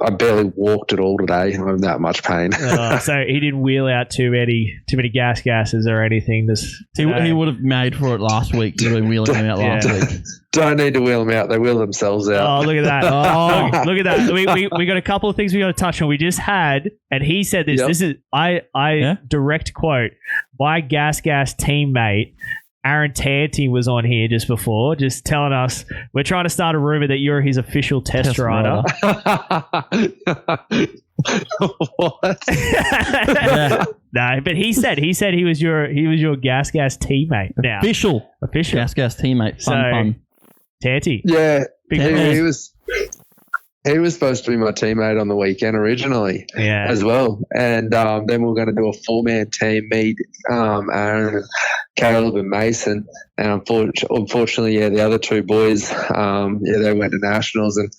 I barely walked at all today. I'm in that much pain. So he didn't wheel out too many gases or anything. He would have made for it last week. He would have wheeled him out last week. Don't need to wheel them out. They wheel themselves out. Oh, look at that. Look at that. We got a couple of things we got to touch on. We just had, and he said this. Yep. This is I direct quote, my gas teammate Aaron Tanti was on here just before, just telling us we're trying to start a rumor that you're his official test rider. What? Yeah. No, but he said he was your gas teammate. Now Official gas teammate. Fun. Tanti. Yeah, Big he was supposed to be my teammate on the weekend originally, as well. And then we were going to do a 4-man team, me, Aaron, Caleb, and Mason. And unfortunately, the other two boys, they went to nationals, and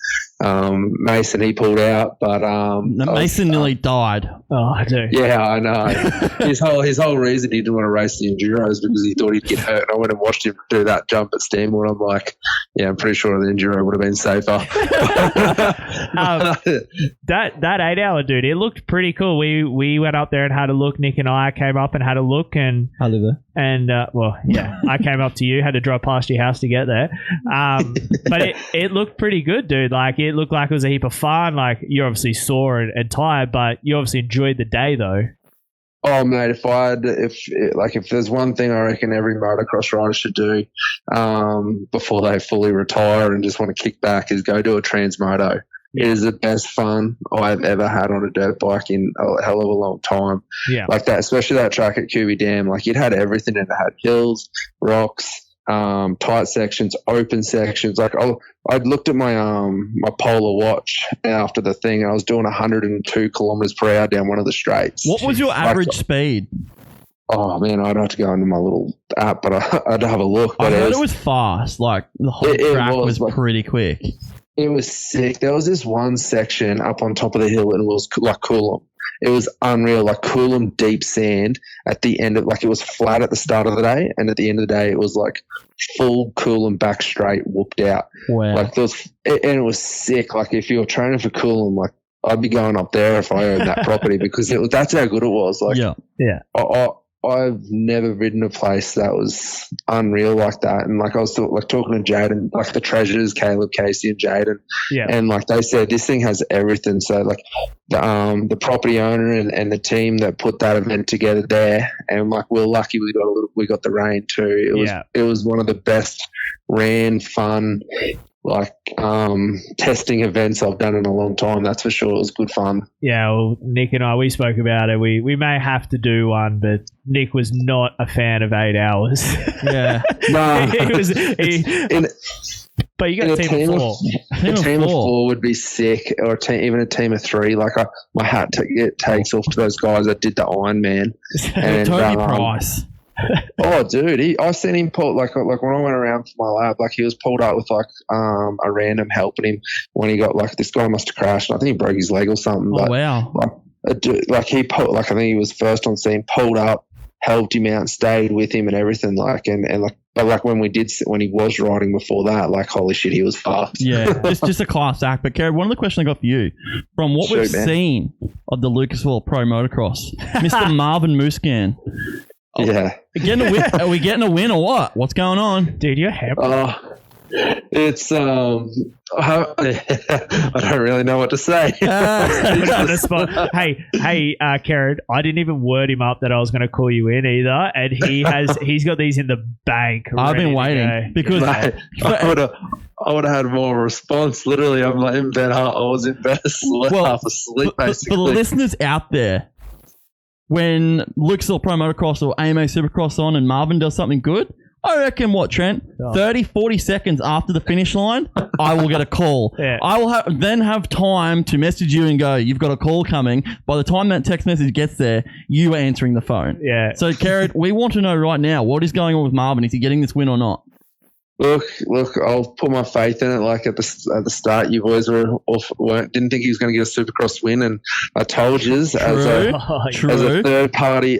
Mason, he pulled out. But Mason nearly died. Oh, I do. Yeah, I know. his whole reason he didn't want to race the Enduros because he thought he'd get hurt. And I went and watched him do that jump at Stanmore. I'm like, yeah, I'm pretty sure the Enduro would have been safer. That 8-hour, dude, it looked pretty cool. We went up there and had a look. Nick and I came up and had a look, and I live there. And I came up to you, had to drive past your house to get there. But it looked pretty good, dude. Like, it looked like it was a heap of fun. Like, you're obviously sore and tired, but you obviously enjoyed the day, though. Oh, mate, if there's one thing I reckon every motocross rider should do before they fully retire and just want to kick back is go do a Transmoto. It is the best fun I've ever had on a dirt bike in a hell of a long time. Yeah. Like that, especially that track at QB Dam. Like, it had everything. It had hills, rocks, tight sections, open sections. Like, I'd looked at my my polar watch after the thing, and I was doing 102 kilometers per hour down one of the straights. What was your average speed? Oh man, I'd have to go into my little app, but I'd have a look. But I heard it was fast. Like, the whole track was pretty quick. It was sick. There was this one section up on top of the hill, and it was like Coolum. It was unreal, like Coolum deep sand at the end of, like, it was flat at the start of the day, and at the end of the day, it was like full Coolum back straight, whooped out. Wow. Like, and it was sick. Like, if you were training for Coolum, like, I'd be going up there if I owned that property because that's how good it was. Like, yeah. I've never ridden a place that was unreal like that. And like, I was talking to Jaden, like the treasures, Caleb, Casey, and Jaden. Yeah. And like they said, this thing has everything. So like the property owner and the team that put that event together there, and like we're lucky we got the rain too. It was one of the best ran, fun, like testing events I've done in a long time. That's for sure. It was good fun. Yeah, well, Nick and I, we spoke about it. We may have to do one, but Nick was not a fan of 8 hours. Yeah. No. But you got a team of 4. A team of 4 would be sick, or even a team of 3. Like, my hat takes off to those guys that did the Ironman. And Tony Price. Oh, dude, I seen him pull like when I went around for my lap, like he was pulled up with like a random helping him when he got, like, this guy must have crashed. And I think he broke his leg or something. Oh, but, wow! Like he pulled, like, I think he was first on scene, pulled up, helped him out, stayed with him and everything. Like, and like, but like when he was riding before that, like, holy shit, he was fast. Yeah, just a class act. But Kerry, one of the questions I got for you, from what we've seen of the Lucasville Pro Motocross, Mr. Marvin Muscan. Yeah. Are we getting a win or what? What's going on? Dude, you're happy. It's I don't really know what to say. Hey, Karen, I didn't even word him up that I was going to call you in either, and he's got these in the bank. I've been waiting because I would have had more response. Literally, I'm like in bed. I was in bed, half asleep. Basically, for the listeners out there, when Lucasville Pro Motocross or AMA Supercross on and Marvin does something good, I reckon, Trent? 30, 40 seconds after the finish line, I will get a call. Yeah. I will then have time to message you and go, you've got a call coming. By the time that text message gets there, you are answering the phone. Yeah. So, Carrot, we want to know right now, what is going on with Marvin? Is he getting this win or not? Look, I'll put my faith in it. Like at the start, you boys didn't think he was going to get a Supercross win, and I told you as a third party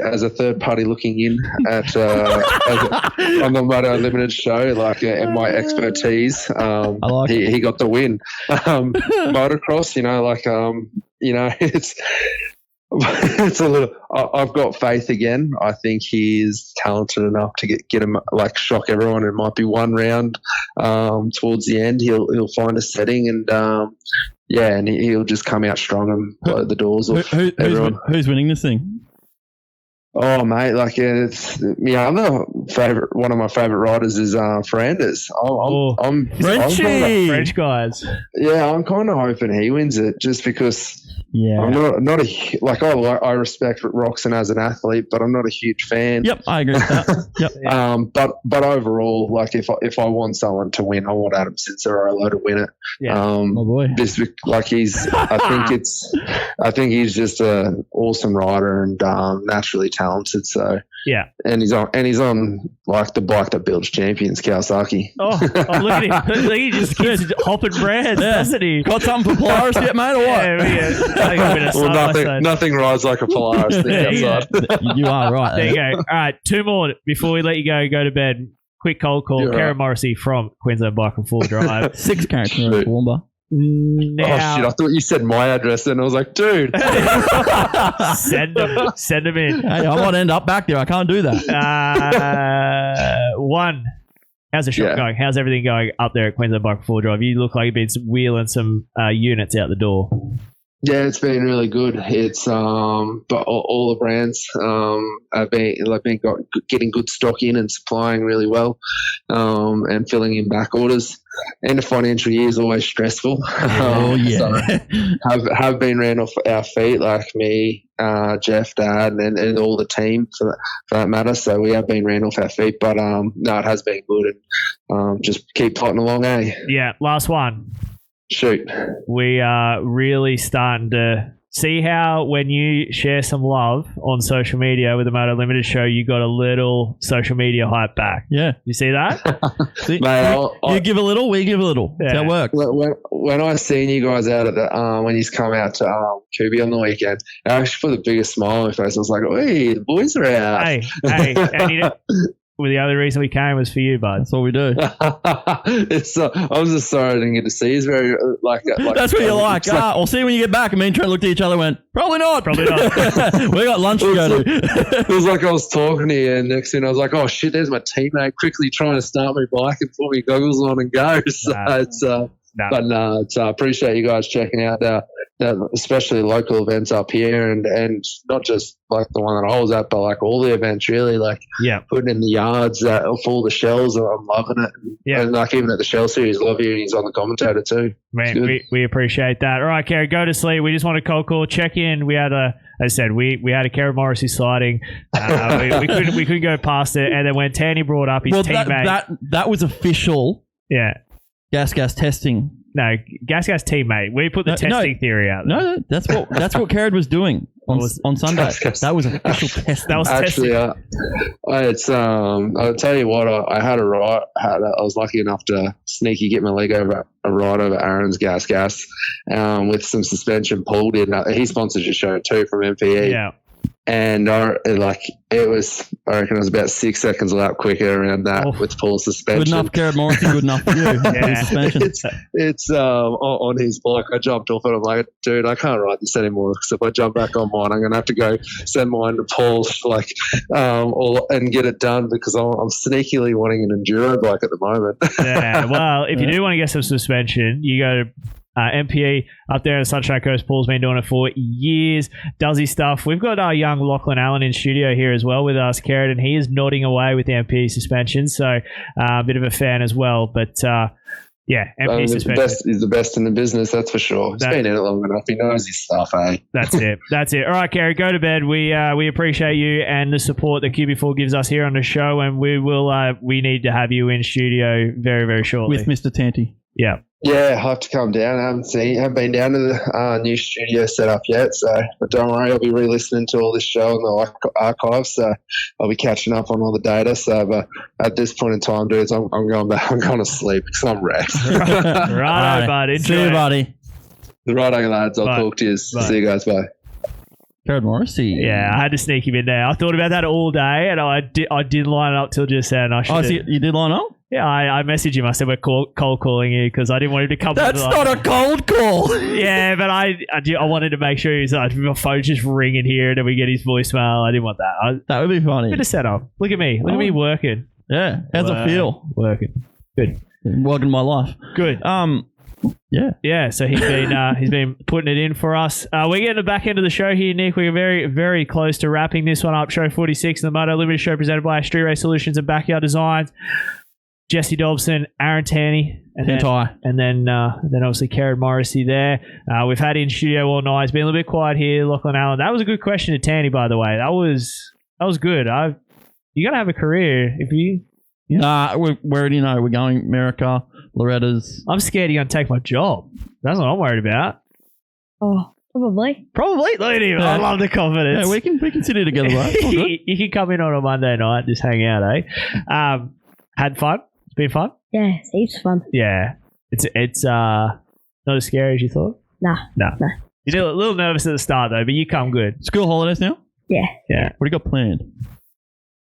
looking in at on the Moto Limited Show, like, and my expertise, he got the win. Motocross, it's a little. I've got faith again. I think he is talented enough to get him, like, shock everyone. It might be one round towards the end. He'll find a setting and and he'll just come out strong and blow the doors off everyone. Who's winning this thing? Oh mate, like it's one of my favorite riders is Fernandez. I'm French guys. Yeah, I'm kind of hoping he wins it just because. Yeah, I'm not I respect Roxon as an athlete, but I'm not a huge fan. Yep, I agree with that. Yep. But overall, like if I want someone to win, I want Adam Cincerolo to win it. Yeah, my boy. Just like I think he's just an awesome rider and naturally talented. So yeah, and he's on like the bike that builds champions, Kawasaki. Oh look at him! He just keeps hopping brands, doesn't he? Got something for Polaris yet, mate, or what? Yeah. Well, nothing rides like a Polaris thing outside. You are right. There you go. All right, 2 more before we let you go to bed. Quick cold call. Karen Morrissey from Queensland Bike and Full Drive. 6 characters in Toowoomba. Oh shit! I thought you said my address, and I was like, dude, send them in. Hey, I might end up back there. I can't do that. How's the shop going? How's everything going up there at Queensland Bike and Full Drive? You look like you've been wheeling some units out the door. Yeah, it's been really good. It's but all the brands have been getting good stock in and supplying really well, and filling in back orders. End of financial year is always stressful. So have been ran off our feet, like me, Jeff, Dad, and all the team for that matter. So we have been ran off our feet, but no, it has been good, and just keep plodding along, eh? Yeah. Last one. Shoot. We are really starting to see how when you share some love on social media with the Moto Limited Show, you got a little social media hype back. Yeah. You see that? Mate, you give a little, we give a little. That's how it works. When I seen you guys out at the when you come out to Kubi on the weekend, I actually put the biggest smile on my face. I was like, hey, the boys are out. Hey, and you know, well, the other reason we came was for you, bud. That's what we do. I was just sorry I didn't get to see you. It's very like that's what you're like. I'll see you when you get back. And me and Trent looked at each other and went, probably not. Probably not. We got lunch to go to. It was like I was talking to you, and next thing I was like, oh shit, there's my teammate quickly trying to start my bike and put my goggles on and go. So but I appreciate you guys checking out especially local events up here, and not just like the one that I was at, but like all the events really, like putting in the yards for all the shells. I'm loving it. And like even at the Shell Series, love you, and he's on the commentator too. Man, we appreciate that. All right, Kerry, go to sleep. We just want to cold call, check in. We had as I said, we had a Kerry Morrissey sighting. We couldn't go past it, and then when Tanti brought up his teammate, that was official. Yeah. Gas testing. No, gas teammate. We put the testing theory out there. No, that's what Kerrod was doing on Sunday. That was official test. That was actually I'll tell you what. I had a ride. I was lucky enough to sneaky get my leg over a ride over Aaron's gas with some suspension pulled in. He sponsors your show too from MPE. Yeah. And I reckon it was about 6 seconds a lap quicker around that with full suspension. Good enough, Kerrod Morrison. Good enough for you. Suspension. It's on his bike. I jumped off and I'm like, dude, I can't ride this anymore because if I jump back on mine, I'm going to have to go send mine to Paul and get it done because I'm sneakily wanting an enduro bike at the moment. Yeah, well, if you do want to get some suspension, you go to MPE up there in the Sunshine Coast. Paul's been doing it for years, does his stuff. We've got our young Lachlan Allen in studio here as well with us, Kerrod, and he is nodding away with the MPE suspension, so a bit of a fan as well. But MPE suspension. He's the best in the business, that's for sure. He's been in it long enough. He knows his stuff, eh? That's it. All right, Kerrod, go to bed. We appreciate you and the support that QB4 gives us here on the show, and we need to have you in studio very, very shortly. With Mr. Tanti. Yeah. Yeah, I'll have to come down. I haven't been down to the new studio set up yet, but don't worry, I'll be re-listening to all this show in the archives, so I'll be catching up on all the data. So, but at this point in time, dudes, I'm going back. I'm going to sleep because I'm wrecked. Right, buddy. See you, buddy. Righto, lads. I'll talk to you. See you guys. Bye. Kerrod Morrissey. Yeah, I had to sneak him in there. I thought about that all day, and I did line it up till just then. You did line up? Yeah, I messaged him. I said, we're cold calling you because I didn't want him to come. That's not a cold call. Yeah, but I wanted to make sure he's like, my phone's just ringing here and then we get his voicemail. I didn't want that. That would be funny. Bit of setup. Look at me. Look at me working. Yeah. How's it feel? Working. Good. Welcome to my life. Good. Yeah, so he's been putting it in for us. We're getting the back end of the show here, Nick. We're very, very close to wrapping this one up. Show 46, the Moto Limited Show presented by Street Race Solutions and Backyard Designs. Jesse Dobson, Aaron Tanti, and then obviously Karen Morrissey there. We've had in studio all night. It's been a little bit quiet here. Lachlan Allen. That was a good question to Tanti, by the way. That was good. You got to have a career if you. Yeah. We already know we're going America, Loretta's. I'm scared you're going to take my job. That's what I'm worried about. Oh, probably. Look at him. I love the confidence. Yeah, we can sit here together, right? All good. You can come in on a Monday night, just hang out, eh? Had fun. It's been fun. Yeah, it's heaps fun. Yeah, it's not as scary as you thought. Nah. You're a little nervous at the start though, but you come good. School holidays now? Yeah. What do you got planned?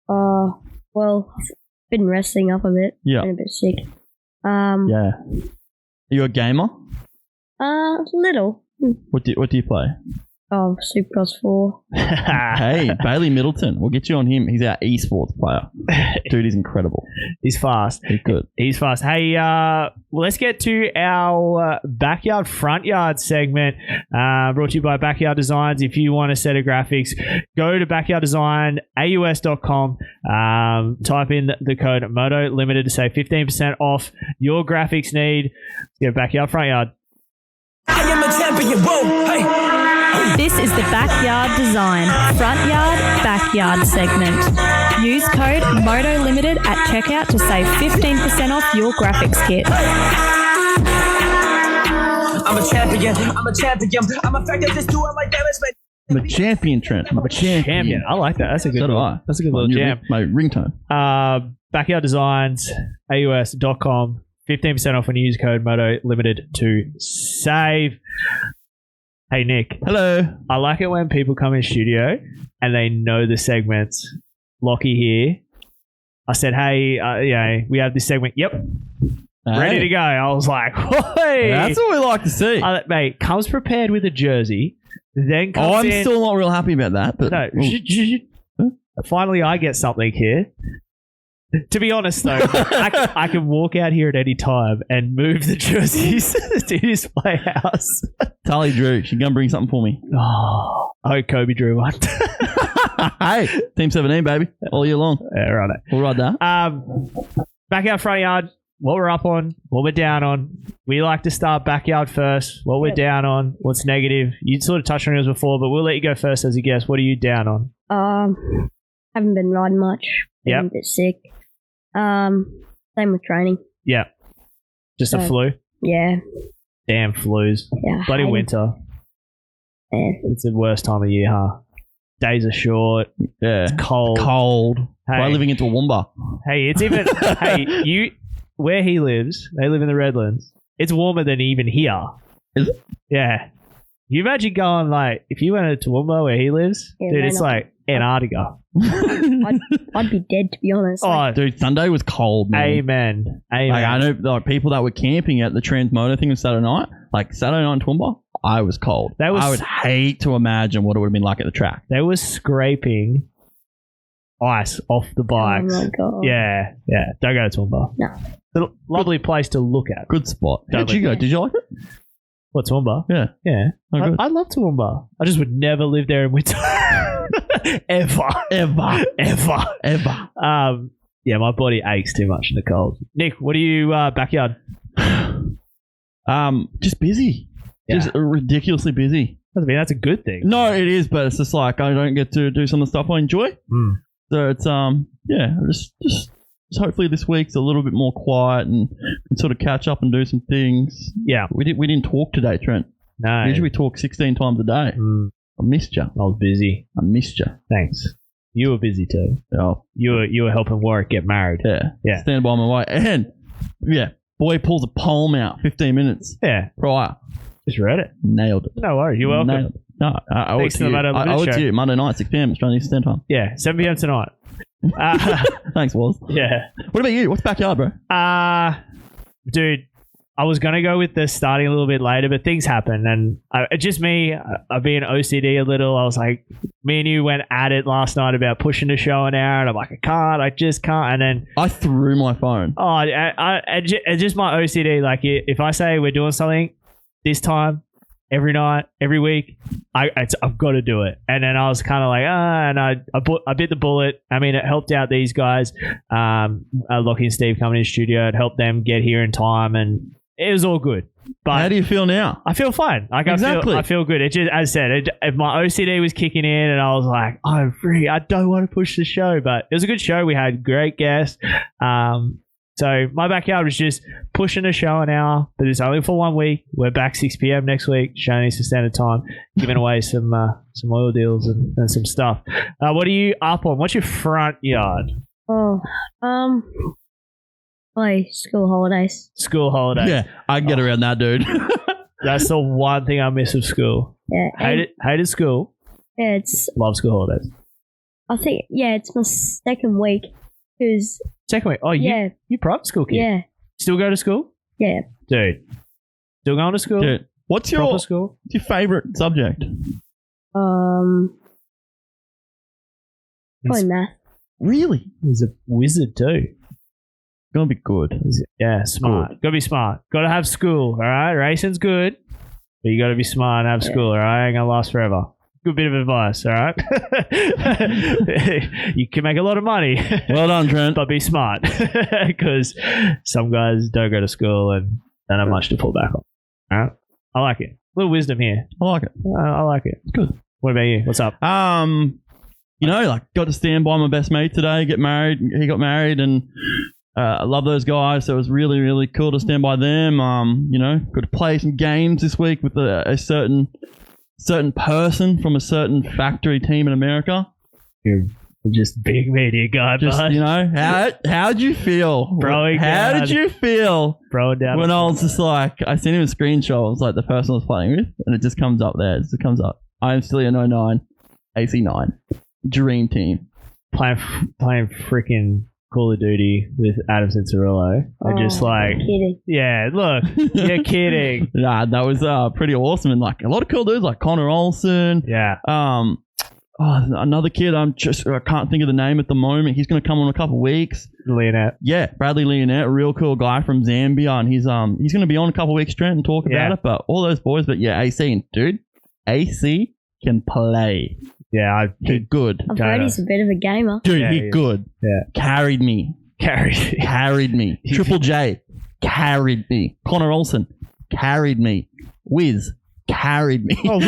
Well, I've been resting up a bit. Yeah. Been a bit sick. Yeah. Are you a gamer? Little. What do you play? Oh, Supercross 4. Hey, Bailey Middleton. We'll get you on him. He's our esports player. Dude, he's incredible. He's fast. He's good. He's fast. Hey, let's get to our backyard front yard segment. Brought to you by Backyard Designs. If you want a set of graphics, go to backyarddesignAUS.com. Type in the code Moto Limited to save 15% off your graphics need. Get backyard front yard. I am a champion. Whoa, hey. This is the Backyard Design Front Yard Backyard segment. Use code Moto Limited at checkout to save 15% off your graphics kit. I'm a champion. I'm a fact that this do it like damage, man. I'm a champion, Trent. I'm a champion. I like that. That's a good one. That's a good little jam. My ringtone. Backyard Designs, AUS.com. 15% off when you use code Moto Limited to save. Hey, Nick. Hello. I like it when people come in studio and they know the segments. Lockie here. I said, hey, we have this segment. Yep. Ready to go. I was like, hey. That's what we like to see. Mate, comes prepared with a jersey. Then comes I'm still not real happy about that. But no. Finally, I get something here. To be honest, though, I can walk out here at any time and move the jerseys to his playhouse. Tali Drew, she's going to bring something for me. Oh, I hope Kobe drew one. Hey, Team 17, baby. All year long. Yeah, right. We'll ride that. Backyard, front yard, what we're up on, what we're down on. We like to start backyard first, what we're down on, what's negative. You sort of touched on yours before, but we'll let you go first as a guest. What are you down on? Haven't been riding much. Yep. Been a bit sick. Same with training. Yeah. Just a flu? Yeah. Damn flus. Yeah. Bloody winter. Yeah. It's the worst time of year, huh? Days are short. Yeah. It's cold. Hey. Try living into a Toowoomba. Hey, it's even... where he lives, they live in the Redlands. It's warmer than even here. Is it? Yeah. You imagine going, like, if you went to Toowoomba where he lives, dude, it's like Antarctica. I'd be dead, to be honest. Oh, dude, Sunday was cold, man. Amen. Like, I know like people that were camping at the Transmoto thing on Saturday night. Like Saturday night in Toowoomba, I was cold. I would hate to imagine what it would have been like at the track. They were scraping ice off the bikes. Oh my god. Yeah. Don't go to Toowoomba. No. It's a lovely place to look at. Good spot. How'd you go? Did you like it? What, Toowoomba? Yeah. Oh, good. I love Toowoomba. I just would never live there in winter. Ever. Yeah, my body aches too much in the cold. Nick, what are you backyard? Just busy. Yeah. Just ridiculously busy. I mean, that's a good thing. No, it is, but it's just like I don't get to do some of the stuff I enjoy. So it's just hopefully this week's a little bit more quiet and can sort of catch up and do some things. Yeah. We didn't talk today, Trent. No. Usually we talk 16 times a day. I missed you. I was busy. I missed you. Thanks. You were busy too. Oh. You were helping Warwick get married. Yeah. Stand by my way. And boy pulls a poem out 15 minutes. Yeah. Prior. Just read it. Nailed it. No worries. You're welcome. Nailed it. No, I owe it to you. I owe it to you. Monday night, 6 p.m. Australian Eastern Time. Yeah, 7 p.m. tonight. Thanks, Waz. Yeah. What about you? What's backyard, bro? Dude, I was going to go with the starting a little bit later, but things happen. And it's just me. I've been OCD a little. I was like, me and you went at it last night about pushing the show an hour. And I'm like, I just can't. And then I threw my phone. Oh, it's just my OCD. Like, if I say we're doing something this time, every night, every week, I've got to do it. And then I was kind of like, and I bit the bullet. I mean, it helped out these guys, Lockie and Steve coming in the studio. It helped them get here in time, and it was all good. But how do you feel now? I feel fine. Like exactly. I feel good. It just, as I said, if my OCD was kicking in, and I was like, I'm free. I don't want to push the show, but it was a good show. We had great guests. So my backyard was just pushing the show an hour, but it's only for 1 week. We're back 6 p.m. next week, showing Eastern Standard Time, giving away some oil deals and some stuff. What are you up on? What's your front yard? Oh, school holidays. School holidays. Yeah, I can get around that, dude. That's the one thing I miss of school. Yeah, hated school. Yeah, love school holidays. I think it's my second week. Second week. Oh, you private school kid? Yeah. Still go to school? Yeah. Dude. Still going to school? Dude, what's your favorite subject? Probably math. Really? He's a wizard too. Gonna be good. Yeah, smart. Gotta be smart. Gotta have school, all right? Racing's good, but you gotta be smart and have school, all right? Ain't gonna last forever. Good bit of advice, all right? You can make a lot of money. Well done, Trent. But be smart, because some guys don't go to school and don't have much to fall back on. All right? I like it. A little wisdom here. I like it. I like it. Good. What about you? What's up? Got to stand by my best mate today, get married. He got married, and I love those guys, so it was really, really cool to stand by them. Got to play some games this week with a certain person from a certain factory team in America. You're just a big media guy, bud. How'd you feel? How did you feel when I was just like, I sent him a screenshot. It was like the person I was playing with, and it just comes up there. It just comes up. I am still an 09, AC9, dream team. Playing freaking Call of Duty with Adam Cincerillo. Kidding. Yeah, look, you're kidding. Nah, that was pretty awesome, and like a lot of cool dudes like Connor Olsen. Yeah. Another kid. I can't think of the name at the moment. He's going to come on in a couple of weeks. Leonette. Yeah, Bradley Leonette, a real cool guy from Zambia, and he's going to be on a couple of weeks, Trent, and talk about it. But all those boys, AC, dude, AC can play. Yeah, he's good. I've heard he's a bit of a gamer. Dude, he's good. Yeah. Carried me. Triple J carried me. Connor Olsen carried me. Wiz carried me. Oh,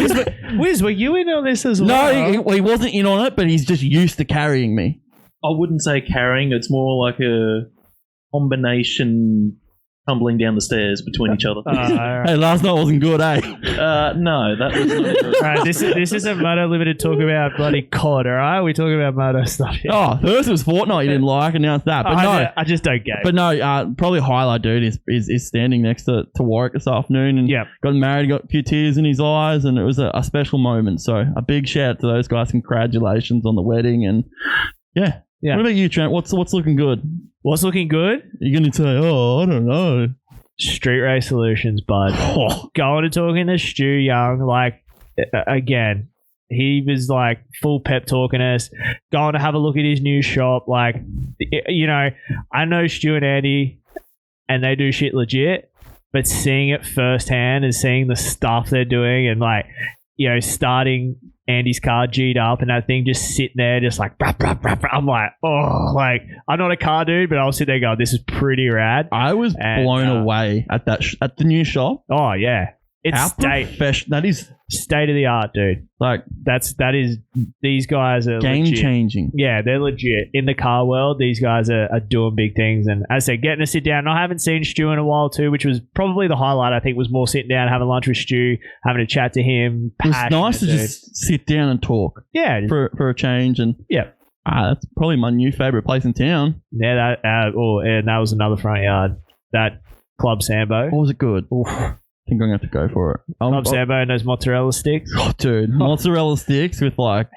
Wiz, were you in on this as well? No, he wasn't in on it, but he's just used to carrying me. I wouldn't say carrying. It's more like a combination tumbling down the stairs between each other. Right. Hey, last night wasn't good, eh? No, that was not good. All right, this isn't Moto Limited talk about bloody COD, all right? We're talking about Moto stuff here. Oh, first it was Fortnite you didn't like, and now it's that. But I just don't get it. But no, probably a highlight, dude, is standing next to Warwick this afternoon and got married, got a few tears in his eyes, and it was a special moment. So a big shout out to those guys. Congratulations on the wedding, and yeah. What about you, Trent? What's looking good? What's looking good? You're going to say, I don't know. Street Race Solutions, bud. Going to talking to Stu Young, like, again, he was like full pep talking us, going to have a look at his new shop. Like, I know Stu and Andy, and they do shit legit, but seeing it firsthand and seeing the stuff they're doing and like, starting Andy's car G'd up and that thing just sitting there just like brap, brap, brap, brap. I'm like, I'm not a car dude, but I'll sit there going, this is pretty rad. I was blown away at that at the new shop. Oh yeah, it's that is state of the art, dude. Like that is these guys are game legit. Changing. Yeah, they're legit in the car world. These guys are doing big things, and as I said, getting to sit down. And I haven't seen Stu in a while too, which was probably the highlight. I think was more sitting down, having lunch with Stu, having a chat to him. It was nice to just sit down and talk. Yeah, for a change, and that's probably my new favorite place in town. Yeah, and that was another front yard. That Club Sambo. What was it good? Oof. think I'm going to have to go for it. Tom Sambo and those mozzarella sticks. Oh, dude, mozzarella sticks with like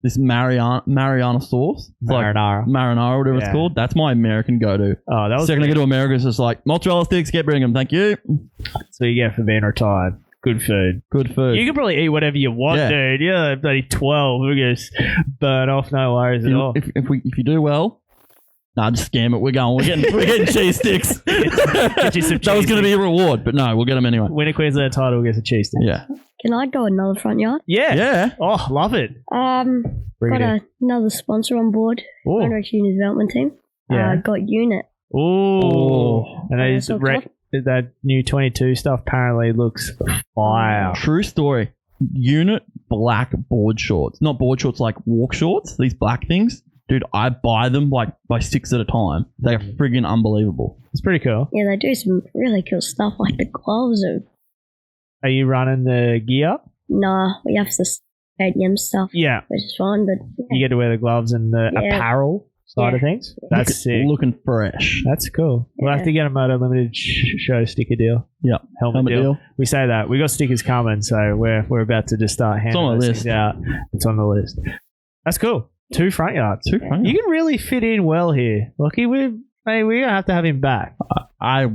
this Mariana sauce, Marinara, or whatever it's called. That's my American go-to. Oh, that was second I go to America, it's just like mozzarella sticks. Bring them, thank you. So you get for being retired. Good food. Good food. You can probably eat whatever you want, dude. You're bloody 12. We're just burn off, no worries at all. If you do well. Nah, just scam it. We're getting cheese sticks. Get you some cheese that was going to be a reward, but no, we'll get them anyway. Winner Queensland title gets a cheese stick. Yeah. Can I go another front yard? Yeah. Oh, love it. Got another sponsor on board. Motorex Unit Development Team. Got Unit. Ooh. And that new 22 stuff apparently looks fire. True story. Unit black board shorts. Not board shorts, like walk shorts. These black things. Dude, I buy them like by 6 at a time. They are friggin' unbelievable. It's pretty cool. Yeah, they do some really cool stuff, like the gloves. Are you running the gear? Nah, we have the stadium stuff. Yeah. Which is fine, but... Yeah. You get to wear the gloves and the apparel side of things? That's sick. Looking fresh. That's cool. We'll have to get a Moto Limited show sticker deal. Yeah. Helmet deal. We say that. We got stickers coming, so we're about to just start handing those things out. It's on the list. That's cool. 2 front yards. You can really fit in well here. Lucky, we're going to have him back. I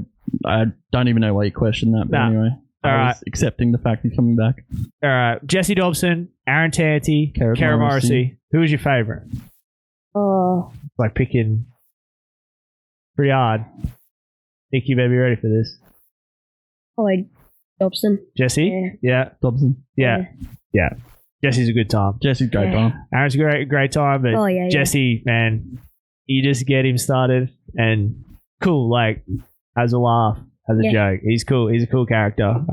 don't even know why you questioned that, but anyway. I was accepting the fact he's coming back. All right. Jesse Dobson, Aaron Tanti, Kara Morrissey. Who was your favourite? Like picking pretty hard. Nick, you better be ready for this. Dobson. Jesse? Yeah. Dobson. Yeah. Jesse's a good time. Jesse's great time. Aaron's a great time, but Jesse, man, you just get him started and cool, like, has a laugh, has a joke. He's cool. He's a cool character.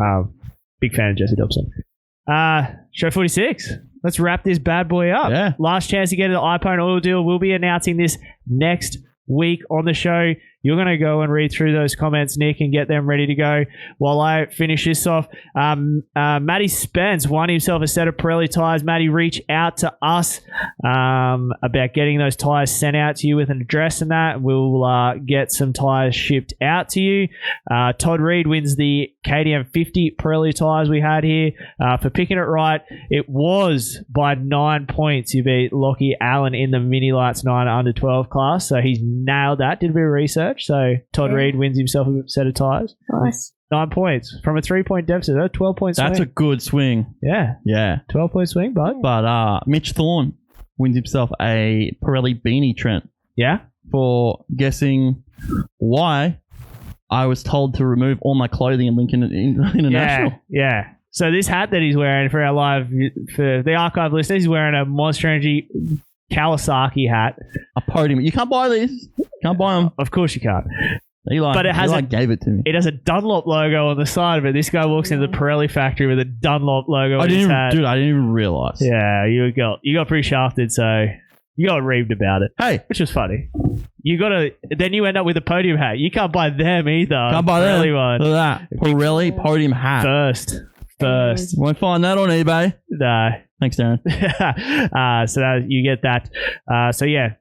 Big fan of Jesse Dobson. Show 46. Let's wrap this bad boy up. Yeah. Last chance to get an iPhone oil deal. We'll be announcing this next week on the show. You're going to go and read through those comments, Nick, and get them ready to go while I finish this off. Matty Spence won himself a set of Pirelli tyres. Matty, reach out to us about getting those tyres sent out to you with an address and that. We'll get some tyres shipped out to you. Todd Reed wins the KTM 50 Pirelli tyres we had here. For picking it right, it was by 9 points. You beat Lockie Allen in the Mini Lights 9 under 12 class, so he's nailed that. Did a bit of research. So Todd Reed wins himself a set of tyres. Nice. 9 points from a 3-point deficit. That's 12 point swing. That's a good swing. Yeah. 12-point swing, bud. But Mitch Thorne wins himself a Pirelli beanie, Trent. Yeah. For guessing why I was told to remove all my clothing in Lincoln International. Yeah. So this hat that he's wearing for the archive listeners, he's wearing a Monster Energy Kawasaki hat. A podium. You can't buy these. Can't buy them. Of course you can't. But it has gave it to me. It has a Dunlop logo on the side of it. This guy walks into the Pirelli factory with a Dunlop logo on his hat. Dude, I didn't even realize. Yeah, you got pretty shafted, so you got reamed about it. Hey, which was funny. Then you end up with a podium hat. You can't buy them either. Can't buy them. Pirelli one. Look at that Pirelli podium hat. First. Won't find that on eBay. No. Thanks, Darren. So you get that. So yeah,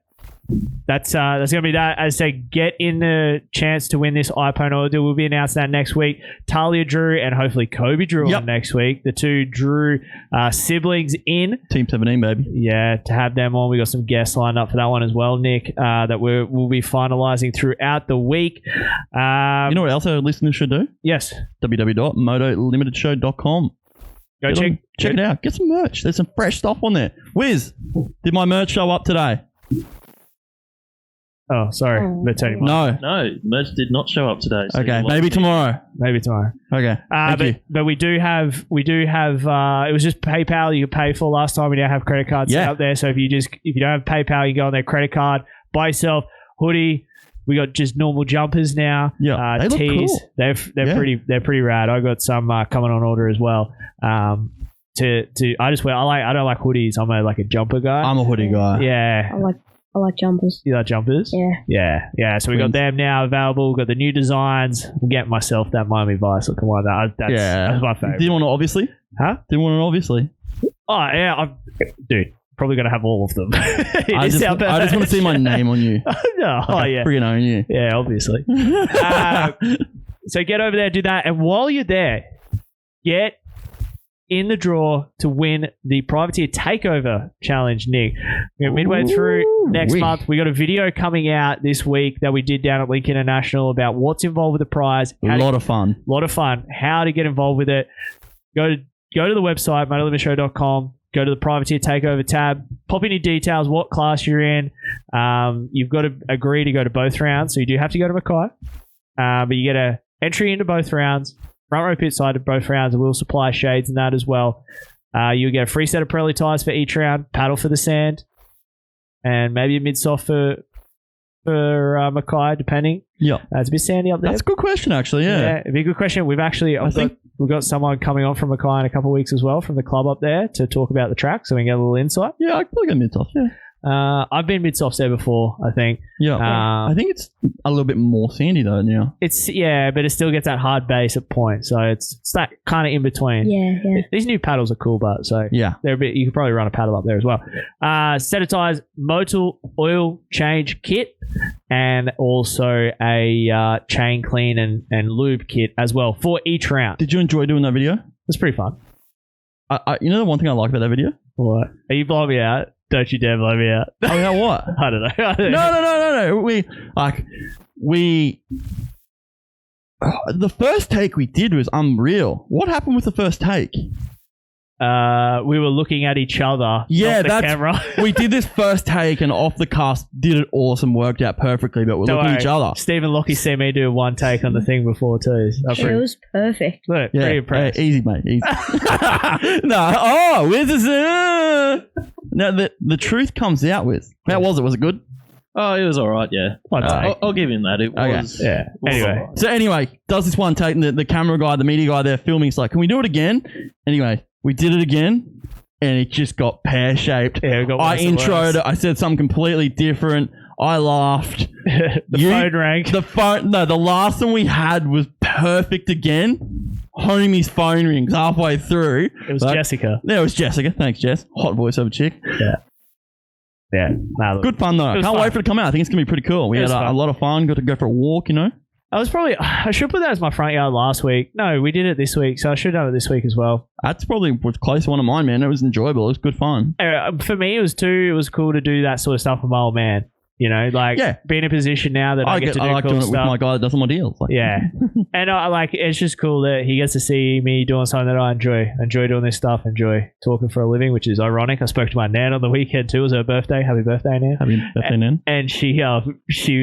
that's gonna be that. As I say, get in the chance to win this iPhone oil deal. We'll be announcing that next week. Talia Drew and hopefully Kobe Drew on next week. The two Drew siblings in Team 17, baby. Yeah, to have them on. We got some guests lined up for that one as well, Nick. That we'll be finalizing throughout the week. You know what else our listeners should do? Yes. www.motolimitedShow.com. Go check it out. Get some merch. There's some fresh stuff on there. Wiz, did my merch show up today? Oh, sorry. No, merch did not show up today. So okay, maybe tomorrow. Okay. But we do have. It was just PayPal you could pay for last time. We now have credit cards set up there. So if you don't have PayPal, you go on their credit card, buy yourself hoodie. We got just normal jumpers now. Yeah, they tees. look cool. They're pretty rad. I got some coming on order as well. I don't like hoodies. I'm a jumper guy. I'm a hoodie guy. Yeah. I like jumpers. You like jumpers? Yeah. So we got them now available. We've got the new designs. I'm getting myself that Miami Vice looking one. That's my favorite. Do you want to obviously? Huh? Do you want to obviously? Oh yeah, dude. Probably gonna have all of them. I just want to see my name on you. No, yeah, freaking own you. Yeah, obviously. So get over there, do that. And while you're there, get in the draw to win the Privateer Takeover Challenge, Nick. We're midway through next month. We got a video coming out this week that we did down at Link International about what's involved with the prize. A lot of fun. How to get involved with it. Go to the website, motolimitedShow.com. Go to the Privateer Takeover tab. Pop in your details, what class you're in. You've got to agree to go to both rounds, so you do have to go to Mackay. But you get an entry into both rounds. Front row pit side of both rounds, and we'll supply shades and that as well. You'll get a free set of Pirelli tyres for each round, paddle for the sand, and maybe a mid-soft for Mackay, depending. Yeah. It's a bit sandy up there. That's a good question, actually, yeah. It'd be a good question. We've got someone coming on from Mackay in a couple of weeks as well from the club up there to talk about the track, so we can get a little insight. Yeah, I could probably go mid-soft, yeah. I've been mid-soft there before, I think. Yeah. I think it's a little bit more sandy though now. But it still gets that hard base at point, so it's that kind of in between. Yeah. These new paddles are cool, but yeah, they're a bit. You could probably run a paddle up there as well. Set of tires, Moto oil change kit, and also a chain clean and lube kit as well for each round. Did you enjoy doing that video? It's pretty fun. You know the one thing I like about that video? What? Are you blowing me out? Don't you dare blow me out. Oh, yeah, what? I don't know. No. The first take we did was unreal. What happened with the first take? We were looking at each other. Yeah, not the camera. We did this first take and off the cast did it awesome, worked out perfectly, but we're looking at each other. Steve and Lockie see me do one take on the thing before too. It was perfect. Look, pretty impressed. Easy, mate. Easy. Where's this? Now, the truth comes out with. How was it? Was it good? Oh, it was all right, yeah. I'll give him that. It was. Yeah. Anyway. So anyway, does this one take, the camera guy, the media guy there filming, is like, can we do it again? Anyway, we did it again, and it just got pear-shaped. Yeah, I introed it. I said something completely different. I laughed. Phone rang. The last one we had was perfect again. Homie's phone rings halfway through. It was Jessica. Yeah, it was Jessica. Thanks, Jess. Hot voiceover chick. Yeah. Good fun, though. Can't wait for it to come out. I think it's going to be pretty cool. We had a lot of fun. Got to go for a walk, I should put that as my front yard last week. No, we did it this week, so I should have done it this week as well. That's probably was close to one of mine, man. It was enjoyable. It was good fun. For me, it was cool to do that sort of stuff with my old man. Be in a position now that I get to do like cool doing stuff. it with my guy that does all my deals. And it's just cool that he gets to see me doing something that I enjoy. I enjoy doing this stuff. Enjoy talking for a living, which is ironic. I spoke to my nan on the weekend too. It was her birthday. Happy birthday, Nan. Happy birthday, Nan. And she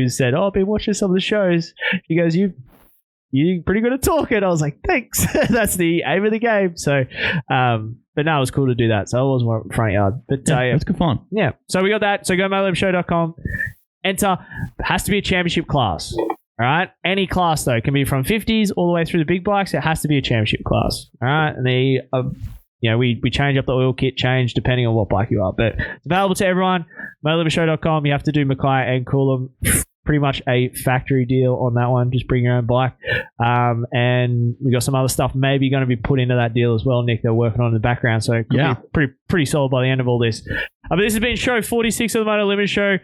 said, "Oh, I've been watching some of the shows." She goes, "You're pretty good at talking." I was like, "Thanks." That's the aim of the game. So, but no, it was cool to do that. So it was more front yard. But it's good fun. Yeah. So we got that. So go to motolimitedShow.com. Enter. Has to be a championship class. All right. Any class though can be from 50s all the way through the big bikes. It has to be a championship class. All right. And we change up the oil kit change depending on what bike you are, but it's available to everyone. MotolimitedShow.com. You have to do Mackay and Coolum. Pretty much a factory deal on that one. Just bring your own bike. And we got some other stuff maybe going to be put into that deal as well, Nick. They're working on in the background, so it could be pretty solid by the end of all this. But this has been show 46 of the Moto Limited Show.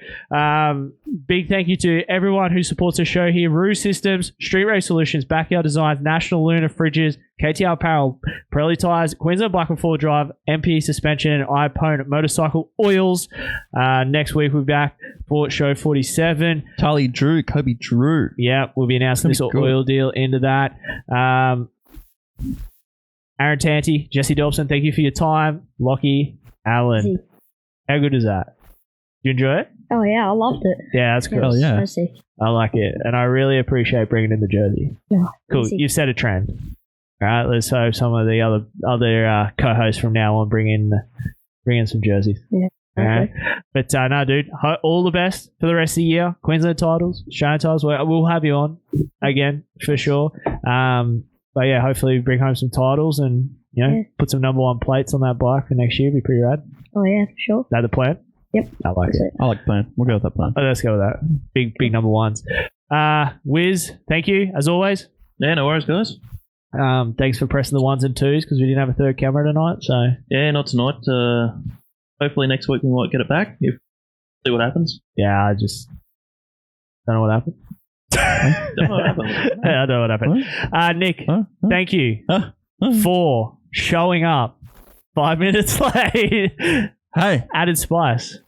Big thank you to everyone who supports the show here. Roo Systems, Street Race Solutions, Backyard Designs, National Luna Fridges, KTR Apparel, Pirelli Tyres, Queensland Bike and Four Drive, MP Suspension, and iPone Motorcycle Oils. Next week we'll be back for show 47. Kobe Drew. Yeah, we'll be announcing this oil deal into that. Aaron Tanti, Jesse Dobson, thank you for your time. Lockie, Alan. How good is that? You enjoy it? Oh, yeah, I loved it. Yeah, that's cool. Yeah. I like it. And I really appreciate bringing in the jersey. Yeah, cool. You've set a trend. All right, let's hope some of the other co-hosts from now on bring in some jerseys. Yeah. All right. But no, dude, all the best for the rest of the year. Queensland titles, Australian titles. We'll have you on again for sure. But yeah, hopefully bring home some titles and put some number one plates on that bike for next year. Be pretty rad. Oh yeah, for sure. Is that the plan? Yep. I like it. I like the plan. We'll go with that plan. Let's go with that. Big number ones. Wiz, thank you as always. Yeah, no worries, guys. Thanks for pressing the ones and twos because we didn't have a third camera tonight. So yeah, not tonight. Hopefully next week we might get it back. See what happens. Yeah, I just don't know what happened. I don't know what happened. Nick, thank you for showing up 5 minutes late. Hey. Added spice.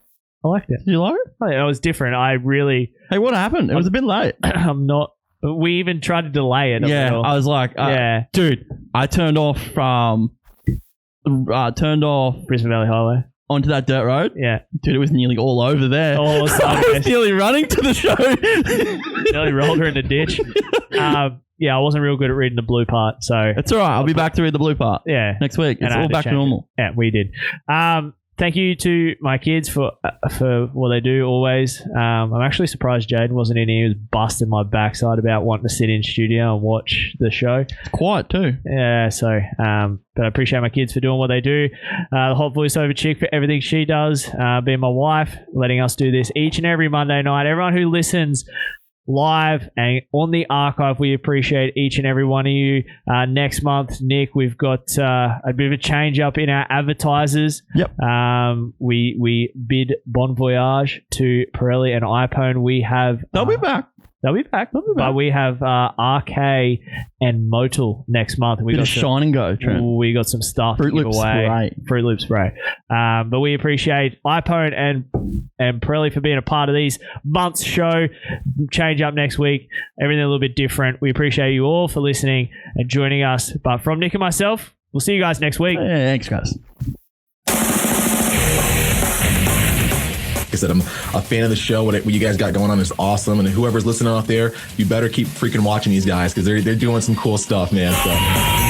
I liked it. Did you like it? Oh, yeah, it was different. I really... Hey, what happened? It was a bit late. I'm not... We even tried to delay it. Yeah, I was like... Dude, I turned off Brisbane Valley Highway onto that dirt road. Yeah. Dude, it was nearly all over there. Oh, I was nearly running to the show. Nearly rolled her in the ditch. Yeah, I wasn't real good at reading the blue part, so... It's all right. I'll be back to read the blue part. Yeah. Next week. It's all back to normal. Yeah, we did. Thank you to my kids for what they do always. I'm actually surprised Jaden wasn't in here. He was busting my backside about wanting to sit in studio and watch the show. It's quiet too. Yeah, so but I appreciate my kids for doing what they do. The hot voiceover chick for everything she does, being my wife, letting us do this each and every Monday night. Everyone who listens live and on the archive, we appreciate each and every one of you. Next month, Nick, we've got a bit of a change up in our advertisers. Yep. We bid bon voyage to Pirelli and iPhone. We have They'll be back. But we have RK and Moto next month. We Bit got of shine and go, Trent. We got some stuff Fruit to give Loop away. spray. Fruit Loop spray. But we appreciate iPhone and Pirelli for being a part of these months show. Change up next week. Everything a little bit different. We appreciate you all for listening and joining us. But from Nick and myself, we'll see you guys next week. Yeah, thanks, guys. I said, I'm a fan of the show. What you guys got going on is awesome. And whoever's listening out there, you better keep freaking watching these guys because they're doing some cool stuff, man. So.